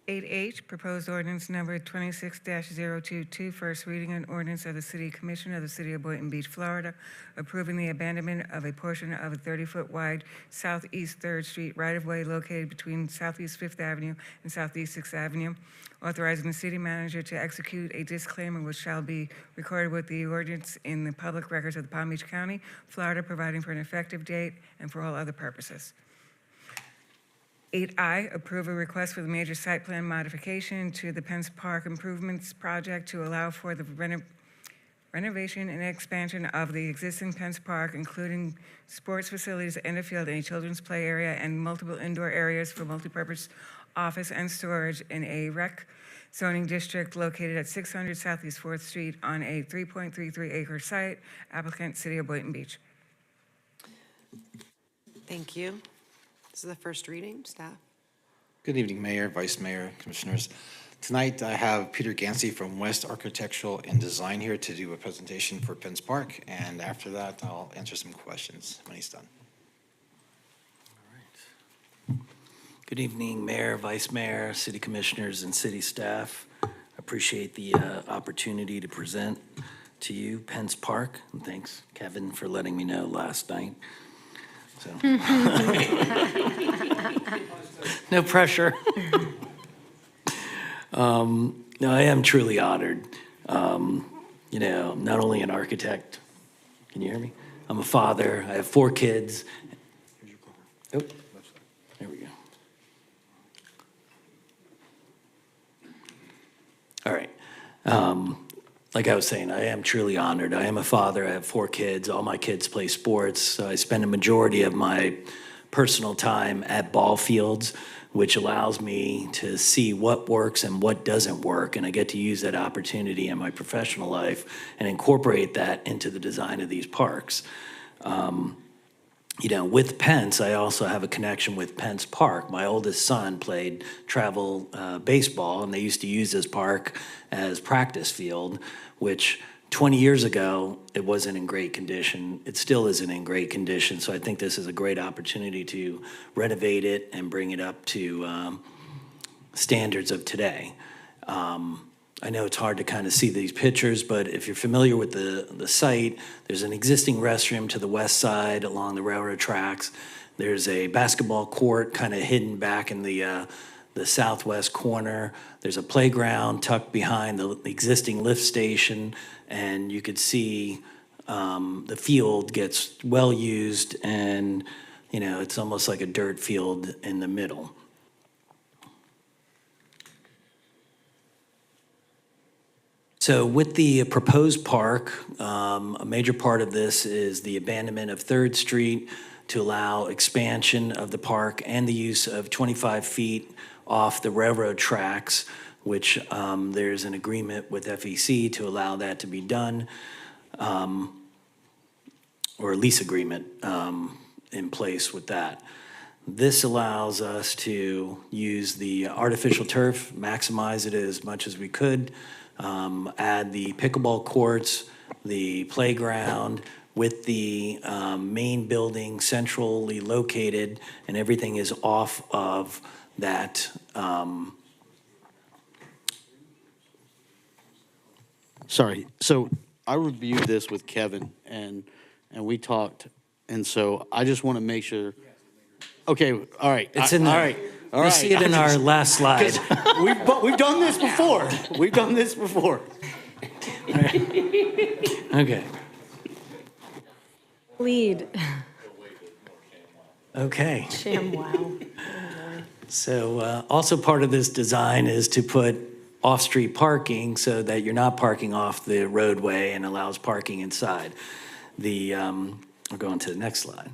8H, proposed ordinance number 26-022, first reading an ordinance of the City Commission of the City of Boynton Beach, Florida, approving the abandonment of a portion of a 30-foot wide Southeast 3rd Street right-of-way located between Southeast 5th Avenue and Southeast 6th Avenue, authorizing the city manager to execute a disclaimer which shall be recorded with the ordinance in the public records of the Palm Beach County, Florida, providing for an effective date and for all other purposes. 8I, approve a request for the major site plan modification to the Pence Park Improvements Project to allow for the renovation and expansion of the existing Pence Park, including sports facilities and a field and a children's play area and multiple indoor areas for multipurpose office and storage in a rec zoning district located at 600 Southeast 4th Street on a 3.33 acre site, applicant City of Boynton Beach. Thank you. This is the first reading. Staff. Good evening, Mayor, Vice Mayor, Commissioners. Tonight, I have Peter Gansey from West Architectural and Design here to do a presentation for Pence Park, and after that, I'll answer some questions when he's done. Good evening, Mayor, Vice Mayor, City Commissioners, and City staff. I appreciate the opportunity to present to you Pence Park, and thanks, Kevin, for letting me know last night. So. No pressure. No, I am truly honored. Not only an architect, can you hear me? I'm a father, I have 4 kids. Oh, there we go. All right. Like I was saying, I am truly honored. I am a father. I have 4 kids. All my kids play sports. So I spend a majority of my personal time at ball fields, which allows me to see what works and what doesn't work. And I get to use that opportunity in my professional life and incorporate that into the design of these parks. With Pence, I also have a connection with Pence Park. My oldest son played travel baseball, and they used to use this park as practice field, which 20 years ago, it wasn't in great condition. It still isn't in great condition, so I think this is a great opportunity to renovate it and bring it up to standards of today. I know it's hard to kind of see these pictures, but if you're familiar with the site, there's an existing restroom to the west side along the railroad tracks. There's a basketball court kind of hidden back in the southwest corner. There's a playground tucked behind the existing lift station, and you could see the field gets well used, and it's almost like a dirt field in the middle. So with the proposed park, a major part of this is the abandonment of 3rd Street to allow expansion of the park and the use of 25 feet off the railroad tracks, which there's an agreement with FEC to allow that to be done, or a lease agreement in place with that. This allows us to use the artificial turf, maximize it as much as we could, add the pickleball courts, the playground, with the main building centrally located, and everything is off of that. Sorry, so I reviewed this with Kevin, and we talked, and so I just want to make sure. Okay, all right. It's in there. All right. All You right. see it in our last slide. We've done this before. We've done this before. Okay. Lead. Okay. Sham wow. So also part of this design is to put off-street parking so that you're not parking off the roadway and allows parking inside. I'll go on to the next slide.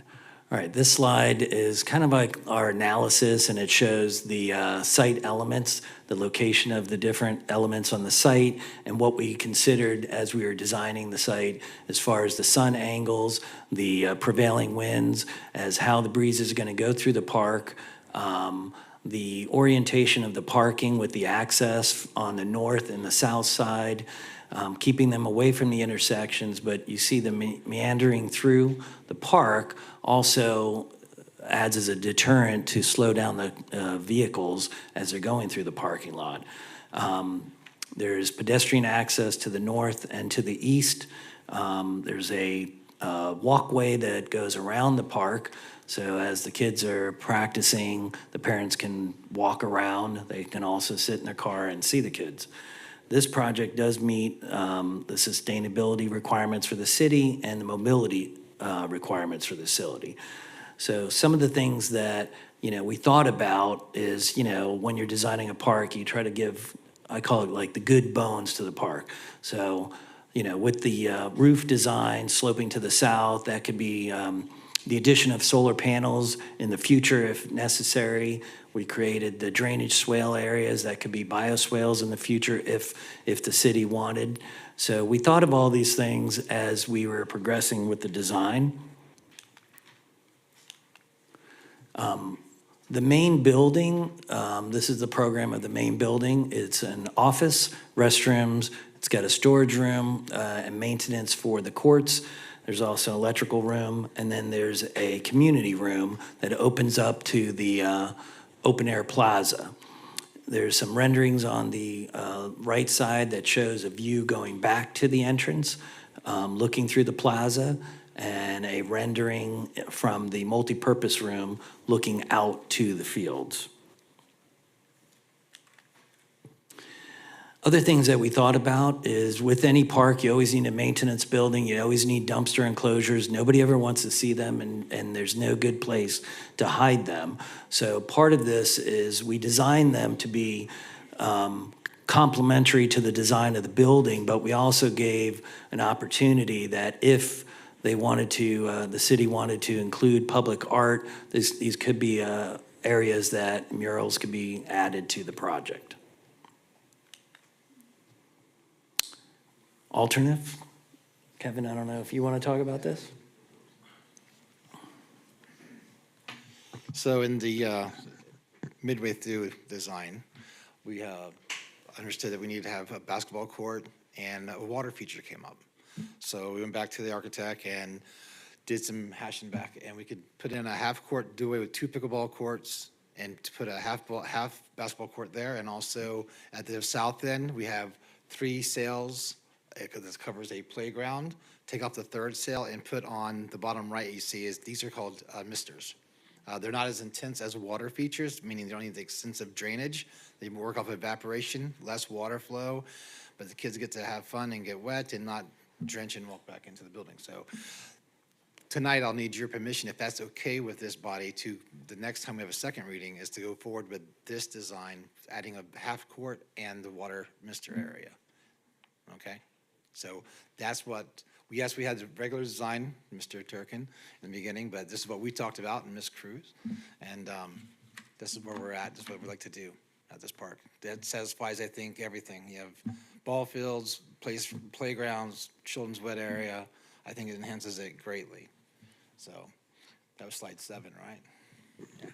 All right, this slide is kind of like our analysis, and it shows the site elements, the location of the different elements on the site, and what we considered as we were designing the site as far as the sun angles, the prevailing winds, as how the breeze is going to go through the park, the orientation of the parking with the access on the north and the south side, keeping them away from the intersections, but you see them meandering through the park also adds as a deterrent to slow down the vehicles as they're going through the parking lot. There's pedestrian access to the north and to the east. There's a walkway that goes around the park, so as the kids are practicing, the parents can walk around. They can also sit in their car and see the kids. This project does meet the sustainability requirements for the city and the mobility requirements for the city. So some of the things that, we thought about is, when you're designing a park, you try to give, I call it like the good bones to the park. So, with the roof design sloping to the south, that could be the addition of solar panels in the future if necessary. We created the drainage swale areas that could be bioswales in the future if the city wanted. So we thought of all these things as we were progressing with the design. The main building, this is the program of the main building. It's an office, restrooms, it's got a storage room and maintenance for the courts. There's also an electrical room, and then there's a community room that opens up to the open air plaza. There's some renderings on the right side that shows a view going back to the entrance, looking through the plaza, and a rendering from the multipurpose room looking out to the fields. Other things that we thought about is with any park, you always need a maintenance building, you always need dumpster enclosures. Nobody ever wants to see them, and there's no good place to hide them. So part of this is we designed them to be complementary to the design of the building, but we also gave an opportunity that if they wanted to, the city wanted to include public art, these could be areas that murals could be added to the project. Alternative? Kevin, I don't know if you want to talk about this? So in the midway through design, we understood that we needed to have a basketball court, and a water feature came up. So we went back to the architect and did some hashing back, and we could put in a half-court doorway with 2 pickleball courts and to put a half basketball court there. And also at the south end, we have 3 sails, because this covers a playground. Take off the 3rd sail and put on the bottom right you see is these are called misters. They're not as intense as water features, meaning they don't need the extensive drainage. They work off evaporation, less water flow, but the kids get to have fun and get wet and not drench and walk back into the building. So tonight I'll need your permission, if that's okay with this body, to the next time we have a second reading is to go forward with this design, adding a half court and the water mister area. Okay? So that's what, yes, we had the regular design, Mr. Turkin, in the beginning, but this is what we talked about, and Ms. Cruz. And this is where we're at, this is what we'd like to do at this park. That satisfies, I think, everything. You have ball fields, playgrounds, children's wet area. I think it enhances it greatly. So that was slide 7, right? Yeah.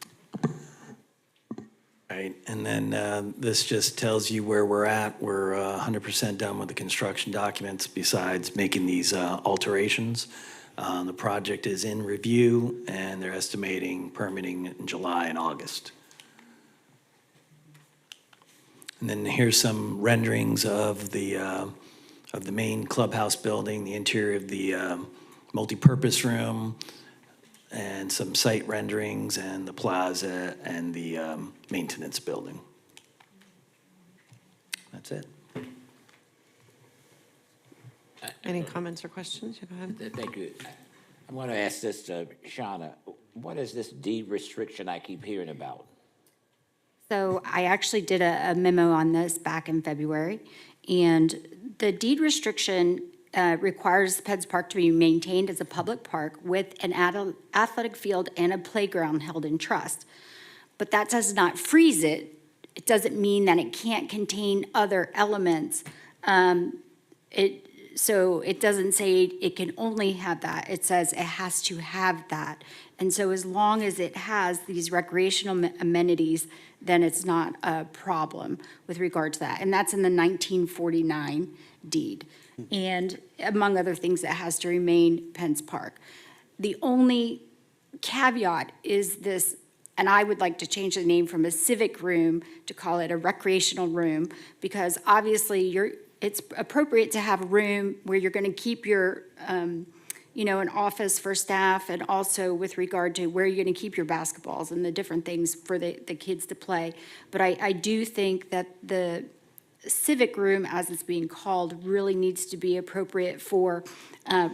Right, and then this just tells you where we're at. We're 100% done with the construction documents besides making these alterations. The project is in review, and they're estimating permitting in July and August. And then here's some renderings of the main clubhouse building, the interior of the multipurpose room, and some site renderings, and the plaza, and the maintenance building. That's it. Any comments or questions? You go ahead. Thank you. I want to ask this to Shauna. What is this deed restriction I keep hearing about? So I actually did a memo on this back in February, and the deed restriction requires Peds Park to be maintained as a public park with an athletic field and a playground held in trust. But that does not freeze it. It doesn't mean that it can't contain other elements. So it doesn't say it can only have that. It says it has to have that. And so as long as it has these recreational amenities, then it's not a problem with regard to that. And that's in the 1949 deed. And among other things, it has to remain Penn's Park. The only caveat is this, and I would like to change the name from a civic room to call it a recreational room, because obviously it's appropriate to have a room where you're going to keep your, an office for staff, and also with regard to where you're going to keep your basketballs and the different things for the kids to play. But I do think that the civic room, as it's being called, really needs to be appropriate for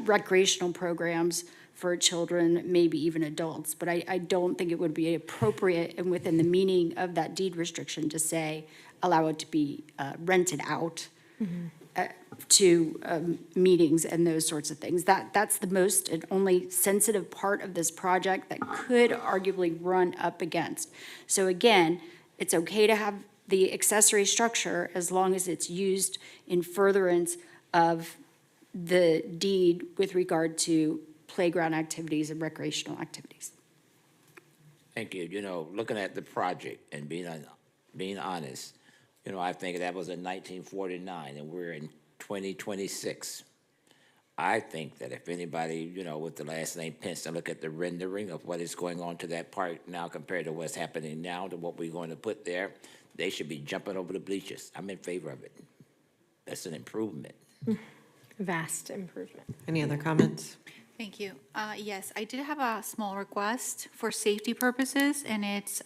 recreational programs for children, maybe even adults. But I don't think it would be appropriate and within the meaning of that deed restriction to say, allow it to be rented out to meetings and those sorts of things. That's the most and only sensitive part of this project that could arguably run up against. So again, it's okay to have the accessory structure as long as it's used in furtherance of the deed with regard to playground activities and recreational activities. Thank you. Looking at the project and being honest, I think that was in 1949 and we're in 2026. I think that if anybody, with the last name Pence, to look at the rendering of what is going on to that park now compared to what's happening now to what we're going to put there, they should be jumping over the bleachers. I'm in favor of it. That's an improvement. Vast improvement. Any other comments? Thank you. Yes, I did have a small request for safety purposes, and it's,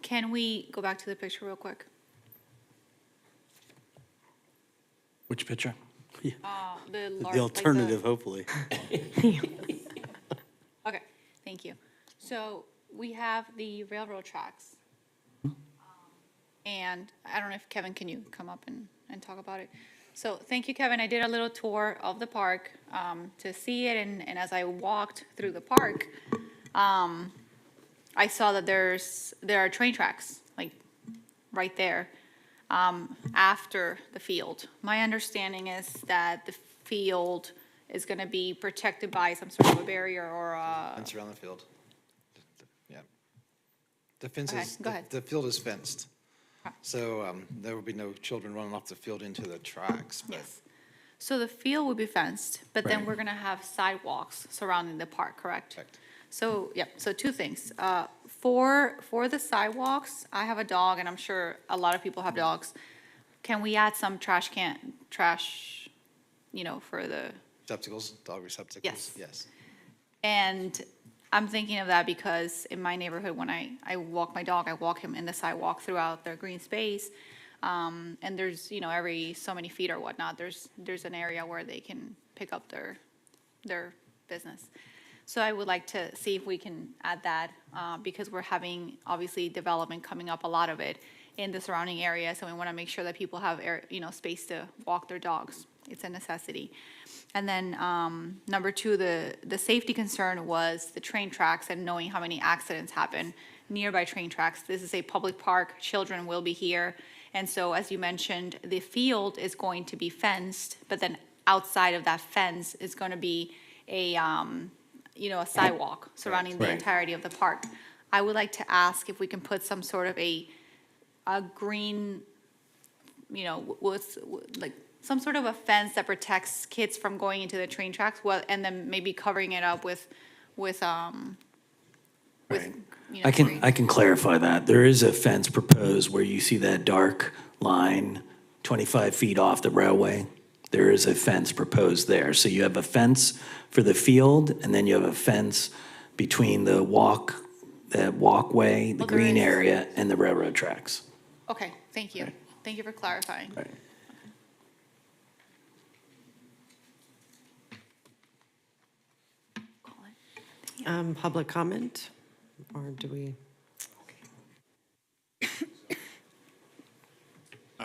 can we go back to the picture real quick? Which picture? The alternative, hopefully. Okay, thank you. So we have the railroad tracks. And I don't know if Kevin, can you come up and talk about it? So thank you, Kevin. I did a little tour of the park to see it. And as I walked through the park, I saw that there are train tracks, like right there, after the field. My understanding is that the field is going to be protected by some sort of a barrier or a... Fence around the field. Yeah. The fence Okay, is, go ahead. the field is fenced. So there will be no children running off the field into the tracks. But Yes. So the field will be fenced, but then Right. we're going to have sidewalks surrounding the park, correct? Correct. So, yeah, so two things. For the sidewalks, I have a dog, and I'm sure a lot of people have dogs. Can we add some trash, for the, Receptacles, dog receptacles? Yes. Yes. and I'm thinking of that because in my neighborhood, when I walk my dog, I walk him in the sidewalk throughout their green space. And there's, every so many feet or whatnot, there's an area where they can pick up their business. So I would like to see if we can add that, because we're having, obviously, development coming up, a lot of it, in the surrounding area. So we want to make sure that people have, space to walk their dogs. It's a necessity. And then, number two, the safety concern was the train tracks and knowing how many accidents happen nearby train tracks. This is a public park, children will be here. And so, as you mentioned, the field is going to be fenced, but then outside of that fence is going to be a sidewalk surrounding the Right. entirety of the park. I would like to ask if we can put some sort of a green, like some sort of a fence that protects kids from going into the train tracks, and then maybe covering it up with I can clarify that. There is a fence proposed where you see that dark line 25 feet off the railway. There is a fence proposed there. So you have a fence for the field, and then you have a fence between the walkway, the Well, there green is. area, and the railroad tracks. Okay, thank you. Thank you for clarifying. Right. Public comment, or do we?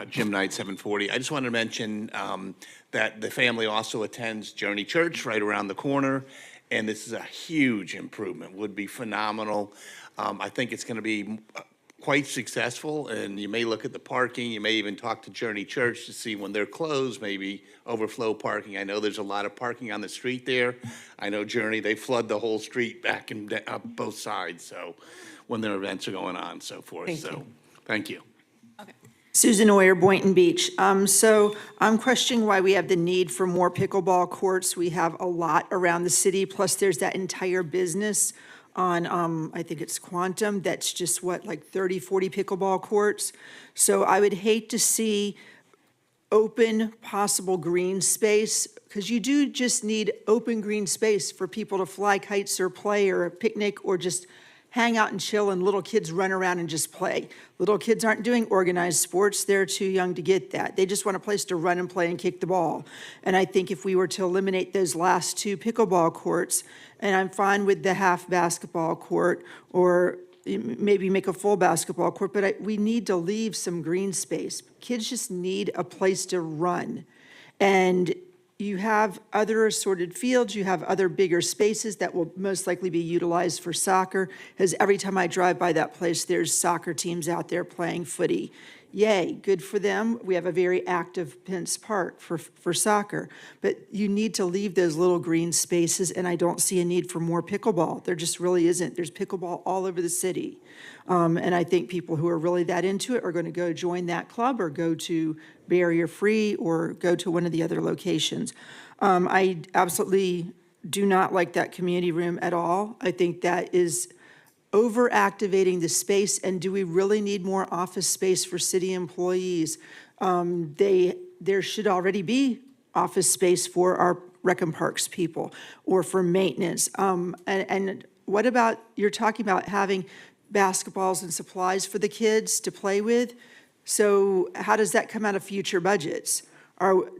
Jim Knight, 740. I just wanted to mention that the family also attends Journey Church right around the corner, and this is a huge improvement, would be phenomenal. I think it's going to be quite successful, and you may look at the parking, you may even talk to Journey Church to see when they're closed, maybe overflow parking. I know there's a lot of parking on the street there. I know Journey, they flood the whole street back and up both sides, so when their events are going on, so forth. Thank So, you. thank you. Susan Oyer, Boynton Beach. So I'm questioning why we have the need for more pickleball courts. We have a lot around the city, plus there's that entire business on, I think it's Quantum, that's just like 30, 40 pickleball courts. So I would hate to see open possible green space, because you do just need open green space for people to fly kites or play or picnic or just hang out and chill, and little kids run around and just play. Little kids aren't doing organized sports. They're too young to get that. They just want a place to run and play and kick the ball. And I think if we were to eliminate those last two pickleball courts, and I'm fine with the half basketball court or maybe make a full basketball court, but we need to leave some green space. Kids just need a place to run. And you have other assorted fields, you have other bigger spaces that will most likely be utilized for soccer, because every time I drive by that place, there's soccer teams out there playing footy. Yay, good for them. We have a very active Pence Park for soccer, but you need to leave those little green spaces, and I don't see a need for more pickleball. There just really isn't. There's pickleball all over the city. And I think people who are really that into it are going to go join that club or go to Barrier Free or go to one of the other locations. I absolutely do not like that community room at all. I think that is over-activating the space, and do we really need more office space for city employees? There should already be office space for our rec and parks people or for maintenance. And what about, you're talking about having basketballs and supplies for the kids to play with? So how does that come out of future budgets?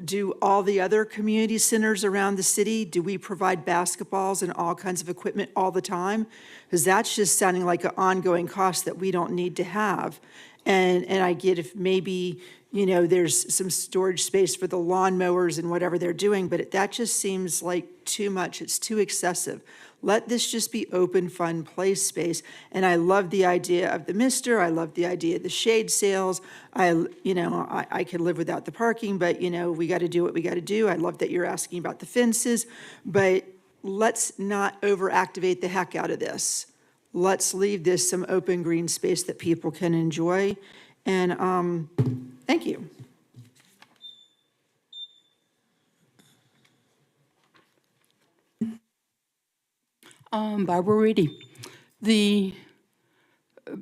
Do all the other community centers around the city, do we provide basketballs and all kinds of equipment all the time? Because that's just sounding like an ongoing cost that we don't need to have. And I get if maybe, there's some storage space for the lawnmowers and whatever they're doing, but that just seems like too much. It's too excessive. Let this just be open, fun play space. And I love the idea of the mister. I love the idea of the shade sails. I could live without the parking, but, we got to do what we got to do. I love that you're asking about the fences, but let's not overactivate the heck out of this. Let's leave this some open green space that people can enjoy. And thank you. Barbara Reedy.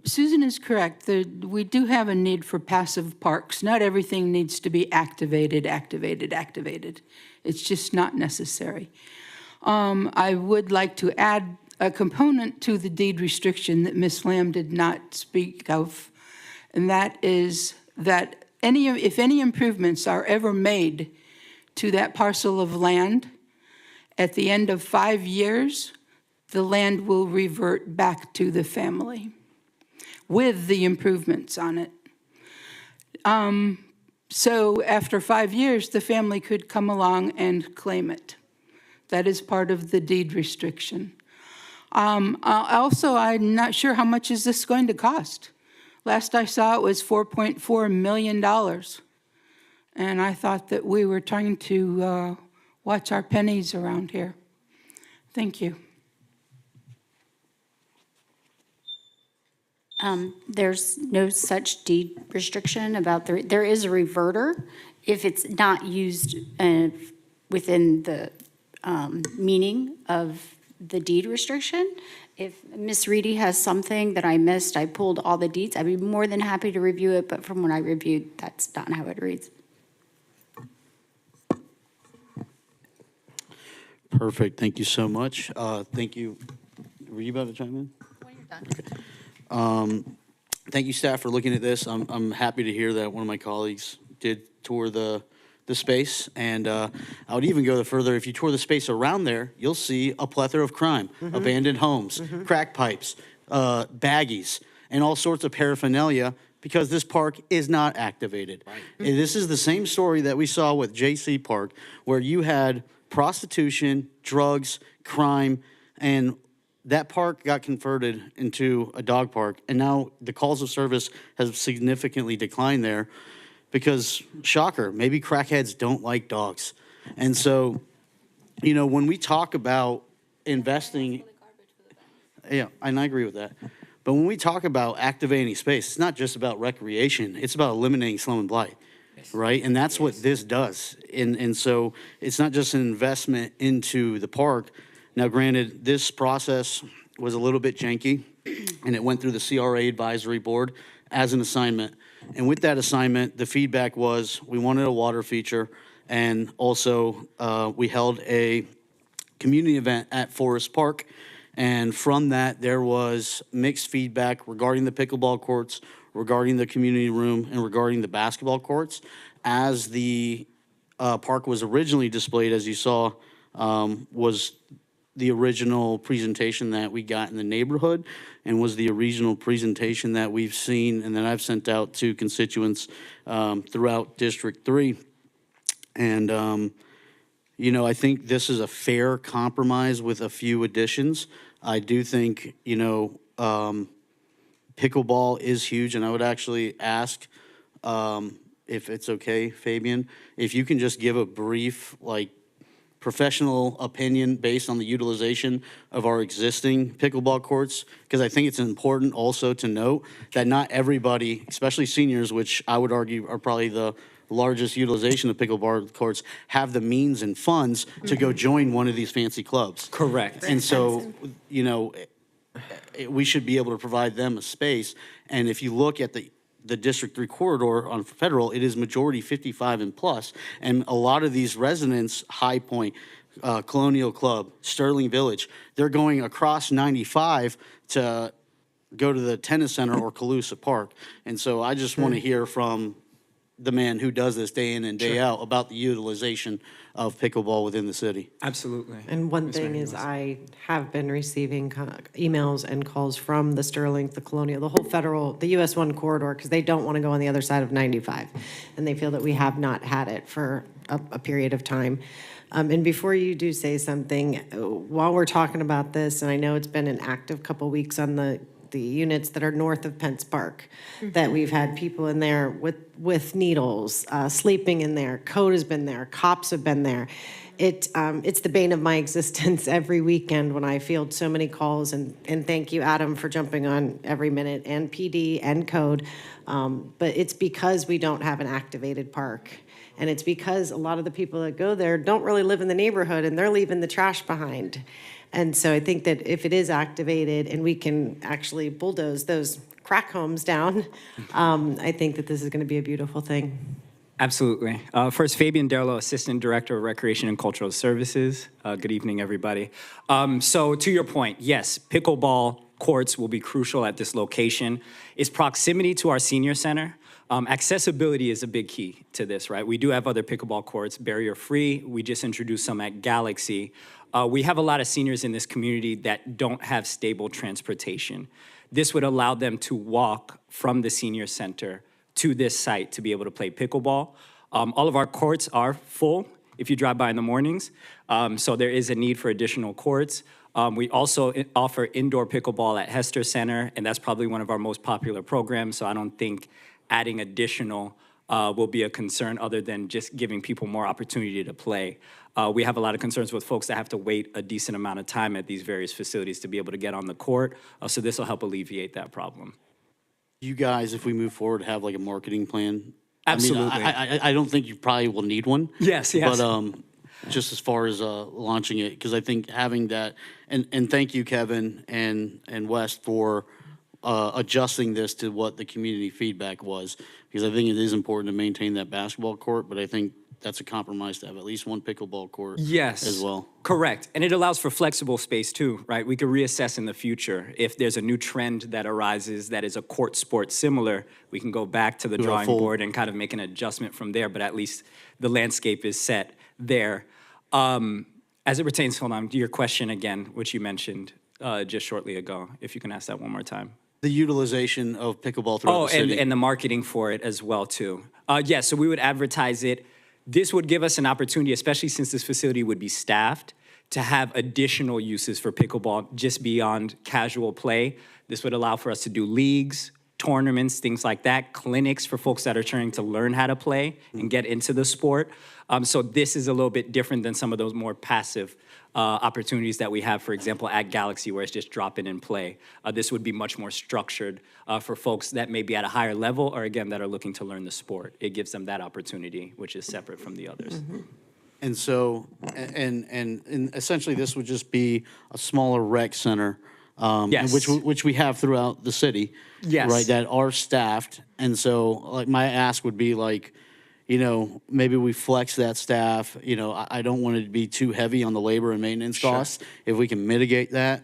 Susan is correct. We do have a need for passive parks. Not everything needs to be activated. It's just not necessary. I would like to add a component to the deed restriction that Ms. Lamb did not speak of, and that is that if any improvements are ever made to that parcel of land, at the end of 5 years, the land will revert back to the family with the improvements on it. So after 5 years, the family could come along and claim it. That is part of the deed restriction. Also, I'm not sure how much is this going to cost. Last I saw it was $4.4 million. And I thought that we were trying to watch our pennies around here. Thank you. There's no such deed restriction about there is a reverter if it's not used within the meaning of the deed restriction. If Ms. Reedy has something that I missed, I pulled all the deeds, I'd be more than happy to review it, but from what I reviewed, that's not how it reads. Perfect, thank you so much. Thank you. Were you about to chime in? When you're done. Okay. Thank you, staff, for looking at this. I'm happy to hear that one of my colleagues did tour the space, and I would even go further. If you tour the space around there, you'll see a plethora of crime, abandoned homes, crack pipes, baggies, and all sorts of paraphernalia, because this park is not activated. Right. And this is the same story that we saw with JC Park, where you had prostitution, drugs, crime, and that park got converted into a dog park, and now the calls of service has significantly declined there because, shocker, maybe crackheads don't like dogs. And so, you know, when we talk about investing, yeah, and I agree with that. But when we talk about activating space, it's not just about recreation, it's about eliminating slum and blight, right? And that's what this does. And so it's not just an investment into the park. Now, granted, this process was a little bit janky, and it went through the CRA Advisory Board as an assignment. And with that assignment, the feedback was we wanted a water feature, and also we held a community event at Forest Park. And from that, there was mixed feedback regarding the pickleball courts, regarding the community room, and regarding the basketball courts. As the park was originally displayed, as you saw, was the original presentation that we got in the neighborhood, and was the original presentation that we've seen and that I've sent out to constituents throughout District 3. And you know, I think this is a fair compromise with a few additions. I do think, you know, pickleball is huge, and I would actually ask, if it's okay, Fabian, if you can just give a brief, like, professional opinion based on the utilization of our existing pickleball courts, because I think it's important also to note that not everybody, especially seniors, which I would argue are probably the largest utilization of pickleball courts, have the means and funds to go join one of these fancy clubs. Correct. And so, you know, we should be able to provide them a space. And if you look at the District 3 corridor on Federal, it is majority 55 and plus. And a lot of these residents, High Point, Colonial Club, Sterling Village, they're going across 95 to go to the tennis center or Calusa Park. And so I just want to hear from the man who does this day in and day out about the utilization of pickleball within the city. Absolutely. And one Ms. thing is, Manuel's. I have been receiving emails and calls from the Sterling, the Colonial, the whole Federal, the US 1 corridor, because they don't want to go on the other side of 95. And they feel that we have not had it for a period of time. And before you do say something, while we're talking about this, and I know it's been an active couple weeks on the units that are north of Pence Park, that we've had people in there with needles, sleeping in there. Code has been there. Cops have been there. It's the bane of my existence every weekend when I field so many calls. And thank you, Adam, for jumping on every minute, and PD and Code. But it's because we don't have an activated park. And it's because a lot of the people that go there don't really live in the neighborhood, and they're leaving the trash behind. And so I think that if it is activated and we can actually bulldoze those crack homes down, I think that this is going to be a beautiful thing. Absolutely. First, Fabian Derlo, Assistant Director of Recreation and Cultural Services. Good evening, everybody. So to your point, yes, pickleball courts will be crucial at this location. Its proximity to our senior center. Accessibility is a big key to this, right? We do have other pickleball courts, barrier-free. We just introduced some at Galaxy. We have a lot of seniors in this community that don't have stable transportation. This would allow them to walk from the senior center to this site to be able to play pickleball. All of our courts are full if you drive by in the mornings, so there is a need for additional courts. We also offer indoor pickleball at Hester Center, and that's probably one of our most popular programs, so I don't think adding additional will be a concern other than just giving people more opportunity to play. We have a lot of concerns with folks that have to wait a decent amount of time at these various facilities to be able to get on the court, so this will help alleviate that problem. You guys, if we move forward, have like a marketing plan? Absolutely. I mean, I don't think you probably will need one. Yes. But just as far as launching it, because I think having that, and thank you, Kevin and West, for adjusting this to what the community feedback was, because I think it is important to maintain that basketball court, but I think that's a compromise to have at least one pickleball court as well. Correct. And it allows for flexible space too, right? We could reassess in the future. If there's a new trend that arises that is a court sport similar, we can go back to the drawing board and kind of make an adjustment from there, but at least the landscape is set there. As it pertains, hold on, to your question again, which you mentioned just shortly ago, if you can ask that one more time. The utilization of pickleball throughout the city. And the marketing for it as well too. Yeah, so we would advertise it. This would give us an opportunity, especially since this facility would be staffed, to have additional uses for pickleball just beyond casual play. This would allow for us to do leagues, tournaments, things like that, clinics for folks that are trying to learn how to play and get into the sport. So this is a little bit different than some of those more passive opportunities that we have, for example, at Galaxy, where it's just drop in and play. This would be much more structured for folks that may be at a higher level or, again, that are looking to learn the sport. It gives them that opportunity, which is separate from the others. And so, and essentially, this would just be a smaller rec center, Yes. which we have throughout the city. Yes. Right, that are staffed. And so, like, my ask would be like, you know, maybe we flex that staff. You know, I don't want it to be too heavy on the labor and maintenance costs. If we can mitigate that,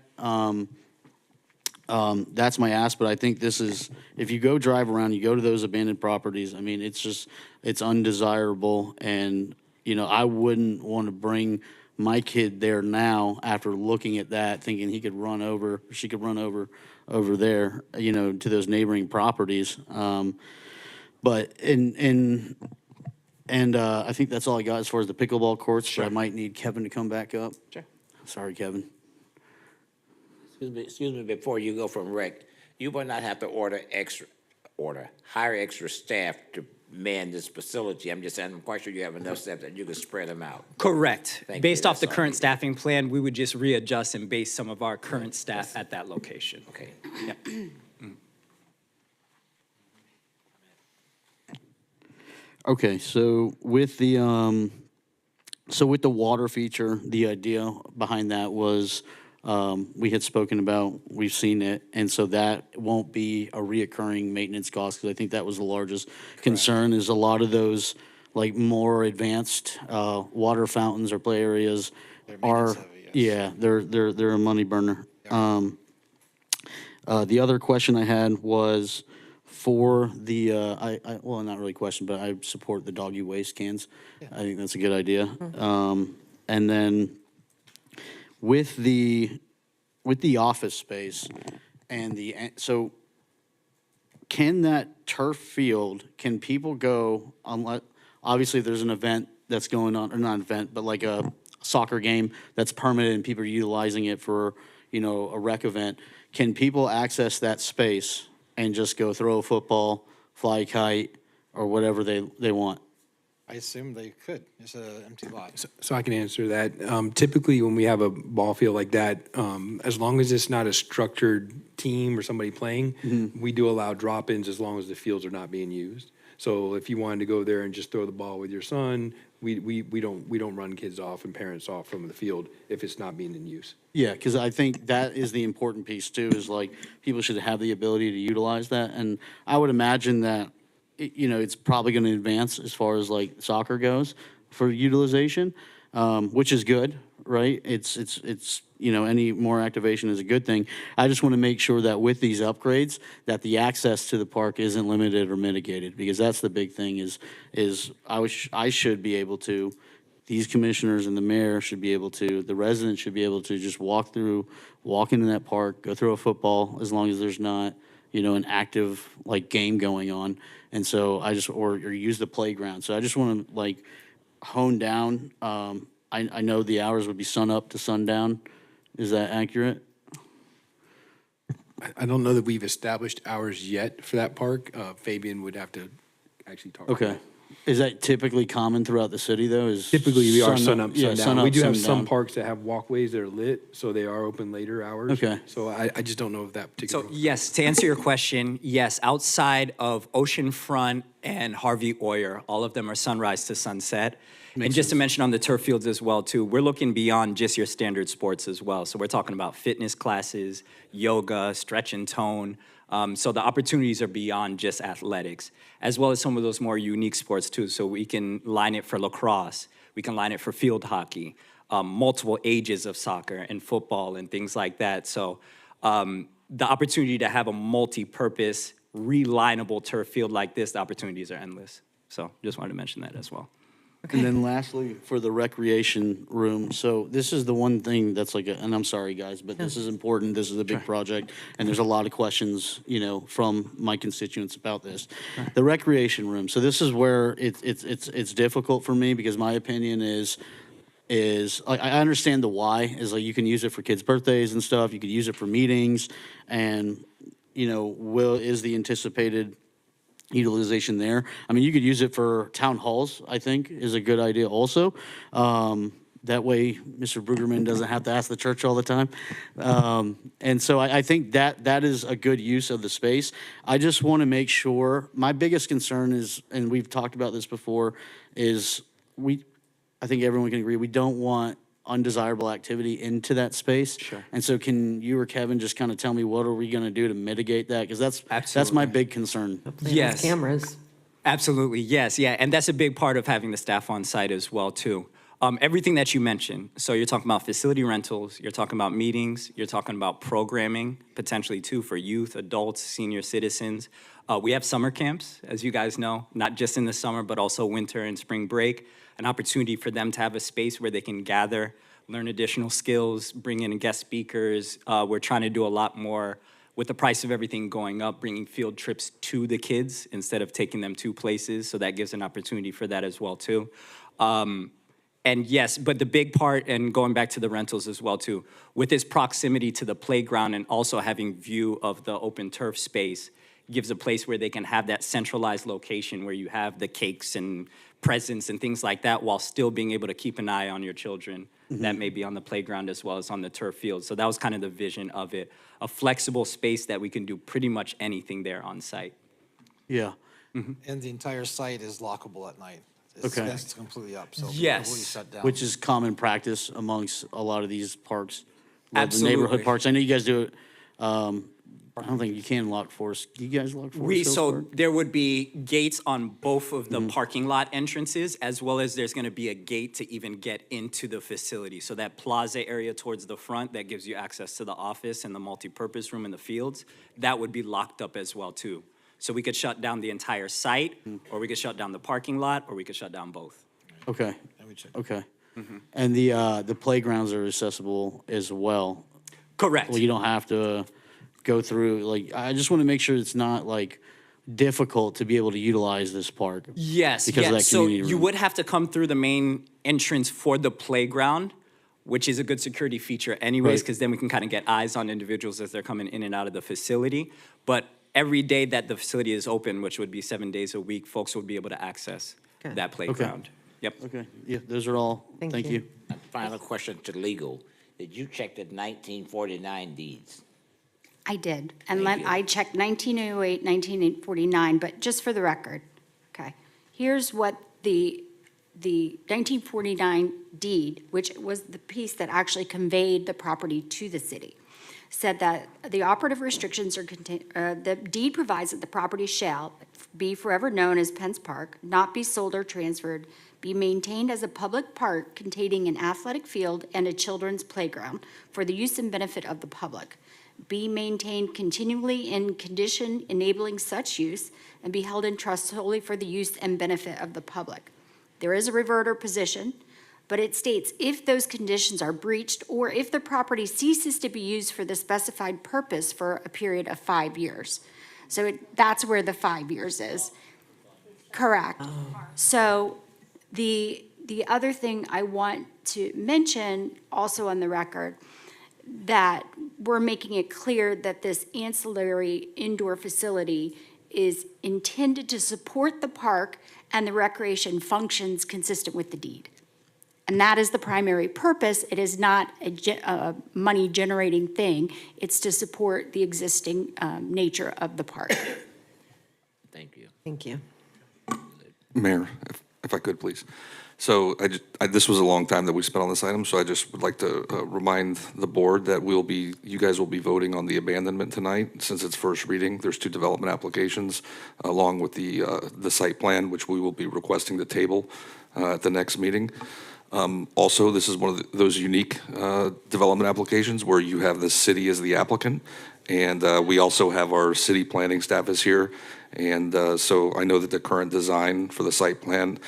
that's my ask. But I think this is, if you go drive around, you go to those abandoned properties, I mean, it's just, it's undesirable. And, you know, I wouldn't want to bring my kid there now after looking at that, thinking he could run over, she could run over there, you know, to those neighboring properties. But I think that's all I got as far as the pickleball courts. But I might need Kevin to come back up. Sure. Sorry, Kevin. Excuse me, before you go from rec, you will not have to hire extra staff to man this facility. I'm just saying, I'm quite sure you have enough staff that you can spread them out. Correct. Thank you. Based off the That's all. current staffing plan, we would just readjust and base some of our current staff at that location. Okay. Yep. Okay, so with the water feature, the idea behind that was we had spoken about, we've seen it, and so that won't be a reoccurring maintenance cost, because I think that was the largest concern, is a lot of those like more advanced water fountains or play areas are, yeah, they're a money burner. The other question I had was for the, well, not really a question, but I support the doggy waste cans. I think that's a good idea. And then with the office space and so can that turf field, can people go, unless, obviously there's an event that's going on, or not an event, but like a soccer game that's permanent and people are utilizing it for, you know, a rec event. Can people access that space and just go throw a football, fly a kite, or whatever they want? I assume they could. It's an empty lot. So I can answer that. Typically, when we have a ball field like that, as long as it's not a structured team or somebody playing, we do allow drop-ins as long as the fields are not being used. So if you wanted to go there and just throw the ball with your son, we don't run kids off and parents off from the field if it's not being in use. Yeah, because I think that is the important piece too, is like people should have the ability to utilize that. And I would imagine that, you know, it's probably going to advance as far as like soccer goes for utilization, which is good, right? It's you know, any more activation is a good thing. I just want to make sure that with these upgrades, that the access to the park isn't limited or mitigated, because that's the big thing is I should be able to, these commissioners and the mayor should be able to, the residents should be able to just walk into that park, go throw a football, as long as there's not, you know, an active like game going on. And so I just, or use the playground. So I just want to like hone down. I know the hours would be sun up to sundown. Is that accurate? I don't know that we've established hours yet for that park. Fabian would have to actually talk. Okay. Is that typically common throughout the city though? Is Typically, we are sun up, yeah, sundown. We do have some sundown. parks that have walkways that are lit, so they are open later hours. Okay. So I just don't know if that particular. So yes, to answer your question, yes, outside of Oceanfront and Harvey Oyer, all of them are sunrise to sunset. And just to mention on the turf fields as well too, we're looking beyond just your standard sports as well. So we're talking about fitness classes, yoga, stretch and tone. So the opportunities are beyond just athletics, as well as some of those more unique sports too. So we can line it for lacrosse, we can line it for field hockey, multiple ages of soccer and football and things like that. So the opportunity to have a multi-purpose, relineable turf field like this, the opportunities are endless. So just wanted to mention that as well. And then lastly, for the recreation room, so this is the one thing that's like, and I'm sorry, guys, but this is important. This is a big project, and there's a lot of questions, you know, from my constituents about this. The recreation room. So this is where it's difficult for me, because my opinion is is, like, I understand the why, is like you can use it for kids' birthdays and stuff, you could use it for meetings, and, you know, is the anticipated utilization there? I mean, you could use it for town halls, I think, is a good idea also. That way, Mr. Brueggemann doesn't have to ask the church all the time. And so I think that is a good use of the space. I just want to make sure, my biggest concern is, and we've talked about this before, is I think everyone can agree, we don't want undesirable activity into that space. Sure. And so can you or Kevin just kind of tell me what are we going to do to mitigate that? Because that's my Absolutely. big concern. Yes. Cameras. Absolutely, yes, yeah, and that's a big part of having the staff on site as well, too. Everything that you mentioned, so you're talking about facility rentals, you're talking about meetings, you're talking about programming, potentially too, for youth, adults, senior citizens. We have summer camps, as you guys know, not just in the summer, but also winter and spring break, an opportunity for them to have a space where they can gather, learn additional skills, bring in guest speakers. We're trying to do a lot more with the price of everything going up, bringing field trips to the kids instead of taking them to places, so that gives an opportunity for that as well, too. And yes, but the big part, and going back to the rentals as well too, with its proximity to the playground and also having view of the open turf space, gives a place where they can have that centralized location where you have the cakes and presents and things like that, while still being able to keep an eye on your children that may be on the playground as well as on the turf field. So that was kind of the vision of it, a flexible space that we can do pretty much anything there on site. Yeah. And the entire site is lockable at night. Okay. It's completely up, so. Yes. completely shut down. Which is common practice amongst a lot of these parks. Absolutely. The neighborhood parks. I know you guys do it. I don't think you can lock Forest. Do you guys lock Forest? So there would be gates on both of the parking lot entrances, as well as there's gonna be a gate to even get into the facility. So that plaza area towards the front, that gives you access to the office and the multipurpose room in the fields, that would be locked up as well too. So we could shut down the entire site, or we could shut down the parking lot, or we could shut down both. Okay. Okay. And the playgrounds are accessible as well. Correct. Well, you don't have to go through, like, I just want to make sure it's not like difficult to be able to utilize this park. Yes, because of that yes. So community you room. would have to come through the main entrance for the playground, which is a good security feature anyways, Right. because then we can kind of get eyes on individuals as they're coming in and out of the facility. But every day that the facility is open, which would be 7 days a week, folks would be able to access that playground. Yep. Okay, yeah, those are all, thank you. Final question to legal. Did you check the 1949 deeds? I did, and I checked 1908, 1949, but just for the record, okay? Here's what the 1949 deed, which was the piece that actually conveyed the property to the city, said that the operative restrictions are the deed provides that the property shall be forever known as Pence Park, not be sold or transferred, be maintained as a public park containing an athletic field and a children's playground for the use and benefit of the public, be maintained continually in condition enabling such use, and be held in trust solely for the use and benefit of the public. There is a reverter position, but it states if those conditions are breached or if the property ceases to be used for the specified purpose for a period of 5 years. So that's where the 5 years is. Correct. So the other thing I want to mention also on the record, that we're making it clear that this ancillary indoor facility is intended to support the park and the recreation functions consistent with the deed. And that is the primary purpose. It is not a money-generating thing. It's to support the existing nature of the park. Thank you. Thank you. Mayor, if I could, please. So this was a long time that we spent on this item, so I just would like to remind the board that you guys will be voting on the abandonment tonight. Since it's first reading, there's 2 development applications along with the site plan, which we will be requesting the table at the next meeting. Also, this is one of those unique development applications where you have the city as the applicant, and we also have our city planning staff is here. And so I know that the current design for the site plan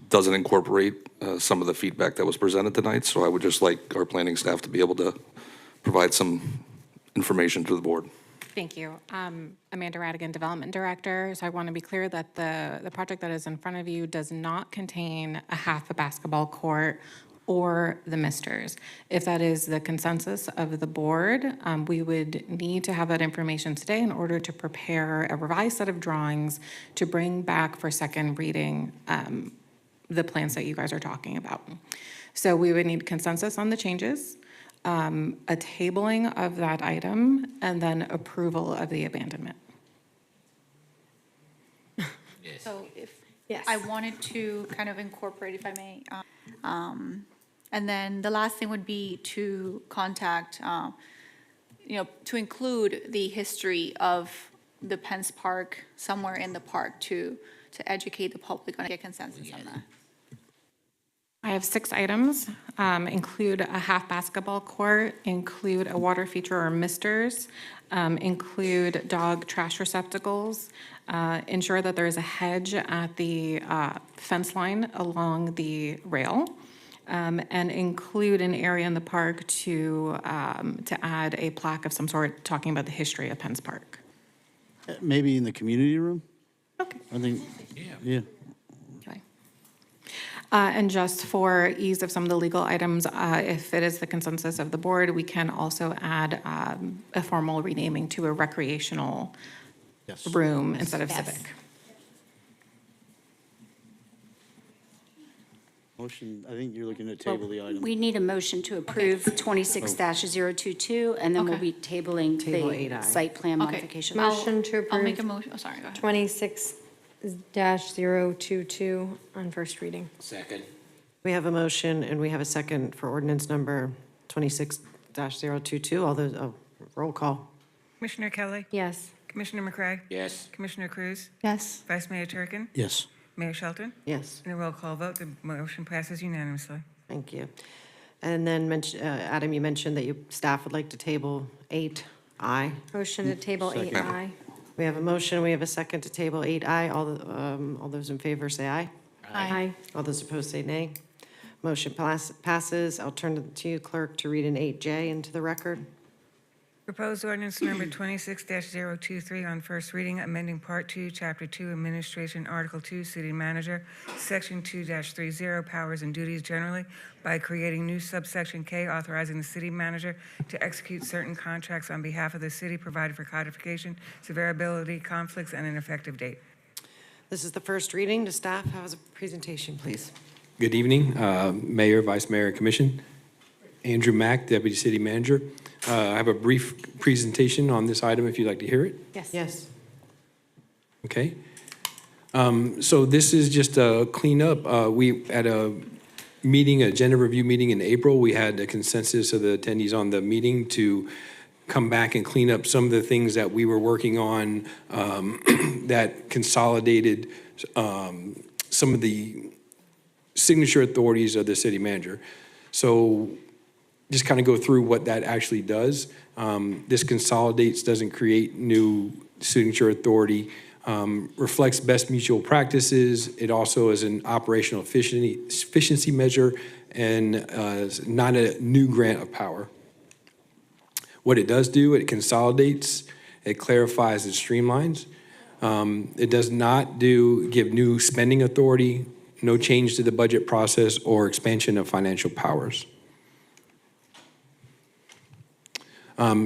doesn't incorporate some of the feedback that was presented tonight, so I would just like our planning staff to be able to provide some information to the board. Thank you. Amanda Radigan, Development Director. So I want to be clear that the project that is in front of you does not contain a half a basketball court or the misters. If that is the consensus of the board, we would need to have that information today in order to prepare a revised set of drawings to bring back for second reading the plans that you guys are talking about. So we would need consensus on the changes, a tabling of that item, and then approval of the abandonment. So if, Yes. I wanted to kind of incorporate, if I may, and then the last thing would be to contact, to include the history of the Pence Park somewhere in the park to educate the public on, get consensus on that. I have 6 items, include a half basketball court, include a water feature or misters, include dog trash receptacles, ensure that there is a hedge at the fence line along the rail, and include an area in the park to add a plaque of some sort talking about the history of Penn's Park. Maybe in the community room? Okay. I think, yeah. Okay. And just for ease of some of the legal items, if it is the consensus of the board, we can also add a formal renaming to a recreational room instead of civic. Motion, I think you're looking to table the item. We need a motion to approve 26-022, and then we'll Okay. be tabling Table the 8I. site plan Okay. modification. Motion to I'll make a approve motion, oh, sorry, go ahead. 26-022 on first reading. Second. We have a motion and we have a second for ordinance number 26-022. All those, roll call. Commissioner Kelly. Yes. Commissioner McCray. Yes. Commissioner Cruz. Yes. Vice Mayor Turkin. Yes. Mayor Shelton. Yes, In a roll call vote, the motion passes unanimously. thank you. And then, Adam, you mentioned that staff would like to table 8I. Motion to table 8I. We have a motion, we have a second to table 8I. All those in favor say aye. Aye. All those opposed say nay. Motion passes. I'll turn it to you, clerk, to read an 8J into the record. Proposed ordinance number 26-023 on first reading, amending Part 2, Chapter 2, Administration, Article 2, City Manager, Section 2-30, Powers and Duties Generally, by creating new subsection K, authorizing the city manager to execute certain contracts on behalf of the city, provided for codification, severability, conflicts, and an effective date. This is the first reading. To staff, have a presentation, please. Good evening, Mayor, Vice Mayor, and Commission. Andrew Mack, Deputy City Manager. I have a brief presentation on this item if you'd like to hear it. Yes. Yes. Okay. So this is just a cleanup. We, at a meeting, agenda review meeting in April, we had a consensus of the attendees on the meeting to come back and clean up some of the things that we were working on that consolidated some of the signature authorities of the city manager. So just kind of go through what that actually does. This consolidates, doesn't create new signature authority, reflects best mutual practices. It also is an operational efficiency measure and is not a new grant of power. What it does do, it consolidates, it clarifies and streamlines. It does not give new spending authority, no change to the budget process or expansion of financial powers.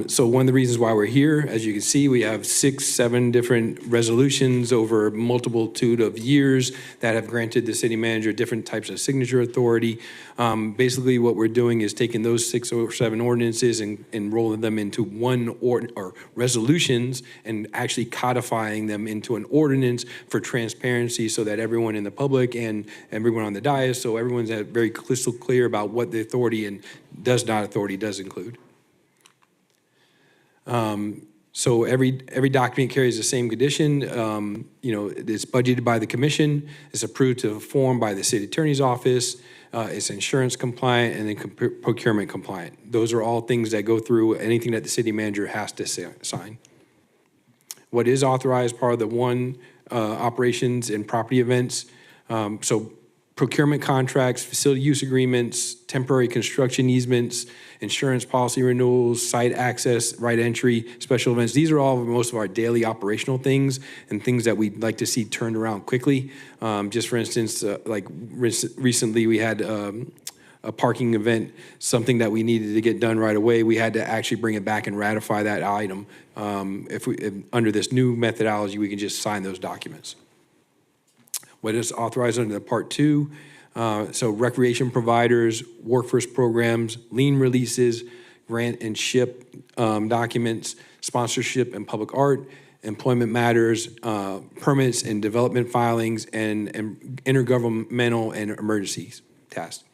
So one of the reasons why we're here, as you can see, we have 6, 7 different resolutions over a multitude of years that have granted the city manager different types of signature authority. Basically, what we're doing is taking those 6 or 7 ordinances and rolling them into one or resolutions and actually codifying them into an ordinance for transparency so that everyone in the public and everyone on the dais, so everyone's very crystal clear about what the authority and does include. So every document carries the same condition. It's budgeted by the commission, it's approved to form by the city attorney's office, it's insurance compliant and then procurement compliant. Those are all things that go through anything that the city manager has to sign. What is authorized part of the operations and property events. So procurement contracts, facility use agreements, temporary construction easements, insurance policy renewals, site access, right entry, special events. These are all most of our daily operational things and things that we'd like to see turned around quickly. Just for instance, recently we had a parking event, something that we needed to get done right away. We had to actually bring it back and ratify that item. If under this new methodology, we can just sign those documents. What is authorized under the Part 2, so recreation providers, workforce programs, lien releases, grant and ship documents, sponsorship and public art, employment matters, permits and development filings, and intergovernmental and emergencies tasks.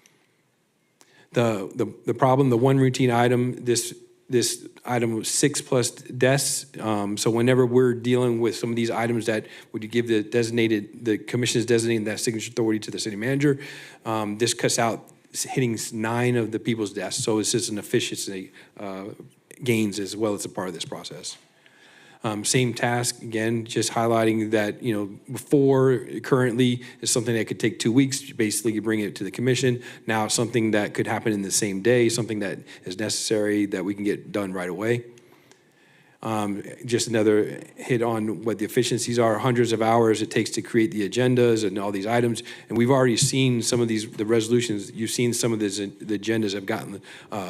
The problem, the one routine item, this item was 6+ desks. So whenever we're dealing with some of these items that would give the commission is designating that signature authority to the city manager, this cuts out hitting 9 of the people's desks. So it's just an efficiency gains as well as a part of this process. Same task, again, just highlighting that, before, currently, is something that could take 2 weeks, basically you bring it to the commission. Now it's something that could happen in the same day, something that is necessary that we can get done right away. Just another hit on what the efficiencies are, hundreds of hours it takes to create the agendas and all these items. And we've already seen some of the resolutions, you've seen some of the agendas have gotten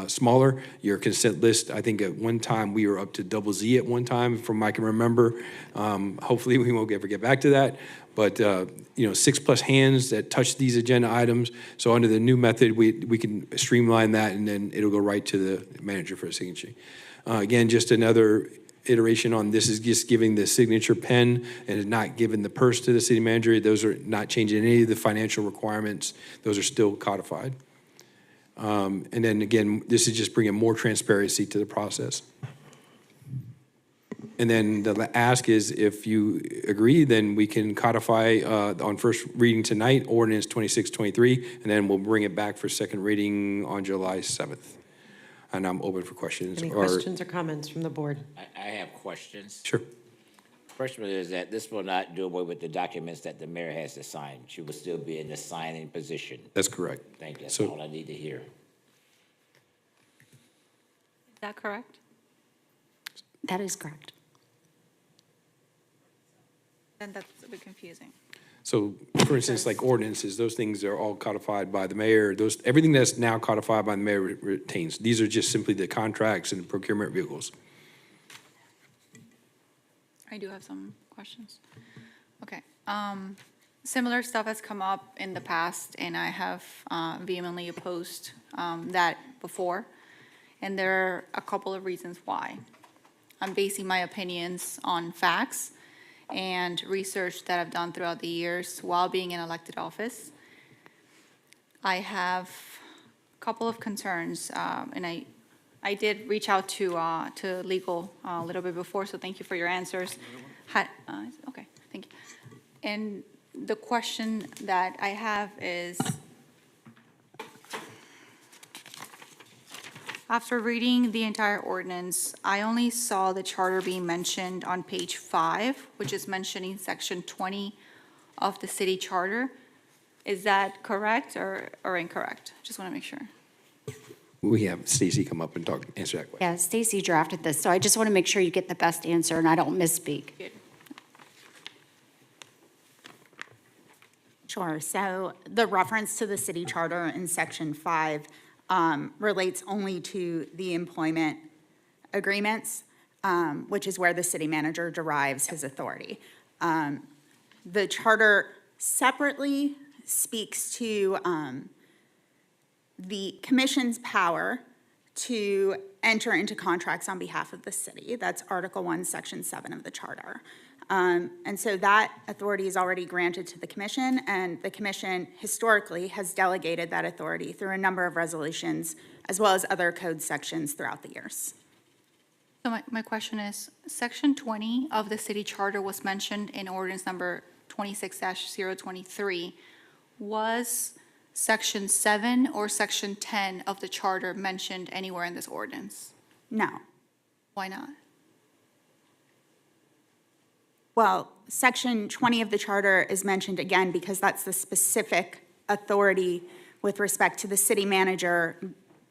smaller. Your consent list, I think at one time we were up to double Z at one time from I can remember. Hopefully we won't ever get back to that. But, 6+ hands that touch these agenda items. So under the new method, we can streamline that and then it'll go right to the manager for a signature. Again, just another iteration on this is just giving the signature pen and not giving the purse to the city manager. Those are not changing any of the financial requirements. Those are still codified. And then again, this is just bringing more transparency to the process. And then the ask is if you agree, then we can codify on first reading tonight, ordinance 2623, and then we'll bring it back for second reading on July 7th. And I'm open for questions. Any questions or comments from the board? I have questions. Sure. First one is that this will not do away with the documents that the mayor has to sign. She will still be in the signing position. That's correct. Thank you. That's So- all I need to hear. Is that correct? That is correct. Then that's a bit confusing. So, for instance, like ordinances, those things are all codified by the mayor. Everything that's now codified by the mayor retains. These are just simply the contracts and procurement vehicles. I do have some questions. Okay. Similar stuff has come up in the past, and I have vehemently opposed that before. And there are a couple of reasons why. I'm basing my opinions on facts and research that I've done throughout the years while being in elected office. I have a couple of concerns, and I did reach out to legal a little bit before, so thank you for your answers. Okay, thank you. And the question that I have is, after reading the entire ordinance, I only saw the charter being mentioned on page 5, which is mentioning section 20 of the city charter. Is that correct or incorrect? Just want to make sure. We have Stacy come up and answer that question. Yeah, Stacy drafted this, so I just want to make sure you get the best answer and I don't misspeak. Good. Sure. So the reference to the city charter in section 5 relates only to the employment agreements, which is where the city manager derives his authority. The charter separately speaks to the commission's power to enter into contracts on behalf of the city. That's Article 1, Section 7 of the charter. And so that authority is already granted to the commission, and the commission historically has delegated that authority through a number of resolutions, as well as other code sections throughout the years. So my question is, section 20 of the city charter was mentioned in ordinance number 26-023. Was section 7 or section 10 of the charter mentioned anywhere in this ordinance? No. Why not? Well, section 20 of the charter is mentioned again because that's the specific authority with respect to the city manager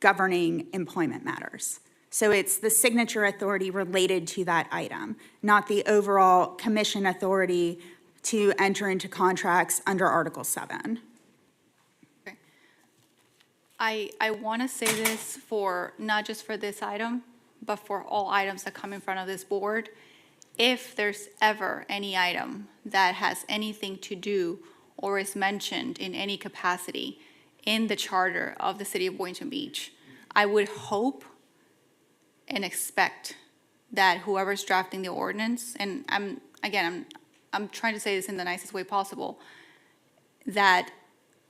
governing employment matters. So it's the signature authority related to that item, not the overall commission authority to enter into contracts under Article 7. I want to say this for, not just for this item, but for all items that come in front of this board. If there's ever any item that has anything to do or is mentioned in any capacity in the charter of the city of Boynton Beach, I would hope and expect that whoever's drafting the ordinance, and I'm trying to say this in the nicest way possible, that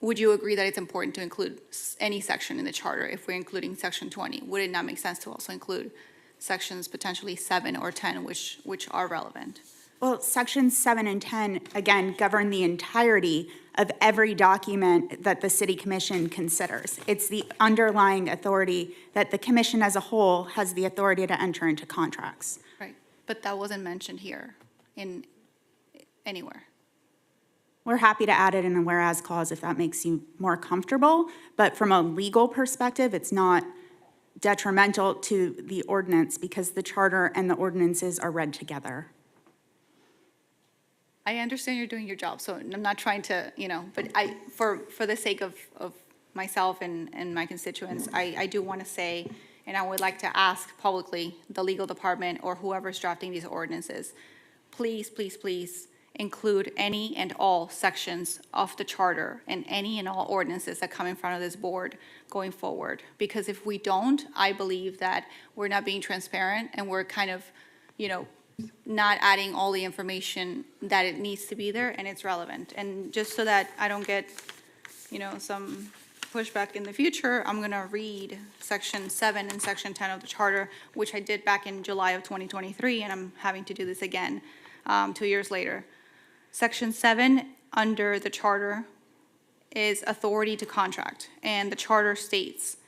would you agree that it's important to include any section in the charter if we're including section 20? Would it not make sense to also include sections potentially 7 or 10, which are relevant? Well, sections 7 and 10, again, govern the entirety of every document that the city commission considers. It's the underlying authority that the commission as a whole has the authority to enter into contracts. Right, but that wasn't mentioned here in anywhere. We're happy to add it in a whereas clause if that makes you more comfortable, but from a legal perspective, it's not detrimental to the ordinance because the charter and the ordinances are read together. I understand you're doing your job, so I'm not trying to, but for the sake of myself and my constituents, I do want to say, and I would like to ask publicly the legal department or whoever's drafting these ordinances, please, please, please include any and all sections of the charter and any and all ordinances that come in front of this board going forward. Because if we don't, I believe that we're not being transparent and we're kind of, not adding all the information that it needs to be there and it's relevant. And just so that I don't get, some pushback in the future, I'm gonna read section 7 and section 10 of the charter, which I did back in July of 2023, and I'm having to do this again 2 years later. Section 7 under the charter is authority to contract, and the charter states,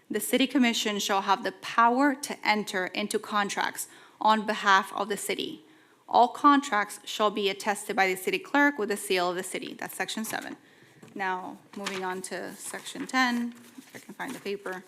the city commission shall have the power to enter into contracts on behalf of the city. All contracts shall be attested by the city clerk with a seal of the city. That's section 7. Now, moving on to section 10, if I can find the paper.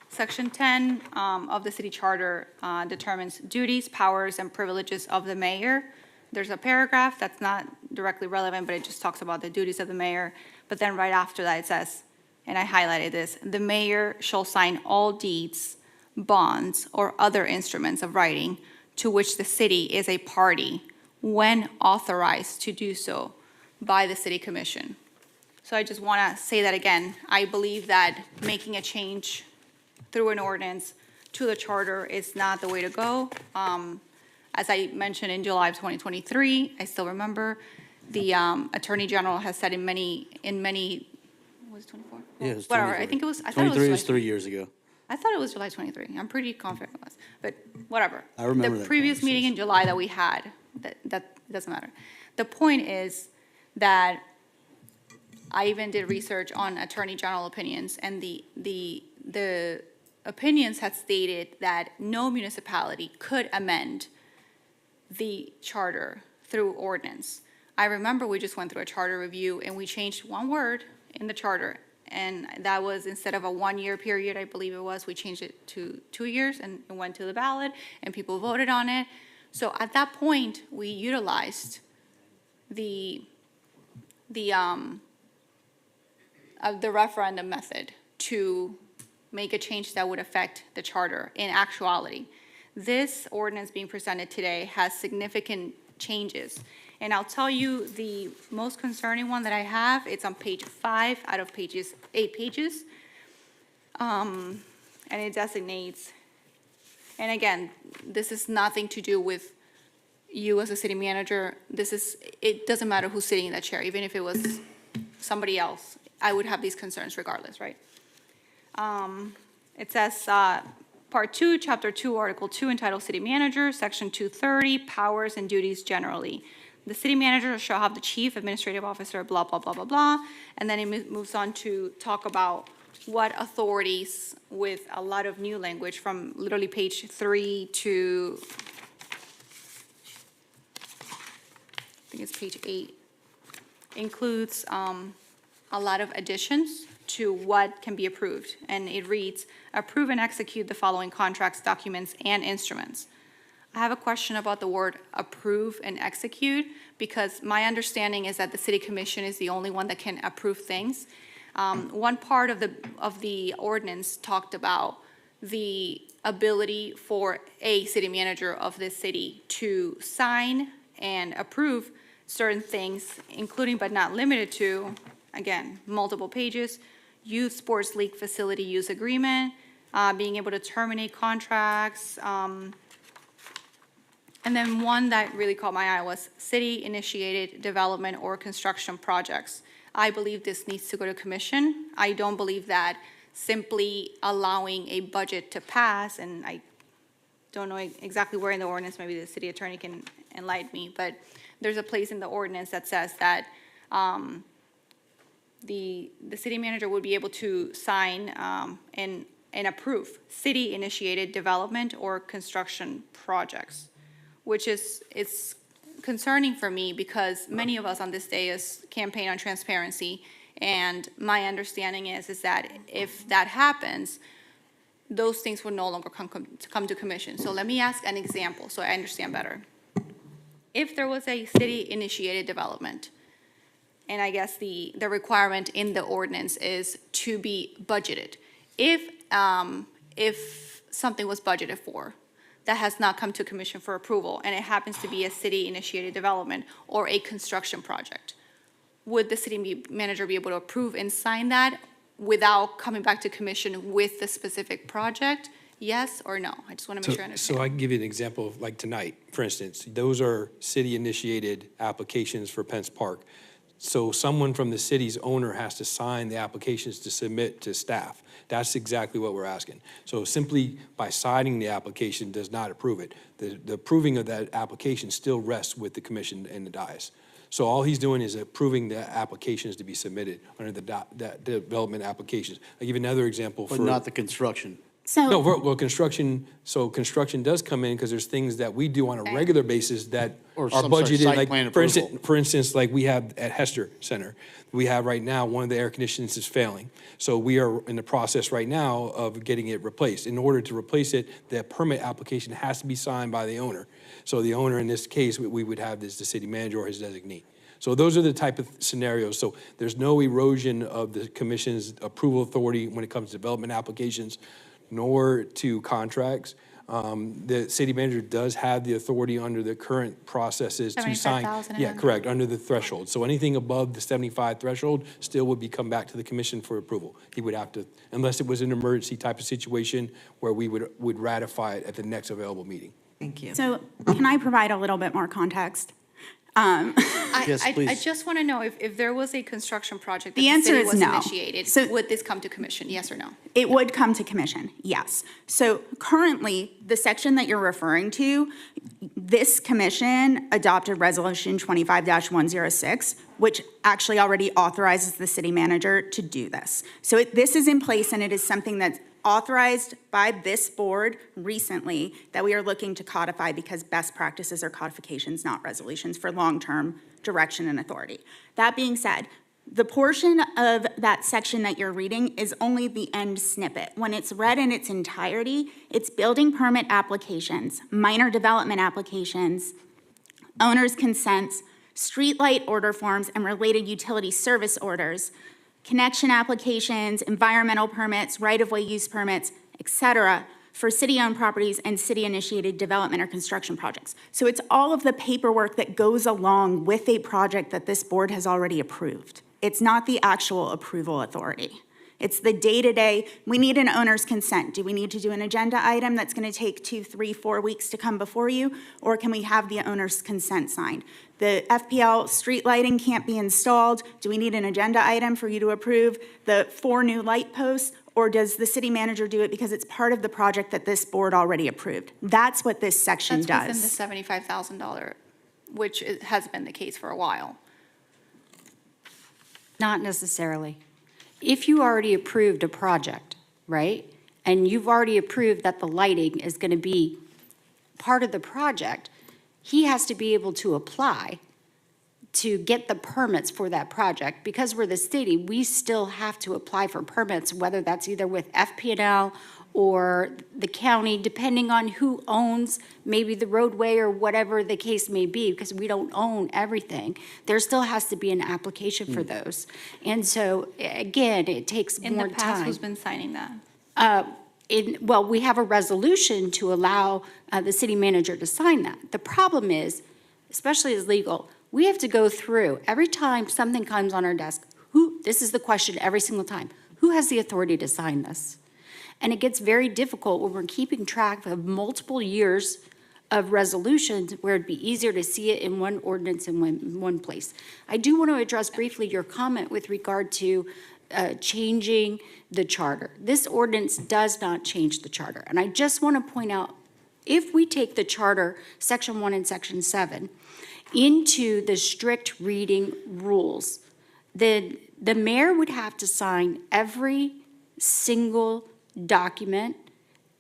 Section 10 of the city charter determines duties, powers, and privileges of the mayor. There's a paragraph that's not directly relevant, but it just talks about the duties of the mayor. But then right after that, it says, and I highlighted this, the mayor shall sign all deeds, bonds, or other instruments of writing to which the city is a party when authorized to do so by the city commission. So I just want to say that again. I believe that making a change through an ordinance to the charter is not the way to go. As I mentioned in July of 2023, I still remember, the Attorney General has said in many, was it 24? Yeah, it was Whatever, 23. I think it was, I thought it was 23 July is 3 years ago. I thought it was July 23. I'm pretty confident it was, but whatever. I remember The that previous meeting in July that we had, that doesn't matter. The point is that I even did research on Attorney General opinions, and the opinions had stated that no municipality could amend the charter through ordinance. I remember we just went through a charter review and we changed one word in the charter, and that was, instead of a 1-year period, I believe it was, we changed it to 2 years, and it went to the ballot and people voted on it. So at that point, we utilized the referendum method to make a change that would affect the charter in actuality. This ordinance being presented today has significant changes. And I'll tell you the most concerning one that I have, it's on page 5 out of 8 pages. And it designates, and again, this is nothing to do with you as a city manager. It doesn't matter who's sitting in that chair, even if it was somebody else, I would have these concerns regardless, right? It says, Part 2, Chapter 2, Article 2, entitled City Manager, Section 230, Powers and Duties Generally. The city manager shall have the chief administrative officer, blah, blah, blah, blah, blah. And then it moves on to talk about what authorities, with a lot of new language from literally page 3 to think it's page 8, includes a lot of additions to what can be approved. And it reads, approve and execute the following contracts, documents, and instruments. I have a question about the word approve and execute, because my understanding is that the city commission is the only one that can approve things. One part of the ordinance talked about the ability for a city manager of this city to sign and approve certain things, including but not limited to, again, multiple pages, youth sports league facility use agreement, being able to terminate contracts, and then one that really caught my eye was city-initiated development or construction projects. I believe this needs to go to commission. I don't believe that simply allowing a budget to pass, and I don't know exactly where in the ordinance, maybe the city attorney can enlighten me, but there's a place in the ordinance that says that the city manager would be able to sign and approve city-initiated development or construction projects, which it's concerning for me because many of us on this dais campaign on transparency, and my understanding is that if that happens, those things would no longer come to commission. So let me ask an example so I understand better. If there was a city-initiated development, and I guess the requirement in the ordinance is to be budgeted. If something was budgeted for that has not come to commission for approval, and it happens to be a city-initiated development or a construction project, would the city manager be able to approve and sign that without coming back to commission with the specific project? Yes or no? I just want to make sure I understand. So I can give you an example of like tonight, for instance. Those are city-initiated applications for Pence Park. So someone from the city's owner has to sign the applications to submit to staff. That's exactly what we're asking. So simply by signing the application does not approve it. The approving of that application still rests with the commission and the dais. So all he's doing is approving the applications to be submitted under the development applications. I'll give you another example for. But not the construction. No, well, construction does come in because there's things that we do on a regular basis that Or are some sort of budgeted, site like, plan for instance, like we have at Hester Center. We have right now, one of the air conditioners is failing. So we are in the process right now of getting it replaced. In order to replace it, the permit application has to be signed by the owner. So the owner, in this case, we would have this, the city manager or his designee. So those are the type of scenarios. So there's no erosion of the commission's approval authority when it comes to development applications, nor to contracts. The city manager does have the authority under the current processes to sign. 75,000 and Yeah, under. correct, under the threshold. So anything above the 75 threshold still would be come back to the commission for approval. He would have to, unless it was an emergency type of situation where we would ratify it at the next available meeting. Thank you. So can I provide a little bit more context? Yes, I please. just want to know if there was a construction project that The the answer city is was no. initiated, So- would this come to commission, yes or no? It would come to commission, yes. So currently, the section that you're referring to, this commission adopted Resolution 25-106, which actually already authorizes the city manager to do this. So this is in place, and it is something that's authorized by this board recently that we are looking to codify because best practices are codifications, not resolutions, for long-term direction and authority. That being said, the portion of that section that you're reading is only the end snippet. When it's read in its entirety, it's building permit applications, minor development applications, owner's consents, streetlight order forms, and related utility service orders, connection applications, environmental permits, right-of-way use permits, et cetera, for city-owned properties and city-initiated development or construction projects. So it's all of the paperwork that goes along with a project that this board has already approved. It's not the actual approval authority. It's the day-to-day, we need an owner's consent. Do we need to do an agenda item that's gonna take 2, 3, 4 weeks to come before you? Or can we have the owner's consent signed? The FPL street lighting can't be installed. Do we need an agenda item for you to approve the 4 new light posts? Or does the city manager do it because it's part of the project that this board already approved? That's what this section does. That's within the $75,000, which has been the case for a while. Not necessarily. If you already approved a project, right, and you've already approved that the lighting is going to be part of the project, he has to be able to apply to get the permits for that project. Because we're the city, we still have to apply for permits, whether that's either with FP&L or the county, depending on who owns maybe the roadway or whatever the case may be, because we don't own everything. There still has to be an application for those. And so, again, it takes In more the past, time. who's been signing that? Well, we have a resolution to allow the city manager to sign that. The problem is, especially as legal, we have to go through, every time something comes on our desk, this is the question every single time, who has the authority to sign this? And it gets very difficult when we're keeping track of multiple years of resolutions where it'd be easier to see it in one ordinance in one place. I do want to address briefly your comment with regard to changing the charter. This ordinance does not change the charter. And I just want to point out, if we take the charter, section 1 and section 7, into the strict reading rules, then the mayor would have to sign every single document,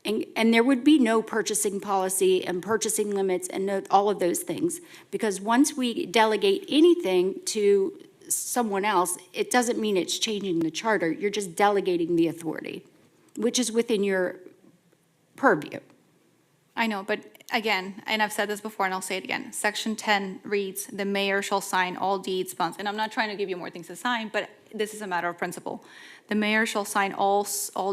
and there would be no purchasing policy and purchasing limits and all of those things. Because once we delegate anything to someone else, it doesn't mean it's changing the charter. You're just delegating the authority, which is within your purview. I know, but again, and I've said this before and I'll say it again, section 10 reads, "The mayor shall sign all deeds, bonds," and I'm not trying to give you more things to sign, but this is a matter of principle. The mayor shall sign all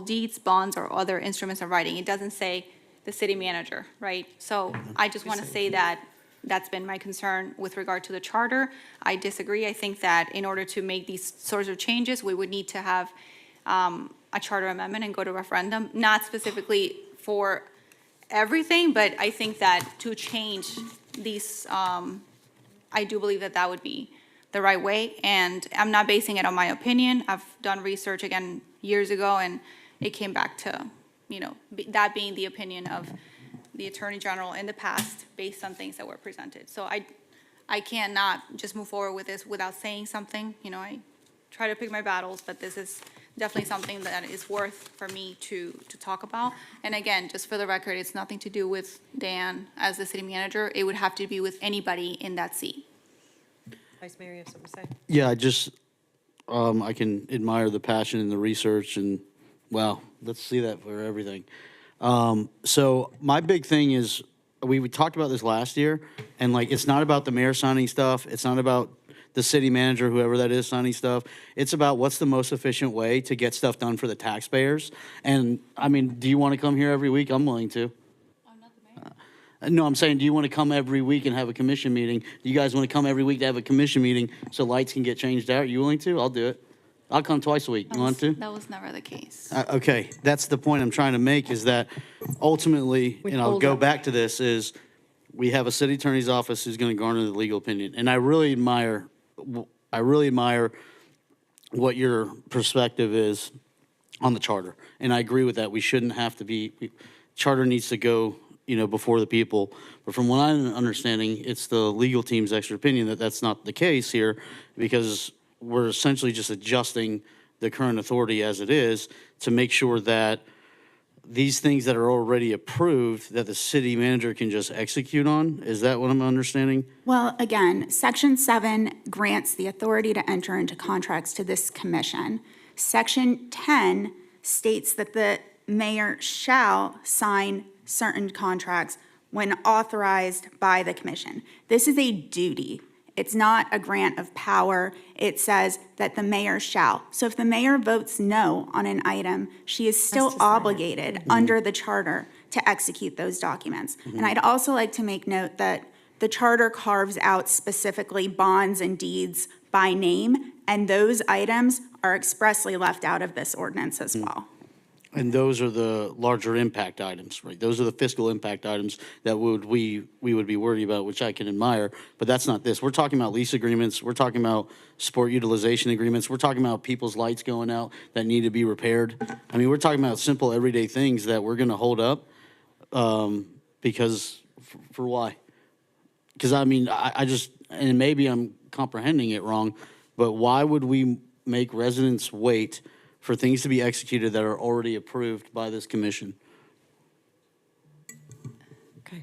deeds, bonds, or other instruments of writing. It doesn't say the city manager, right? So I just want to say that that's been my concern with regard to the charter. I disagree. I think that in order to make these sorts of changes, we would need to have a charter amendment and go to referendum, not specifically for everything, but I think that to change these, I do believe that that would be the right way. And I'm not basing it on my opinion. I've done research again years ago, and it came back to, that being the opinion of the Attorney General in the past based on things that were presented. So I cannot just move forward with this without saying something. I try to pick my battles, but this is definitely something that is worth for me to talk about. And again, just for the record, it's nothing to do with Dan as the city manager. It would have to be with anybody in that seat. Vice Mayor, you have something to say? Yeah, I can admire the passion and the research, and wow, let's see that for everything. So my big thing is, we talked about this last year, and it's not about the mayor signing stuff. It's not about the city manager, whoever that is, signing stuff. It's about what's the most efficient way to get stuff done for the taxpayers. And I mean, do you want to come here every week? I'm willing to. No, I'm saying, do you want to come every week and have a commission meeting? Do you guys want to come every week to have a commission meeting so lights can get changed out? Are you willing to? I'll do it. I'll come twice a week. You want to? That was never the case. Okay, that's the point I'm trying to make, is that ultimately, and I'll go back to this, is we have a city attorney's office who's going to garner the legal opinion. And I really admire what your perspective is on the charter. And I agree with that. We shouldn't have to charter needs to go, before the people. But from what I'm understanding, it's the legal team's extra opinion that that's not the case here, because we're essentially just adjusting the current authority as it is to make sure that these things that are already approved, that the city manager can just execute on. Is that what I'm understanding? Well, again, Section 7 grants the authority to enter into contracts to this commission. Section 10 states that the mayor shall sign certain contracts when authorized by the commission. This is a duty. It's not a grant of power. It says that the mayor shall. So if the mayor votes no on an item, she is still obligated under the charter to execute those documents. And I'd also like to make note that the charter carves out specifically bonds and deeds by name, and those items are expressly left out of this ordinance as well. And those are the larger impact items, right? Those are the fiscal impact items that we would be worried about, which I can admire, but that's not this. We're talking about lease agreements. We're talking about sport utilization agreements. We're talking about people's lights going out that need to be repaired. I mean, we're talking about simple everyday things that we're going to hold up because, for why? Because, I mean, I just, and maybe I'm comprehending it wrong, but why would we make residents wait for things to be executed that are already approved by this commission?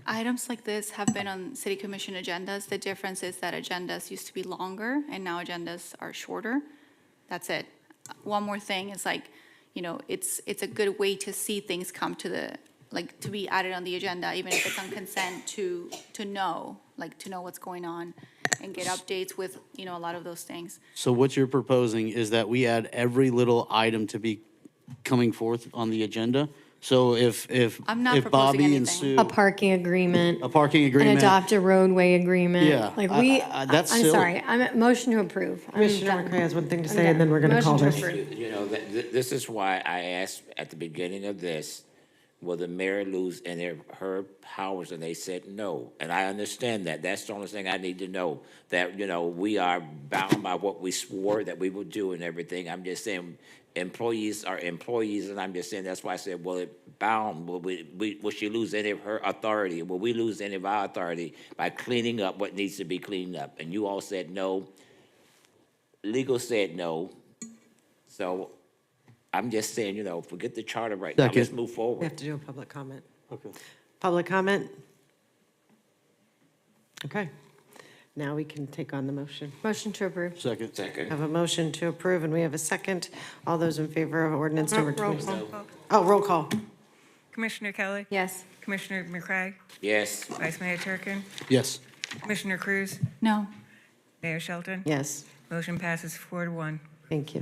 Items like this have been on city commission agendas. The difference is that agendas used to be longer and now agendas are shorter. That's it. One more thing is like, it's a good way to see things come to to be added on the agenda, even if it's on consent, to know what's going on and get updates with, a lot of those things. So what you're proposing is that we add every little item to be coming forth on the agenda? So if I'm not if proposing Bobby and anything. Sue. A parking agreement. A parking An agreement. adopt a roadway agreement. Yeah, Like that's I'm silly. sorry, I'm at motion to approve. I'm Commissioner done. McCray has one thing to I'm say, and done. then we're going to call Motion this. approve. This is why I asked at the beginning of this, will the mayor lose any of her powers? And they said no. And I understand that. That's the only thing I need to know, that, we are bound by what we swore that we would do and everything. I'm just saying, employees are employees, and I'm just saying, that's why I said, will it bound? Will she lose any of her authority? Will we lose any of our authority by cleaning up what needs to be cleaned up? And you all said no. Legal said no. So I'm just saying, forget the charter right now. Let's move We forward. have to do a public comment. Okay. Public comment? Okay. Now we can take on the motion. Motion to approve. Second. Have a motion to approve, and we have a second. All those in favor of ordinance number Roll 20? call. Oh, roll call. Commissioner Kelly? Yes. Commissioner McCray? Yes. Vice Mayor Turkin? Yes. Commissioner Cruz? No. Mayor Shelton? Yes. Motion passes 4-1. Thank you.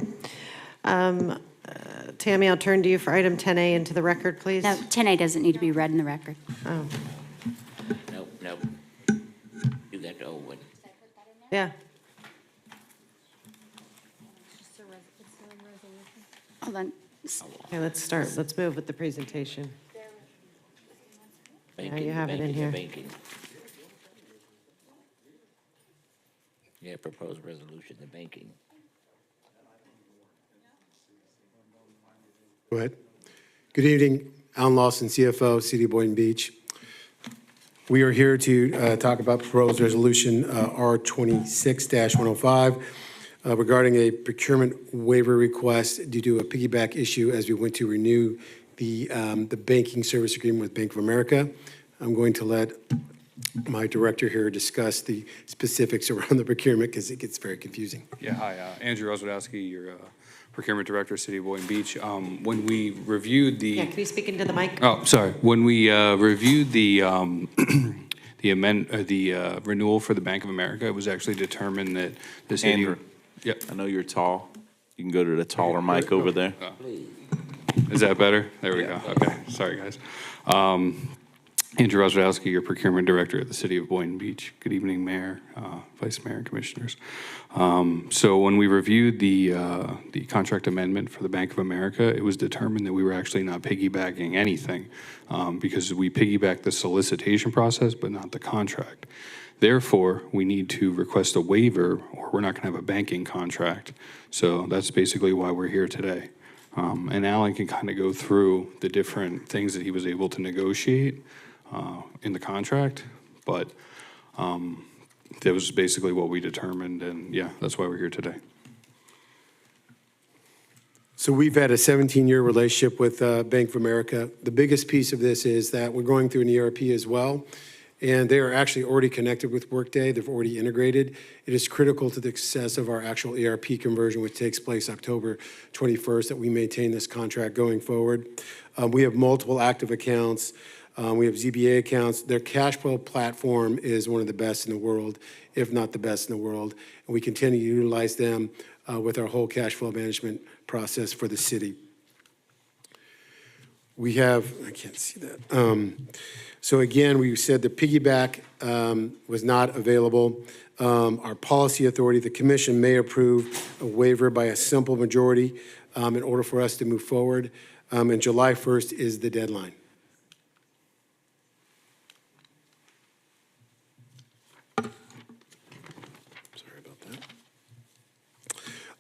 Tammy, I'll turn to you for item 10A into the record, please. No, 10A doesn't need to be read in the record. Oh, Nope. You got the old one. yeah. Hold on. Okay, let's start. Let's move with the presentation. Yeah, you have it in here. Banking. Yeah, proposed resolution, the banking. Go ahead. Good evening, Alan Lawson, CFO, City of Boynton Beach. We are here to talk about proposed resolution R26-105 regarding a procurement waiver request due to a piggyback issue as we went to renew the banking service agreement with Bank of America. I'm going to let my director here discuss the specifics around the procurement because it gets very confusing. Yeah, hi, Andrew Rozwadowski, your Procurement Director, City of Boynton Beach. When we reviewed the... Yeah, can you speak into the mic? Oh, sorry. When we reviewed the renewal for the Bank of America, it was actually determined that the city... Andrew. Yep. I know you're tall. You can go to the taller mic over there. Is that better? There we go. Okay, sorry, guys. Andrew Rozwadowski, your Procurement Director at the City of Boynton Beach. Good evening, Mayor, Vice Mayor, and Commissioners. So when we reviewed the contract amendment for the Bank of America, it was determined that we were actually not piggybacking anything because we piggybacked the solicitation process, but not the contract. Therefore, we need to request a waiver or we're not going to have a banking contract. So that's basically why we're here today. And Alan can kind of go through the different things that he was able to negotiate in the contract, but that was basically what we determined, and yeah, that's why we're here today. So we've had a 17-year relationship with Bank of America. The biggest piece of this is that we're going through an ERP as well, and they are actually already connected with Workday. They've already integrated. It is critical to the success of our actual ERP conversion, which takes place October 21st, that we maintain this contract going forward. We have multiple active accounts. We have ZBA accounts. Their cash flow platform is one of the best in the world, if not the best in the world. And we continue to utilize them with our whole cash flow management process for the city. We have, I can't see that. So again, we said the piggyback was not available. Our policy authority, the commission may approve a waiver by a simple majority in order for us to move forward. And July 1st is the deadline.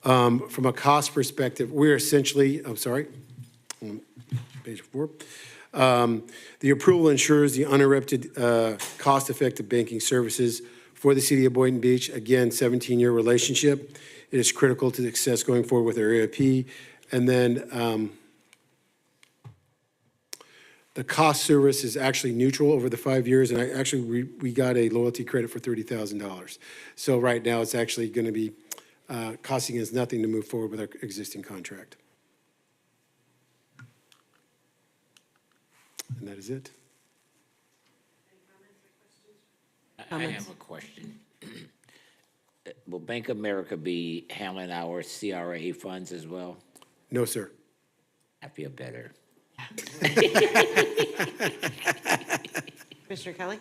From a cost perspective, we're essentially, page 4. The approval ensures the uninterrupted, cost-effective banking services for the city of Boynton Beach. Again, 17-year relationship. It is critical to the success going forward with our ERP. And then The cost service is actually neutral over the 5 years, and we got a loyalty credit for $30,000. So right now, it's actually going to be costing us nothing to move forward with our existing contract. And that is it. I have a question. Will Bank of America be handling our CRA funds as well? No, sir. I feel better. Commissioner Kelly?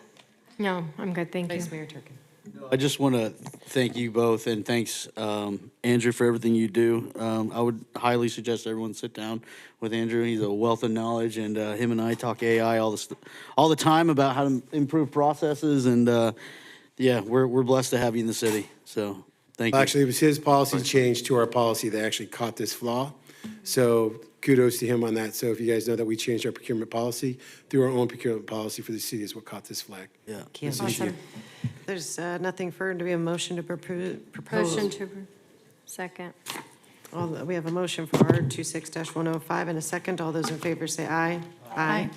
No, I'm good, thank you. Vice Mayor Turkin? I just want to thank you both, and thanks, Andrew, for everything you do. I would highly suggest everyone sit down with Andrew. He's a wealth of knowledge, and him and I talk AI all the time about how to improve processes, and yeah, we're blessed to have you in the city, so thank you. Actually, it was his policy change to our policy that actually caught this flaw. So kudos to him on that. So if you guys know that we changed our procurement policy through our own procurement policy for the city is what caught this flag. Yeah. Awesome. There's nothing further. Do we have a motion to propose? Motion to, second. We have a motion for R26-105 and a second. All those in favor say aye. Aye.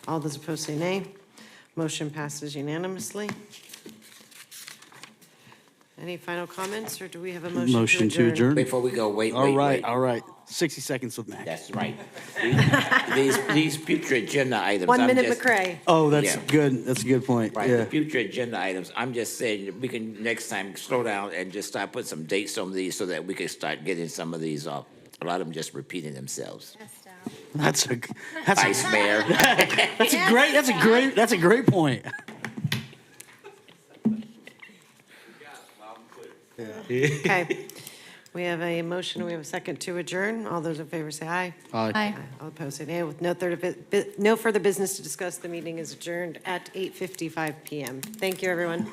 All those opposed say nay. Motion passes unanimously. Any final comments, or do we have a motion to adjourn? Before we go, wait. All right. 60 seconds with Mac. That's right. These future agenda items. 1 I'm minute, just- McCray. Oh, that's Yeah. good. That's a good point. Right, Yeah. the future agenda items, I'm just saying, we can next time slow down and just start putting some dates on these so that we can start getting some of these off. A lot of them just repeating themselves. That's a Vice Mayor. That's a great point. Okay. We have a motion, we have a second to adjourn. All those in favor say aye. Aye. All opposed say nay. With no further business to discuss, the meeting is adjourned at 8:55 PM. Thank you, everyone.